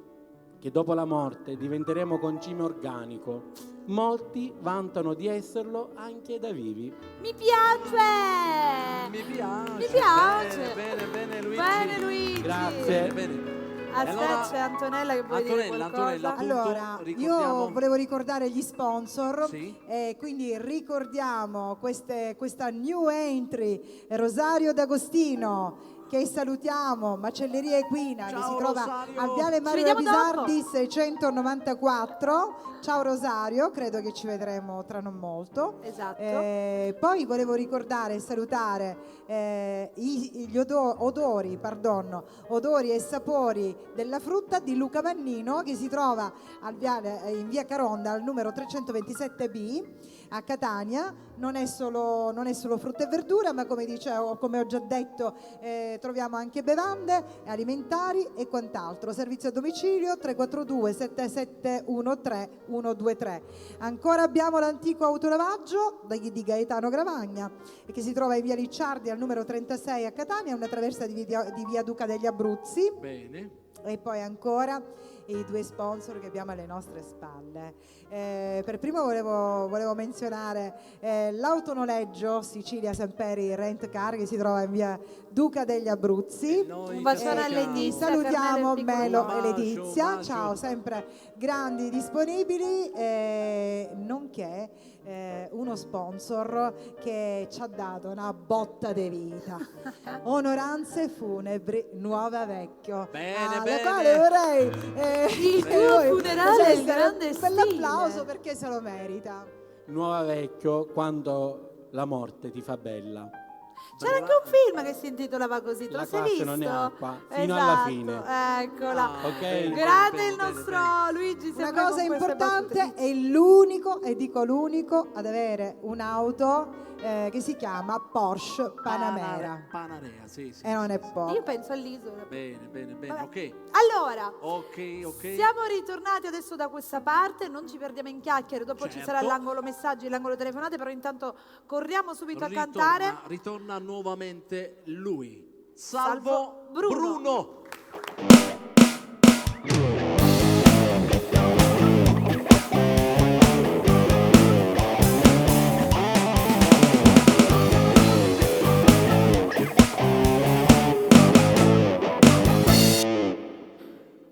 che dopo la morte diventeremo concime organico. Molti vantano di esserlo anche da vivi. Mi piace! Mi piace! Mi piace! Bene Luigi! Bene Luigi! Grazie. Bene. Aspetta, Allora, c'è Antonella che vuole dire qualcosa. appunto, Allora, ricordiamo- io volevo ricordare gli sponsor, Sì. quindi ricordiamo questa new entry, Rosario D'Agostino, che salutiamo, Macelleria Equina, che si trova Rosario. a Viale Ci Mario vediamo Bisardi 694. Ciao Rosario, credo che ci vedremo tra non molto. Esatto. Poi volevo ricordare e salutare gli odori e sapori della frutta di Luca Mannino, che si trova in via Caronda al numero 327B a Catania. Non è solo frutta e verdura, ma come ho già detto, troviamo anche bevande alimentari e quant'altro. Servizio a domicilio 342 7713 123. Ancora abbiamo l'antico autolavaggio di Gaetano Gravagna, che si trova in via Licciardi al numero 36 a Catania, una traversa di via Duca degli Abruzzi. Bene. E poi ancora i 2 sponsor che abbiamo alle nostre spalle. Per primo volevo menzionare l'autonoleggio Sicilia Samperi Rent Car, che si trova in via Duca degli Abruzzi. Un bacione a Letizia, salutiamo Carmelo e Melo Piccolino. e Letizia, bacio. ciao, sempre grandi, disponibili, nonché uno sponsor che ci ha dato una botta di vita. Onoranze Funebri Nuova Vecchio, alla bene. quale vorrei Il tuo funerale è il grande per l'applauso, perché se lo merita. Nuova Vecchio, quando la morte ti fa bella. C'era anche un film che si intitolava così, tu La lo sei classe visto? non è acqua, fino Esatto, alla fine. Eccola. Ok. Grande il nostro Luigi. Una sempre cosa con queste importante, battute. è l'unico, e dico l'unico, ad avere un'auto che si chiama Porsche Panamera. Panarea, sì. E non è poco. Io penso all'isola. Bene, Vabbè. ok. Allora, Ok. siamo ritornati adesso da questa parte, non ci perdiamo in chiacchiere, dopo ci Certo. sarà l'angolo messaggi, l'angolo telefonate, però intanto corriamo subito a cantare. Ritorna nuovamente lui. Salvo Bruno.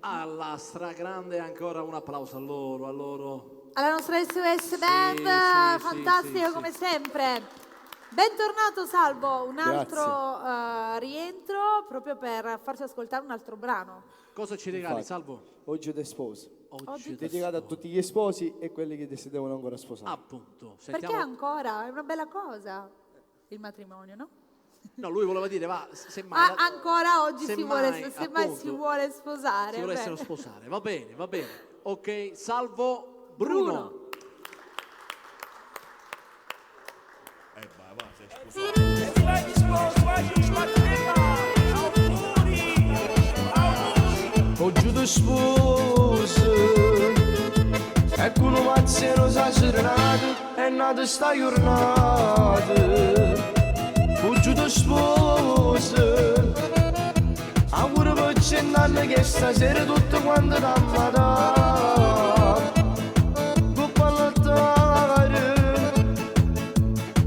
Alla stragrande, ancora un applauso a loro. Alla nostra SOS Band, sì, fantastico sì. come sempre. Bentornato Salvo, un altro rientro proprio per farci ascoltare un altro brano. Cosa ci regali, Infatti, Salvo? Oggi è sposo. Oggi Dedicato a tutti gli sposi e quelli che si devono ancora sposare. Appunto. Perché ancora? È una bella cosa il matrimonio, no? No, lui voleva dire, semmai... Ancora oggi semmai, semmai si vuole sposare. Si volessero bene. sposare, va bene. Ok, Salvo Bruno. Oggi ti sposo e con un mazzino si è serenato e nato sta giornata. Oggi ti sposo auguro per 100 anni che stasera tutto quanto t'ammata. Con pallottare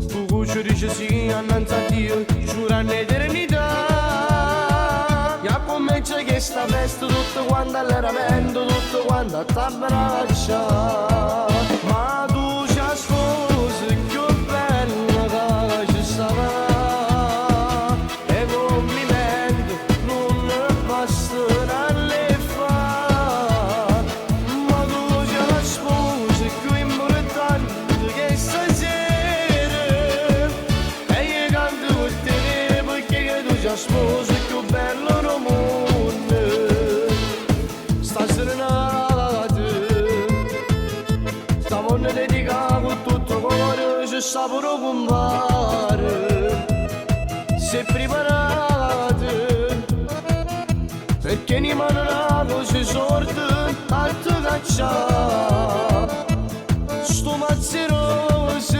tu cuccio dice sì annanzi a Dio giura un'eternità. Ya comincia che sta festa tutto quanto all'eramento, tutto quanto a t'abbraccia. Ma tu ci sposi più bella che ci stava. E complimenti non ne bastano le fa. Ma tu ci sposi più importante che stasera. E io canto per te perché tu ci sposi più bello. Saporo compare, se preparate, perché ne manderà così sorte a te cacciare. Sto mazzeroso,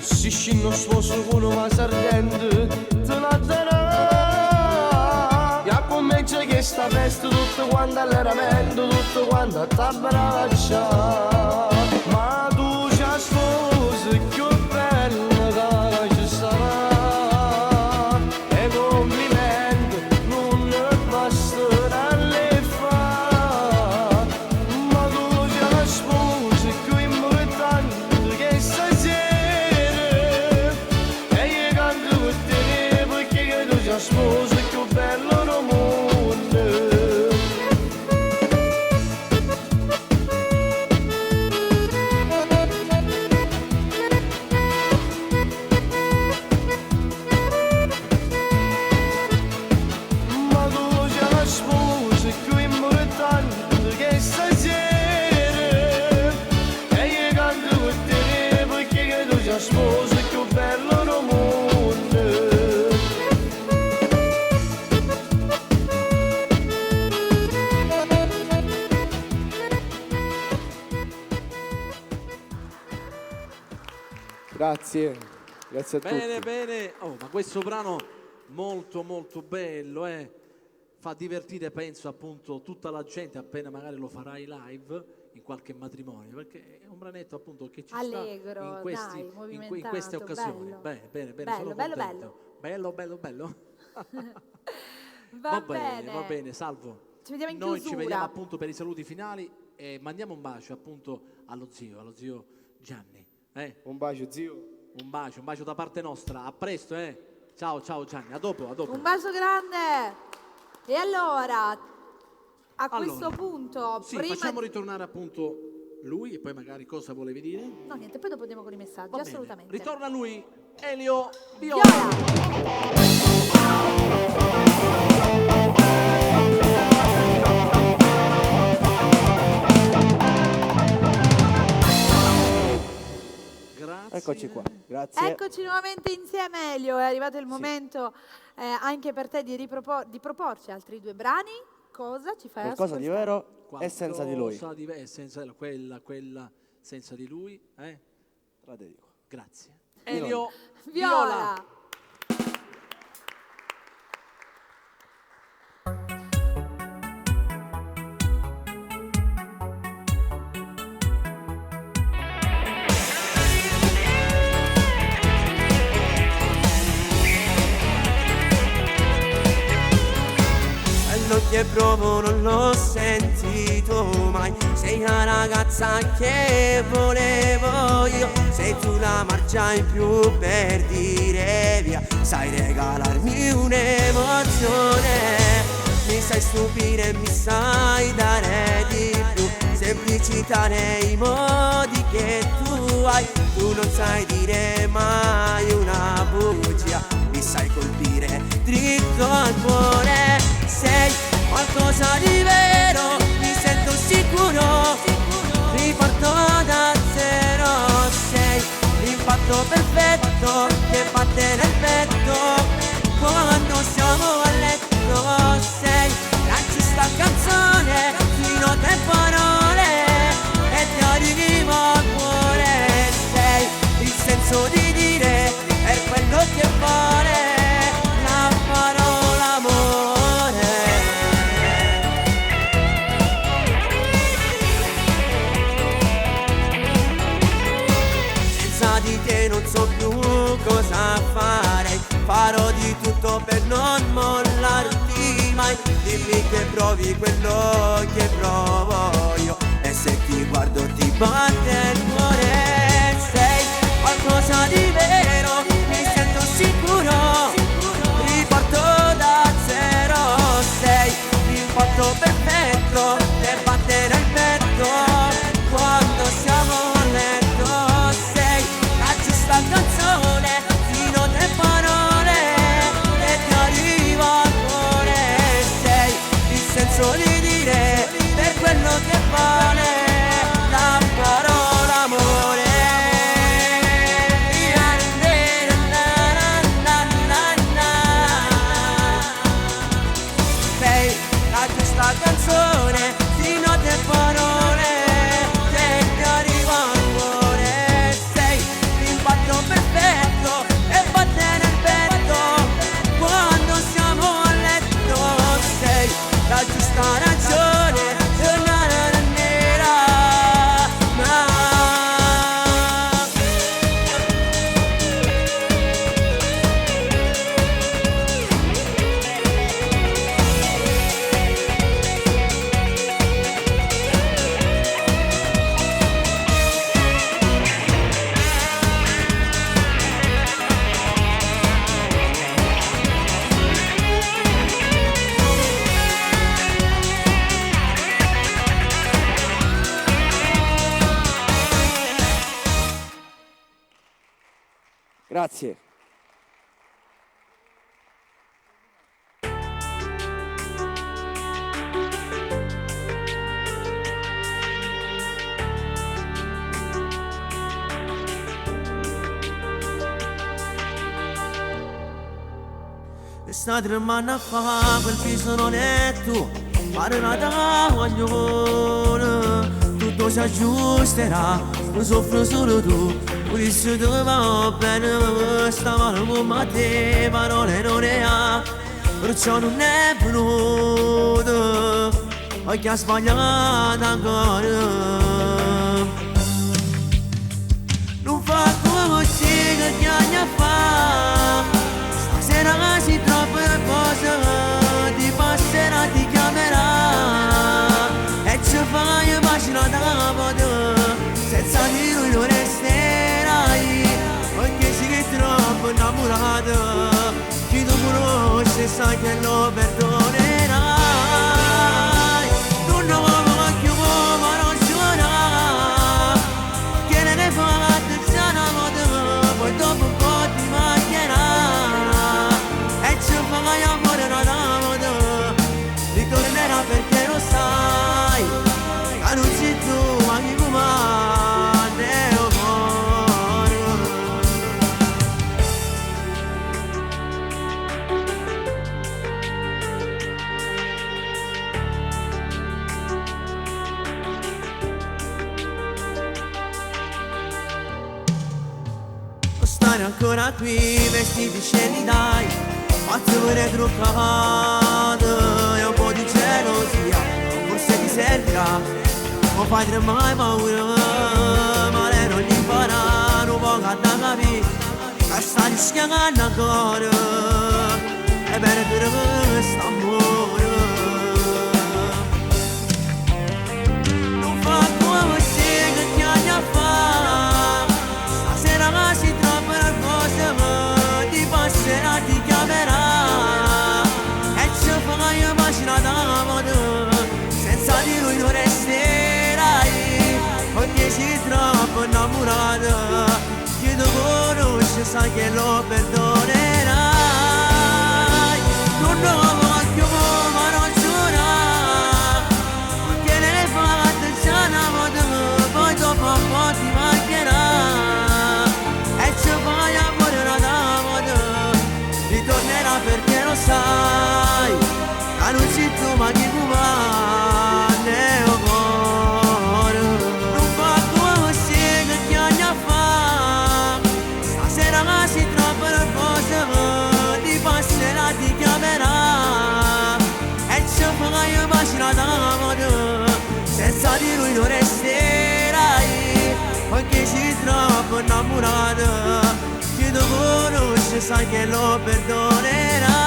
si scinno sposo con una ardente, te la darà. Ya comincia che sta festa tutto quanto all'eramento, tutto quanto a t'abbraccia. Ma tu ci sposi più bella che ci sarà. E complimenti non ne bastano le fa. Ma tu ci sposi più importante che stasera. E io canto per te perché tu ci sposi più bello del mondo. Sposo più bello del mondo. Grazie a tutti. Bene. Oh, ma questo brano molto bello, fa divertire, penso, appunto tutta la gente appena magari lo farai live in qualche matrimonio, perché è un branetto appunto che ci allegro, sta in, questi, dai, in movimentato, queste occasioni. bello. Bene, Bello, sono bello, contento. Bello. Va bene. Va bene, Salvo. Ci vediamo in Noi chiusura. ci vediamo appunto per i saluti finali e mandiamo un bacio appunto allo zio Gianni. Un bacio, zio. Un bacio da parte nostra. A presto, Ciao Gianni, a dopo. Un bacio grande. E allora, a questo punto, sì, prima facciamo ritornare appunto lui e poi magari cosa volevi dire? No, niente, poi dopo andiamo con i messaggi, Va bene. assolutamente. Ritorna lui, Elio Viola. Grazie. Eccoci qua, grazie. Eccoci nuovamente insieme, Elio. È arrivato il momento anche per te di proporci altri 2 brani. Cosa ci fai Qualcosa di ascoltare? vero e senza di lui. Quella senza di lui, Te la dedico. Grazie. Viola. Elio Viola. Quello che provo non l'ho sentito mai. Sei la ragazza che volevo io. Sei tu la marcia in più per dire via. Sai regalarmi un'emozione. Mi sai stupire, mi sai dare di più. Semplicità nei modi che tu hai. Tu non sai dire mai una bugia. Mi sai colpire dritto al cuore. Sei qualcosa di vero, mi sento sicuro. Riparto da zero. Sei l'impatto perfetto che batte nel petto quando siamo a letto. Sei la canzone, fino a parole e ti arrivo al cuore. Sei il senso di dire per quello che vuole la parola amore. Senza di te non so più cosa fare. Farò di tutto per non mollarti mai. Dimmi che provi quello che provo io. E se ti guardo ti batte il cuore. Sei qualcosa di vero, mi sento sicuro. Riparto da zero. Sei l'impatto perfetto per battere il petto quando siamo a letto. Sei la giusta canzone, fino a parole e ti arrivo al cuore. Sei il senso di dire per quello che vale la parola amore. Sei la giusta canzone, fino a parole che ti arrivo al cuore. Sei l'impatto perfetto e batte nel petto quando siamo a letto. Sei la giusta ragione, Grazie. è stato 3 anni fa, quel viso non è tu. Parla da guaglione, tutto si aggiusterà, non soffro solo tu. Questo ti va bene, stavano con te, parole non ne ha. perciò non è venuto, ho che ha sbagliato ancora. Non fa come si che ti anni fa, stasera quasi troppe cose, ti passerà, ti chiamerà e ci fai pagina da poter, senza di lui non resterai, perché sei che troppo innamorata, chi tu conosci sai che lo perdonerai. Tu non vuoi più ma non suona, che ne fa attenzione a modo, poi dopo un po' ti mancherà e ci fai amore da modo, ritornerà perché lo sai, ma non sei tu ma chi comanda o muore. Stare ancora qui, vestiti sceni dai, faccio pure truccato e un po' di gelosia, forse ti servirà, non fai mai paura, ma lei non gli farà, non può da capire, che sta rischiando ancora, è bene per questo amore. Non fa come se che ti anni a fa, stasera quasi troppe cose, ti passerà, ti chiamerà e ci fai pagina da modo, senza di lui non resterai, perché sei troppo innamorata, chi tu conosci sai che lo perdonerai. Non lo voglio ma non giura, perché ne fa attenzione a modo, poi dopo un po' ti mancherà e ci fai amore da modo, ritornerà perché lo sai, ma non sei tu ma chi comanda o muore. Non fa come se che ti anni a fa, stasera quasi troppe cose, ti passerà, ti chiamerà e ci fai pagina da modo, senza di lui non resterai, perché sei troppo innamorata, chi tu conosci sai che lo perdonerai.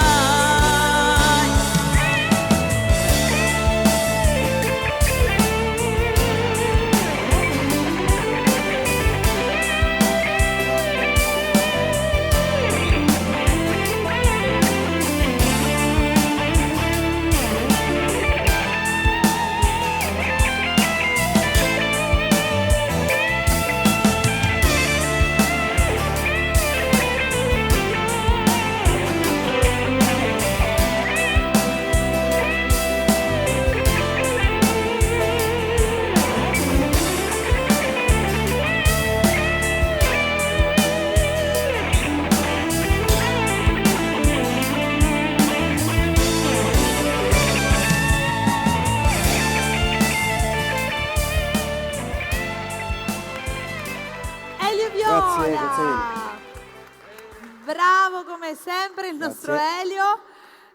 Bravo come sempre il nostro Grazie. Elio,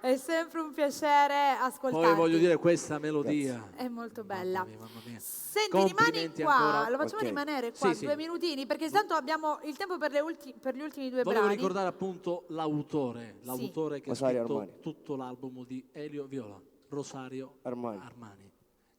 è sempre un piacere ascoltarti. Poi voglio dire questa melodia. È molto bella. Mamma mia. Senti, rimani Complimenti qua, ancora. lo facciamo Ok. rimanere qua Sì, 2 sì. minutini perché tanto abbiamo il tempo per, per gli ultimi due Volevo brani. ricordare appunto l'autore che ha Rosario scritto Armani. tutto l'album di Elio Viola, Rosario Armani.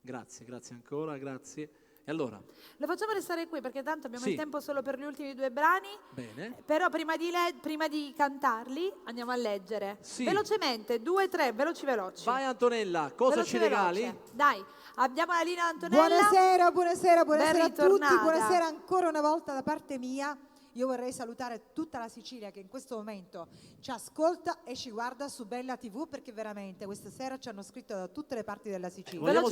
Grazie, grazie ancora, grazie. E allora, Lo facciamo restare qui perché tanto abbiamo Sì. il tempo solo per gli ultimi 2 brani. bene. Però prima di cantarli andiamo a leggere. Sì. Velocemente, 2, 3, veloci. Vai Antonella, cosa Veloce, ci regali? veloce. Dai, abbiamo la linea Antonella. Buonasera, Ben buonasera a tutti, ritornata. buonasera ancora una volta da parte mia. Io vorrei salutare tutta la Sicilia che in questo momento ci ascolta e ci guarda su Bella TV, perché veramente questa sera ci hanno scritto da tutte le parti della Sicilia. Vogliamo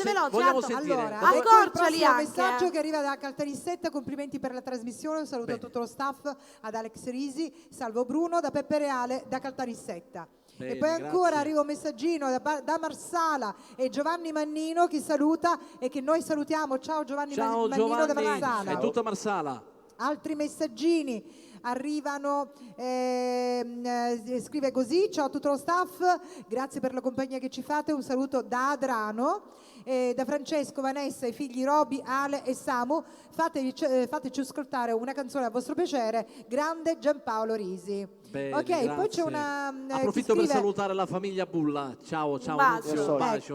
sentire. Allora, Dove- ecco il Accorciali prossimo anche, messaggio che arriva da Caltanissetta. Complimenti per la trasmissione, un saluto Bene. a tutto lo staff, ad Alex Risi, Salvo Bruno da Peppe Reale da Caltanissetta. Bene, E poi ancora grazie. arriva un messaggino da Marsala e Giovanni Mannino che saluta e che noi salutiamo. Ciao Giovanni Ciao Mannino da Giovanni, Marsala. è tutta Marsala. Altri messaggini arrivano, scrive così: ciao a tutto lo staff, grazie per la compagnia che ci fate, un saluto da Adrano, da Francesco, Vanessa, i figli Roby, Ale e Samu, fateci ascoltare una canzone a vostro piacere, grande Giampaolo Risi. Bene, ok, grazie. poi c'è una approfitto per salutare la famiglia Bulla. Ciao, Un un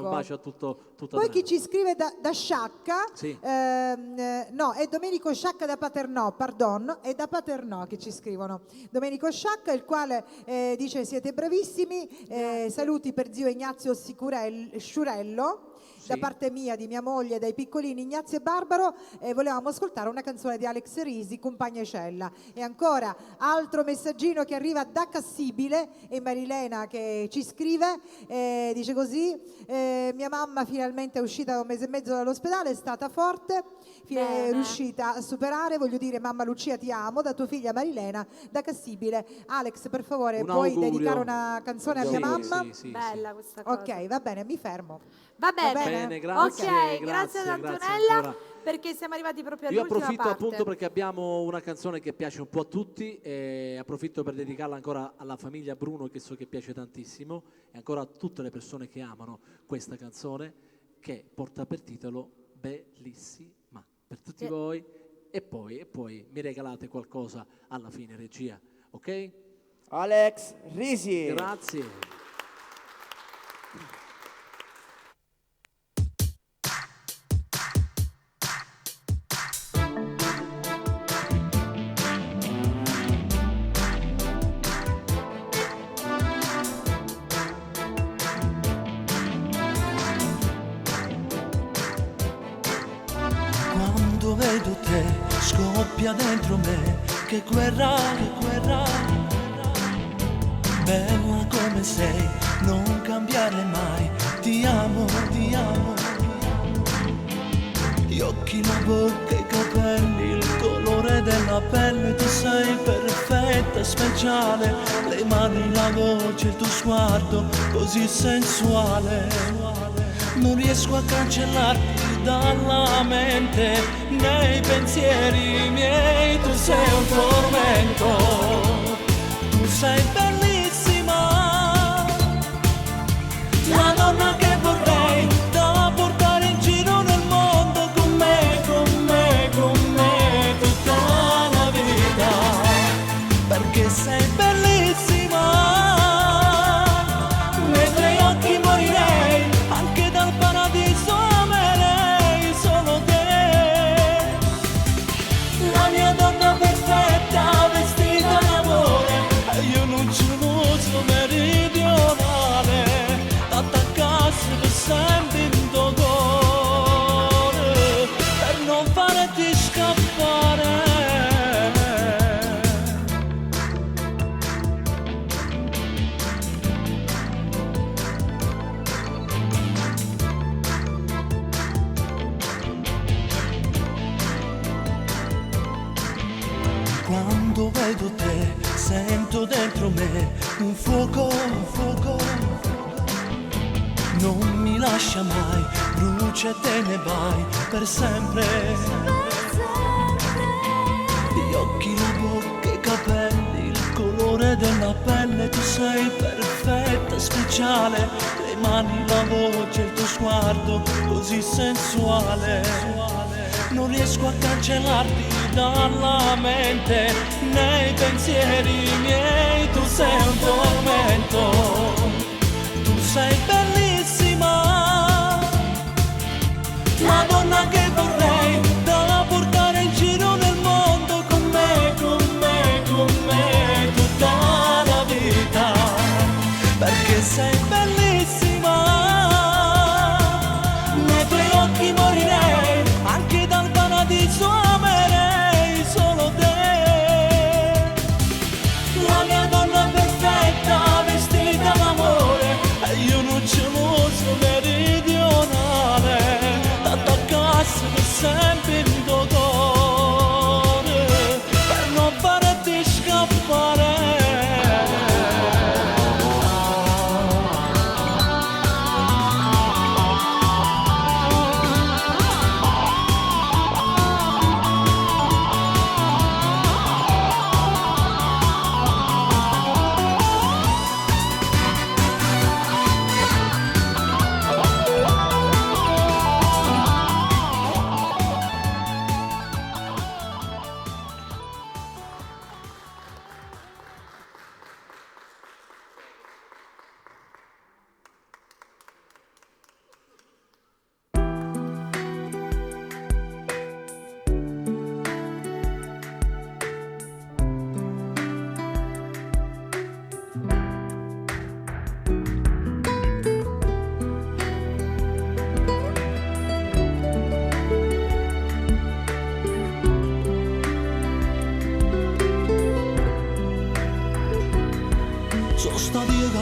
bacio a tutta Poi chi ci scrive da Sciacca, Sì. no, è Domenico Sciacca da Paternò, pardon, è da Paternò che ci scrivono. Domenico Sciacca, il quale dice: siete bravissimi, saluti per zio Ignazio Sciurello. Da parte mia, di mia moglie, dai piccolini Ignazio e Barbaro, volevamo ascoltare una canzone di Alex Risi, Compagna Cella. E ancora altro messaggino che arriva da Cassibile, e Marilena che ci scrive, dice così: mia mamma finalmente è uscita da 1 mese e mezzo dall'ospedale, è stata forte, è riuscita a superare, voglio dire mamma Lucia ti amo, da tua figlia Marilena, da Cassibile. Alex, per favore, Un puoi augurio. dedicare una canzone a mia mamma? Sì. Bella questa cosa. Ok, va bene, mi fermo. Va bene. grazie, Ok, grazie, grazie ad grazie Antonella, ancora. perché siamo arrivati proprio Io all'ultima approfitto parte. appunto perché abbiamo una canzone che piace un po' a tutti, e approfitto per dedicarla ancora alla famiglia Bruno, che so che piace tantissimo, e ancora a tutte le persone che amano questa canzone, che porta per titolo Bellissima, per tutti voi. E poi mi regalate qualcosa alla fine, regia, ok? Alex Risi. Grazie. Quando vedo te scoppia dentro me, che guerra, bella come sei, non cambiare mai, ti amo, gli occhi, la bocca, i capelli, il colore della pelle, tu sei perfetta, speciale, le mani, la voce, il tuo sguardo così sensuale, non riesco a cancellarti dalla mente, nei pensieri miei tu sei un tormento, tu sei bellissima, la donna che vorrei da portare in giro nel mondo, con me, tutta la vita, perché sei bellissima, nei tuoi occhi morirei, anche dal paradiso amerei solo te, la mia donna perfetta, vestita d'amore, e io non ci uso meridionale, t'attaccarsi per sempre in tuo cuore, per non farti scappare. Quando vedo te sento dentro me un fuoco, non mi lascia mai, brucia e te ne vai per sempre. Gli occhi, la bocca, i capelli, il colore della pelle, tu sei perfetta, speciale, le mani, la voce, il tuo sguardo così sensuale, non riesco a cancellarti dalla mente, nei pensieri miei tu sei un tormento, tu sei bellissima, la donna che vorrei da portare in giro nel mondo, con me, tutta la vita, perché sei bellissima, nei tuoi occhi morirei, anche dal paradiso amerei solo te, la mia donna perfetta, vestita d'amore,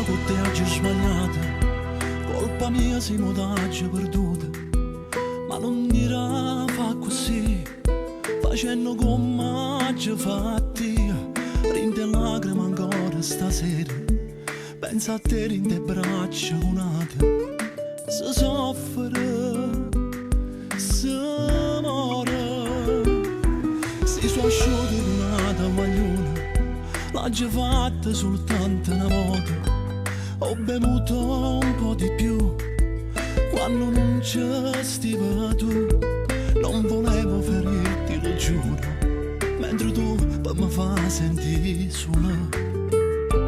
con te oggi sbagliato, colpa mia se mi t'hai perduta, ma non dirà fa così, facendo come oggi fatti, rinde lacrime ancora stasera, pensa a te in te braccia unate, si soffre, si muore, si sono asciutti una tovagliona, l'ho già fatta soltanto una volta, ho bevuto un po' di più, quando non c'è stiva tu, non volevo ferirti, lo giuro, mentre tu per me fa sentire sola,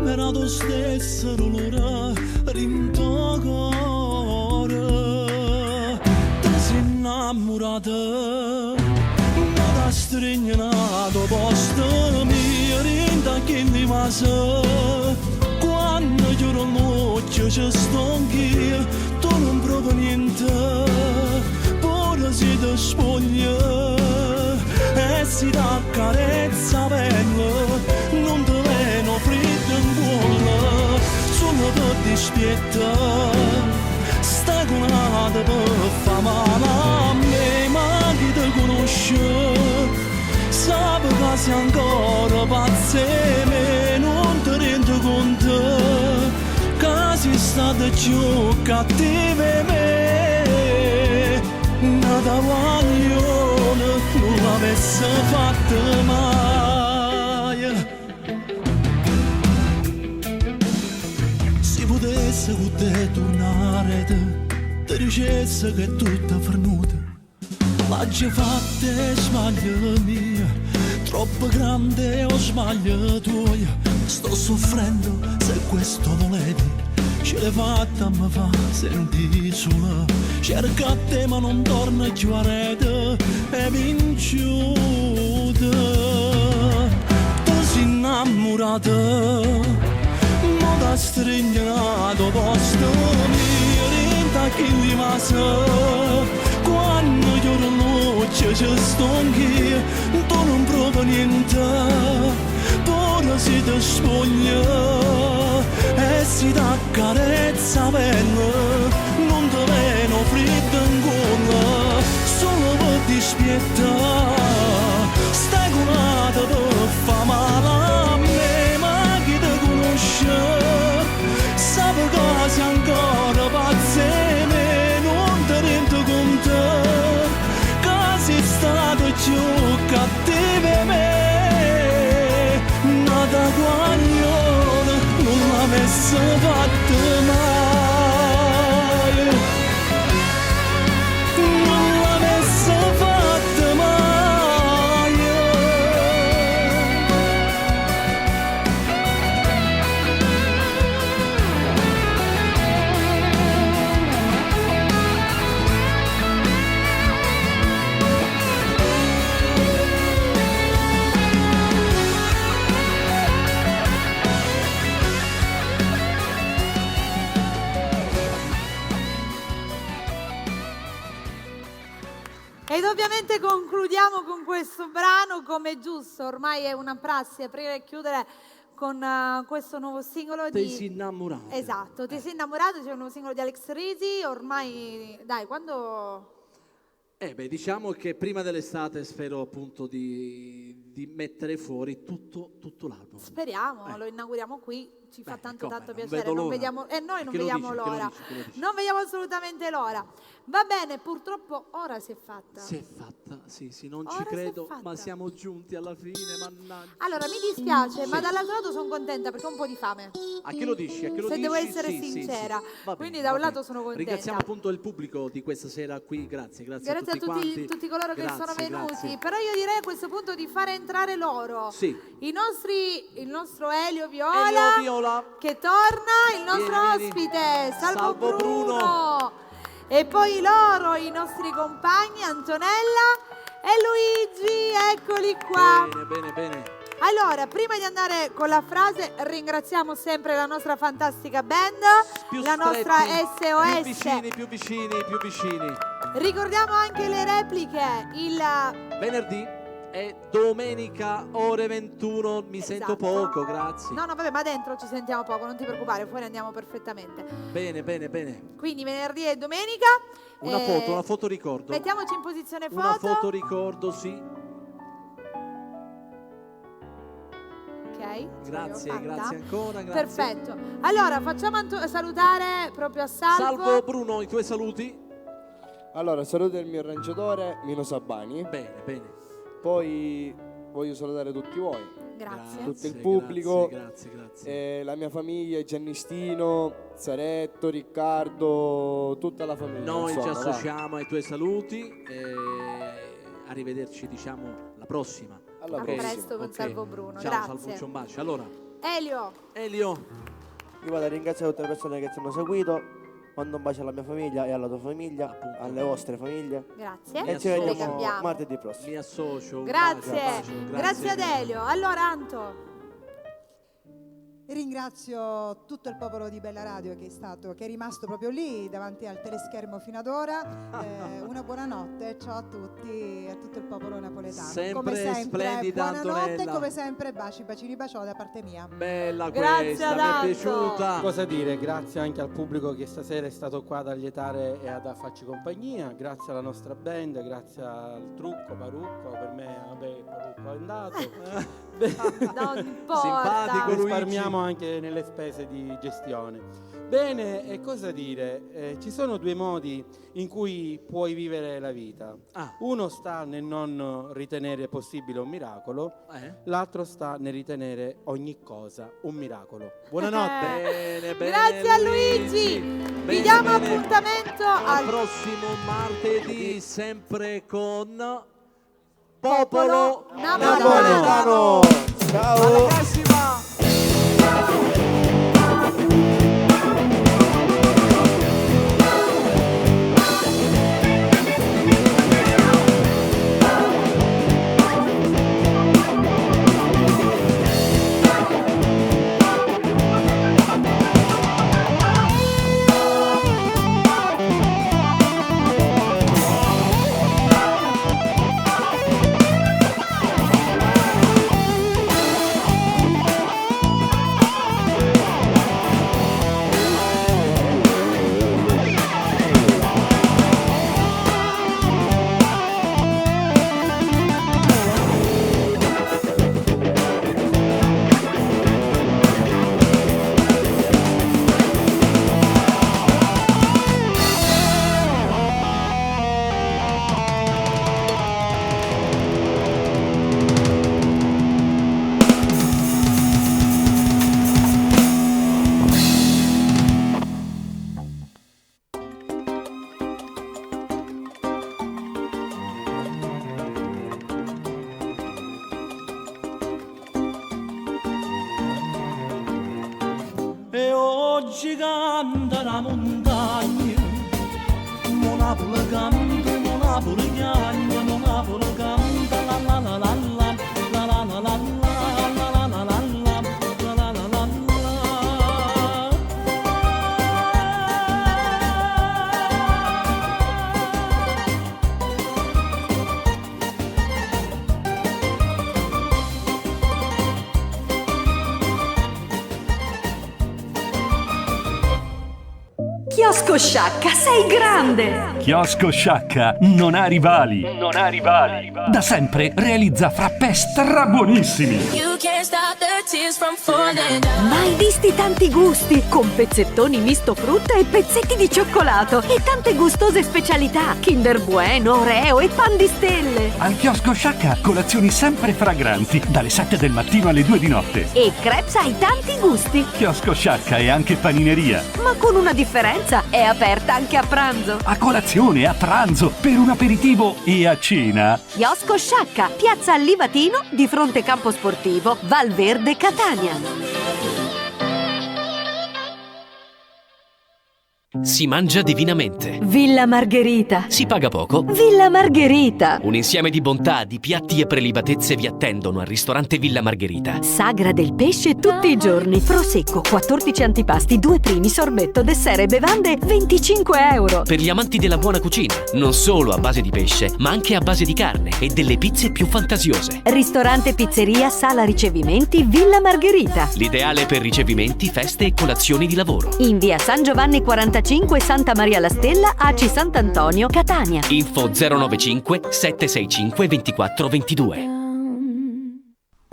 era tu stesso l'ora rinto cuore, ti sei innamorata, ma da stringnato posto mio rinta che mi masa, quando giuro l'occhio ci sto anch'io, tu non provi niente, pure si ti spoglia e si dà carezza bella, non te veno freddo in cuore, solo per dispietta, stai con un'altra per fa male a me, ma chi ti conosce, sape che sei ancora pazze me, non ti rendi conto, che sei stata più cattiva me, nata guaglione, non l'avesse fatta mai. Se potesse con te tornare, ti dicesse che è tutta fernuta, l'ha già fatta e sbaglio mia, troppo grande o sbaglio tuo, sto soffrendo se questo volete, ce l'hai fatta mi fa sentire sola, cerca te ma non torna più a rete, è vinciuta, tu sei innamorata, ma da stringnato posto mio, rinta che rimase, quando io luce ci sto anch'io, tu non provi niente, pure si ti spoglia e si dà carezza bella, non ti veno freddo in cuore, solo per dispiettare, stai con un'altra per fa male a me, ma chi ti conosce, sape che sei ancora pazze me, non ti rendi conto, che sei stata più cattiva me, nata guaglione, non l'avesse fatta mai, non l'avesse fatta mai. Ed ovviamente concludiamo con questo brano come giusto, ormai è una prassi aprire e chiudere con questo nuovo singolo Ti sei innamorato. Esatto, Ti sei innamorato, c'è un nuovo singolo di Alex Risi, ormai dai, quando... Diciamo che prima dell'estate spero appunto di mettere fuori tutto l'album. Speriamo, lo inauguriamo qui, ci fa tanto piacere, vedo non l'ora. vediamo, e noi non Che lo vediamo dici, l'ora, che lo dici. non vediamo assolutamente l'ora. Va bene, purtroppo ora si è fatta. Si è fatta, sì, non Ora ci si è credo, fatta. ma siamo giunti alla fine, mannaggia. Allora, mi dispiace, Sì. ma dall'altro lato sono contenta perché ho un po' di fame. A che lo dici? Se devo essere sincera. Va bene, Quindi va da un bene. lato sono contenta. Ringraziamo appunto il pubblico di questa sera qui, grazie Grazie a tutti quanti. tutti coloro che Grazie, sono venuti. grazie. Però io direi a questo punto di fare entrare loro. Sì. Il nostro Elio Viola, Viola. che torna, il nostro Vieni. ospite, Salvo Salvo Bruno. E poi loro, i nostri compagni, Antonella e Luigi, eccoli qua. Bene. Allora, prima di andare con la frase, ringraziamo sempre la nostra fantastica band, la nostra SOS. Più vicini. Ricordiamo anche le repliche il Venerdì E domenica ore 21, mi sento poco, grazie. No, vabbè, ma dentro ci sentiamo poco, non ti preoccupare, fuori andiamo perfettamente. Bene. Quindi venerdì e domenica. Una foto ricordo. Mettiamoci in posizione foto. Una foto ricordo, sì. Ok. Grazie ancora, grazie. Perfetto. Allora, facciamo salutare proprio a Salvo Bruno, i tuoi saluti. Allora, saluto il mio arrangiatore Mino Sabani. Bene. Poi voglio salutare tutti voi. Grazie. Tutto il pubblico. Grazie. La mia famiglia, Giannistino, Zaretto, Riccardo, tutta la famiglia. Noi insomma, ci associamo ai tuoi saluti e arrivederci, diciamo, la prossima. A presto con Salvo Bruno. Ciao, grazie. Salvuccio, un bacio. Allora, Elio. Io vado a ringraziare tutte le persone che ci hanno seguito. Mando un bacio alla mia famiglia e alla tua famiglia, alle vostre famiglie. Grazie. E ci vediamo martedì prossimo. Mi associo. Grazie. Grazie ad Elio. Allora, Anto. Ringrazio tutto il popolo di Bella Radio che è rimasto proprio lì davanti al teleschermo fino ad ora. Una buonanotte, ciao a tutti, a tutto il popolo napoletano. Come sempre splendida, buonanotte, Antonella. come sempre bacini baciò da parte mia. Bella Grazie questa, ad mi è Anto. piaciuta. Cosa dire? Grazie anche al pubblico che stasera è stato qua ad allietare e ad farci compagnia. Grazie alla nostra band, grazie al trucco, Parucco. Per me, vabbè, Parucco è andato. Non importa. Simpatico, risparmiamo anche nelle spese di gestione. Bene, e cosa dire? Ci sono due modi in cui puoi vivere la vita. Uno sta nel non ritenere possibile un miracolo, l'altro sta nel ritenere ogni cosa un miracolo. Buonanotte. Bene, Grazie a Luigi. Vi diamo appuntamento al prossimo martedì, sempre con Popolo Napoletano. Ciao. Alla prossima. oggi canta la montagna, Monopolo canta, Monopolo chiagna, Monopolo canta, la la la la la, la la la la la, la la la la la, la la la la la. Chiosco Sciacca, sei grande! Chiosco Sciacca non ha rivali. Non ha rivali. Da sempre realizza frappè strabuonissimi. Mai visti tanti gusti, con pezzettoni misto frutta e pezzetti di cioccolato e tante gustose specialità, Kinder Bueno, Oreo e pan di stelle. Al Chiosco Sciacca colazioni sempre fragranti, dalle 7 del mattino alle 2 di notte. E crepes ai tanti gusti. Chiosco Sciacca è anche panineria. Ma con una differenza, è aperta anche a pranzo. A colazione, a pranzo, per un aperitivo e a cena. Chiosco Sciacca, piazza Allivatino, di fronte campo sportivo, Valverde, Catania. Si mangia divinamente. Villa Margherita. Si paga poco. Villa Margherita. Un insieme di bontà, di piatti e prelibatezze vi attendono al ristorante Villa Margherita. Sagra del pesce tutti i giorni. Prosecco, 14 antipasti, 2 primi, sorbetto, dessert e bevande, 25 euro. Per gli amanti della buona cucina, non solo a base di pesce, ma anche a base di carne e delle pizze più fantasiose. Ristorante Pizzeria Sala Ricevimenti Villa Margherita. L'ideale per ricevimenti, feste e colazioni di lavoro. In via San Giovanni 45, Santa Maria la Stella, Aci Sant'Antonio, Catania. Info 095 765 2422.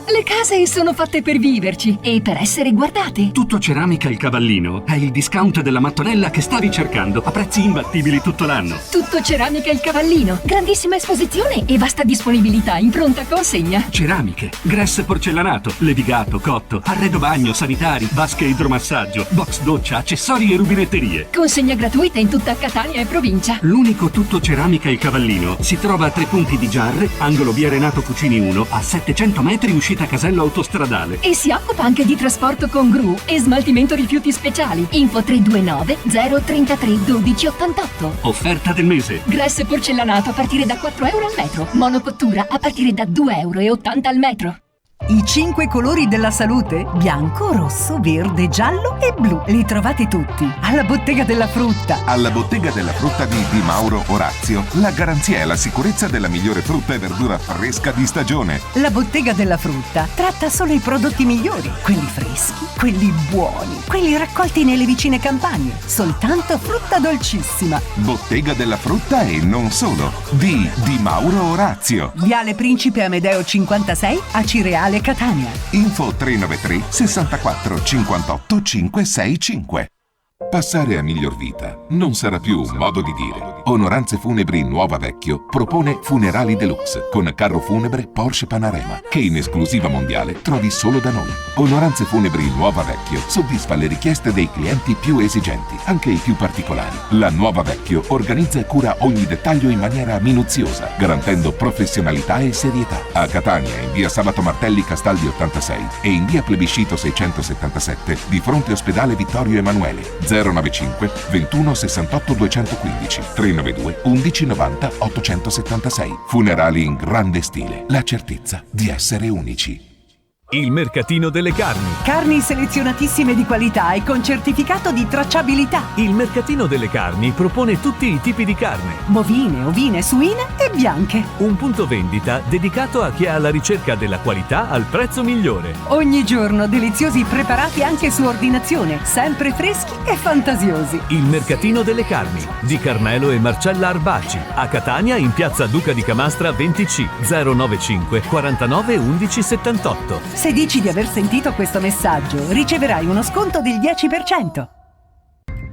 Le case sono fatte per viverci e per essere guardate. Tutto Ceramica Il Cavallino è il discount della mattonella che stavi cercando a prezzi imbattibili tutto l'anno. Tutto Ceramica Il Cavallino. Grandissima esposizione e vasta disponibilità in pronta consegna. Ceramiche, gress porcellanato, levigato, cotto, arredo bagno, sanitari, vasche idromassaggio, box doccia, accessori e rubinetterie. Consegna gratuita in tutta Catania e provincia. L'unico Tutto Ceramica Il Cavallino si trova a 3 punti di Giarre, angolo via Renato Cucini 1, a 700 metri uscita Casello autostradale. E si occupa anche di trasporto con gru e smaltimento rifiuti speciali. Info 329 033 12 88. Offerta del mese. Gress porcellanato a partire da 4 euro al metro. Monocottura a partire da 2,80 euro al metro. I 5 colori della salute? Bianco, rosso, verde, giallo e blu. Li trovate tutti alla Bottega della Frutta. Alla Bottega della Frutta di Mauro Orazio, la garanzia e la sicurezza della migliore frutta e verdura fresca di stagione. La Bottega della Frutta tratta solo i prodotti migliori, quelli freschi, quelli buoni, quelli raccolti nelle vicine campagne. Soltanto frutta dolcissima. Bottega della Frutta e non solo. Di Mauro Orazio. Viale Principe Amedeo 56 a Cireale, Catania. Info 393 64 58 565. Passare a miglior vita non sarà più un modo di dire. Onoranze Funebri Nuova Vecchio propone funerali deluxe con carro funebre Porsche Panarema, che in esclusiva mondiale trovi solo da noi. Onoranze Funebri Nuova Vecchio soddisfa le richieste dei clienti più esigenti, anche i più particolari. La Nuova Vecchio organizza e cura ogni dettaglio in maniera minuziosa, garantendo professionalità e serietà. A Catania, in via Sabato Martelli Castaldi 86 e in via Plebiscito 677, di fronte ospedale Vittorio Emanuele. 095 21 68 215 392 11 90 876. Funerali in grande stile, la certezza di essere unici. Il Mercatino delle Carni. Carni selezionatissime di qualità e con certificato di tracciabilità. Il Mercatino delle Carni propone tutti i tipi di carne. Bovine, ovine, suine e bianche. Un punto vendita dedicato a chi è alla ricerca della qualità al prezzo migliore. Ogni giorno deliziosi preparati anche su ordinazione, sempre freschi e fantasiosi. Il Mercatino delle Carni di Carmelo e Marcella Arbaci. A Catania in piazza Duca di Camastra 20C 095 49 11 78. Se dici di aver sentito questo messaggio, riceverai uno sconto del 10%.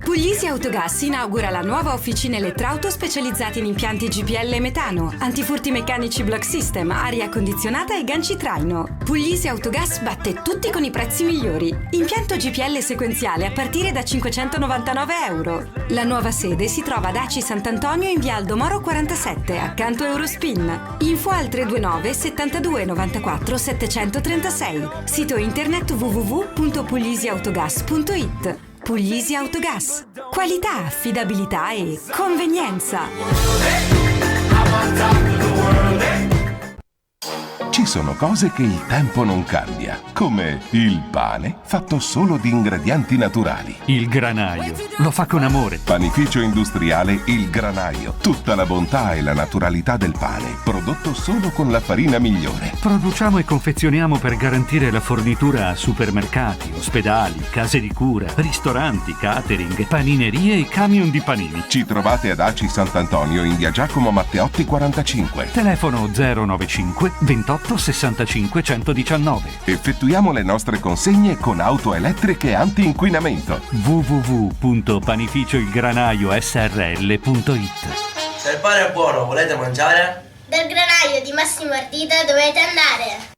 Puglisi Autogas inaugura la nuova officina elettrauto specializzata in impianti GPL e metano, antifurti meccanici block system, aria condizionata e ganci traino. Puglisi Autogas batte tutti con i prezzi migliori. Impianto GPL sequenziale a partire da 599 euro. La nuova sede si trova ad Aci Sant'Antonio in via Aldomoro 47, accanto a Eurospin. Info al 329 72 94 736. Sito internet www.puglisiautogas.it. Puglisi Autogas. Qualità, affidabilità e convenienza. Ci sono cose che il tempo non cambia, come il pane fatto solo di ingredienti naturali. Il Granaio lo fa con amore. Panificio industriale Il Granaio. Tutta la bontà e la naturalità del pane, prodotto solo con la farina migliore. Produciamo e confezioniamo per garantire la fornitura a supermercati, ospedali, case di cura, ristoranti, catering, paninerie e camion di panini. Ci trovate ad Aci Sant'Antonio in via Giacomo Matteotti 45. Telefono 095 28 65 119. Effettuiamo le nostre consegne con auto elettriche anti-inquinamento. www.panificioilgranaiosrl.it. Se il pane è buono, volete mangiare? Dal granaio di Massimo Ardita dovete andare.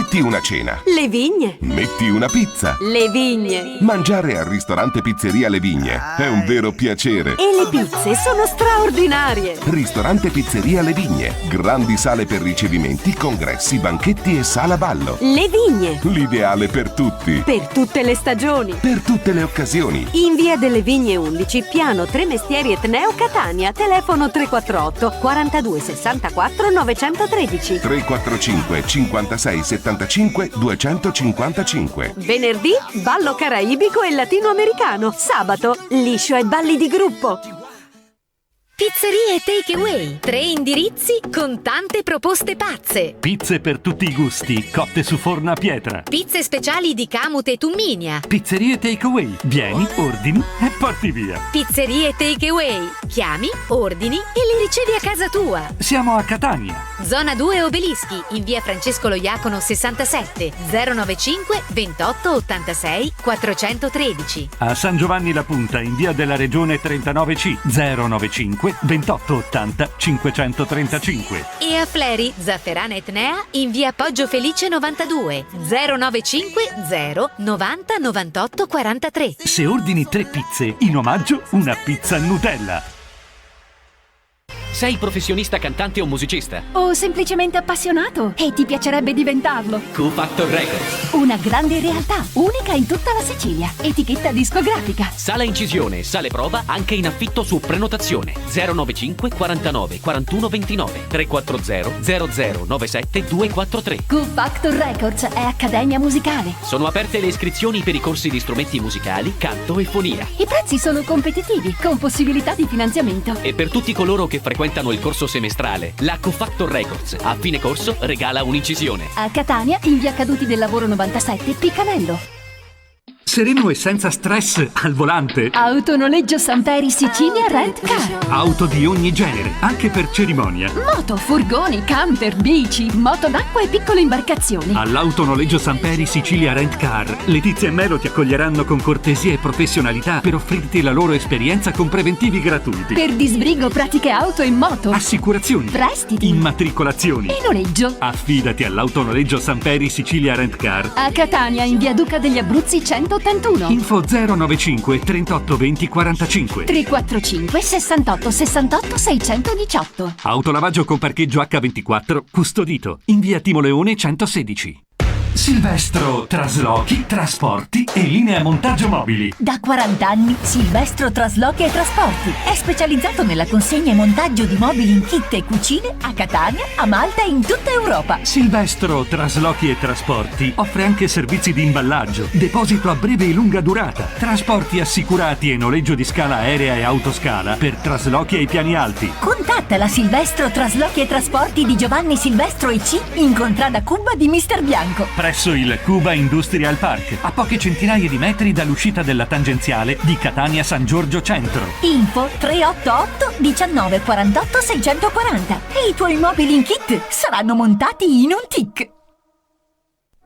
Metti una cena. Le Vigne. Metti una pizza. Le Vigne. Mangiare al ristorante Pizzeria Le Vigne è un vero piacere. E le pizze sono straordinarie. Ristorante Pizzeria Le Vigne. Grandi sale per ricevimenti, congressi, banchetti e sala ballo. Le Vigne. L'ideale per tutti. Per tutte le stagioni. Per tutte le occasioni. In via delle Vigne 11, piano Tre Mestieri Etneo Catania. Telefono 348 42 64 913. 345 56 75 255. Venerdì, ballo caraibico e latinoamericano. Sabato, liscio e balli di gruppo. Pizzerie Take Away. 3 indirizzi con tante proposte pazze. Pizze per tutti i gusti, cotte su forno a pietra. Pizze speciali di Camute e Tumminia. Pizzerie Take Away. Vieni, ordini e porti via. Pizzerie Take Away. Chiami, ordini e li ricevi a casa tua. Siamo a Catania. Zona 2 Obelischi, in via Francesco Lo Iacono 67, 095 28 86 413. A San Giovanni La Punta, in via della Regione 39C, 095 28 80 535. E a Fleri, Zafferana Etnea, in via Poggio Felice 92, 095 0 90 98 43. Se ordini 3 pizze, in omaggio una pizza Nutella. Sei professionista cantante o musicista? O semplicemente appassionato e ti piacerebbe diventarlo? Q Factor Records. Una grande realtà, unica in tutta la Sicilia. Etichetta discografica. Sala incisione e sale prova anche in affitto su prenotazione. 095 49 41 29 340 0097 243. Q Factor Records è accademia musicale. Sono aperte le iscrizioni per i corsi di strumenti musicali, canto e fonia. I prezzi sono competitivi, con possibilità di finanziamento. E per tutti coloro che frequentano il corso semestrale, la Q Factor Records a fine corso regala un'incisione. A Catania, in via Caduti del Lavoro 97, Piccanello. Sereno e senza stress al volante. Autonoleggio Samperi Sicilia Rent Car. Auto di ogni genere, anche per cerimonia. Moto, furgoni, camper, bici, moto d'acqua e piccole imbarcazioni. All'Autonoleggio Samperi Sicilia Rent Car, Letizia e Melo ti accoglieranno con cortesia e professionalità per offrirti la loro esperienza con preventivi gratuiti. Per disbrigo, pratiche auto e moto. Assicurazioni. Prestiti. Immatricolazioni. E noleggio. Affidati all'Autonoleggio Samperi Sicilia Rent Car. A Catania, in via Duca degli Abruzzi 181. Info 095 38 20 45. 345 68 68 618. Autolavaggio con parcheggio H24 custodito in via Timo Leone 116. Silvestro Traslochi, Trasporti e Linea Montaggio Mobili. Da 40 anni Silvestro Traslochi e Trasporti è specializzato nella consegna e montaggio di mobili in kit e cucine a Catania, a Malta e in tutta Europa. Silvestro Traslochi e Trasporti offre anche servizi di imballaggio, deposito a breve e lunga durata, trasporti assicurati e noleggio di scala aerea e autoscala per traslochi ai piani alti. Contatta la Silvestro Traslochi e Trasporti di Giovanni Silvestro EC in contrada Cuba di Mister Bianco. Presso il Cuba Industrial Park, a poche centinaia di metri dall'uscita della tangenziale di Catania San Giorgio Centro. Info 388 19 48 640 e i tuoi mobili in kit saranno montati in un tic.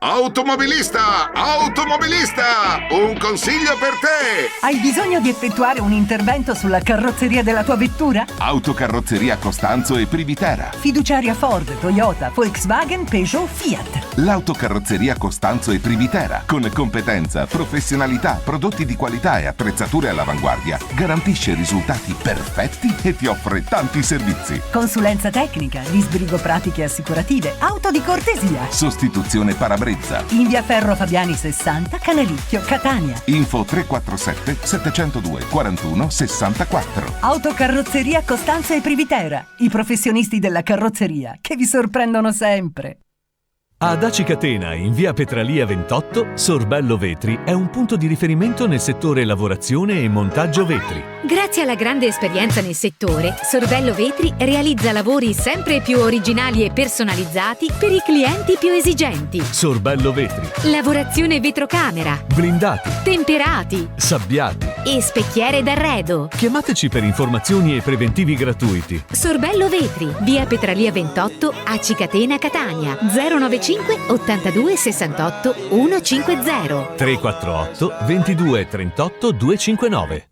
Automobilista! Automobilista! Un consiglio per te! Hai bisogno di effettuare un intervento sulla carrozzeria della tua vettura? Autocarrozzeria Costanzo e Privitera. Fiduciaria Ford, Toyota, Volkswagen, Peugeot, Fiat. L'Autocarrozzeria Costanzo e Privitera, con competenza, professionalità, prodotti di qualità e attrezzature all'avanguardia, garantisce risultati perfetti e ti offre tanti servizi. Consulenza tecnica, disbrigo pratiche assicurative, auto di cortesia. Sostituzione parabrezza. In via Ferro Fabiani 60, Canelicchio, Catania. Info 347 702 41 64. Autocarrozzeria Costanzo e Privitera, i professionisti della carrozzeria che vi sorprendono sempre. Ad Aci Catena, in via Petralia 28, Sorbello Vetri è un punto di riferimento nel settore lavorazione e montaggio vetri. Grazie alla grande esperienza nel settore, Sorbello Vetri realizza lavori sempre più originali e personalizzati per i clienti più esigenti. Sorbello Vetri. Lavorazione vetrocamera, Blindati, temperati sabbiati e specchiere d'arredo. Chiamateci per informazioni e preventivi gratuiti. Sorbello Vetri, via Petralia 28, Aci Catena, Catania, 095 82 68 150. 348 22 38 259.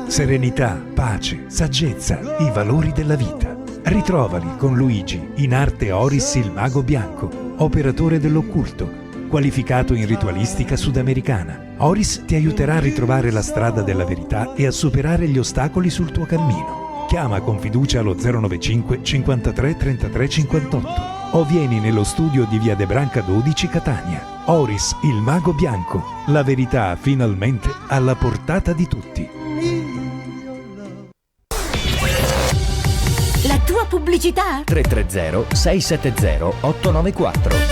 Serenità, pace, saggezza, i valori della vita. Ritrovali con Luigi, in arte Oris il mago bianco, operatore dell'occulto, qualificato in ritualistica sudamericana. Oris ti aiuterà a ritrovare la strada della verità e a superare gli ostacoli sul tuo cammino. Chiama con fiducia allo 095 53 33 58 o vieni nello studio di via De Branca 12 Catania. Oris, il mago bianco, la verità finalmente alla portata di tutti. La tua pubblicità? 330 670 894.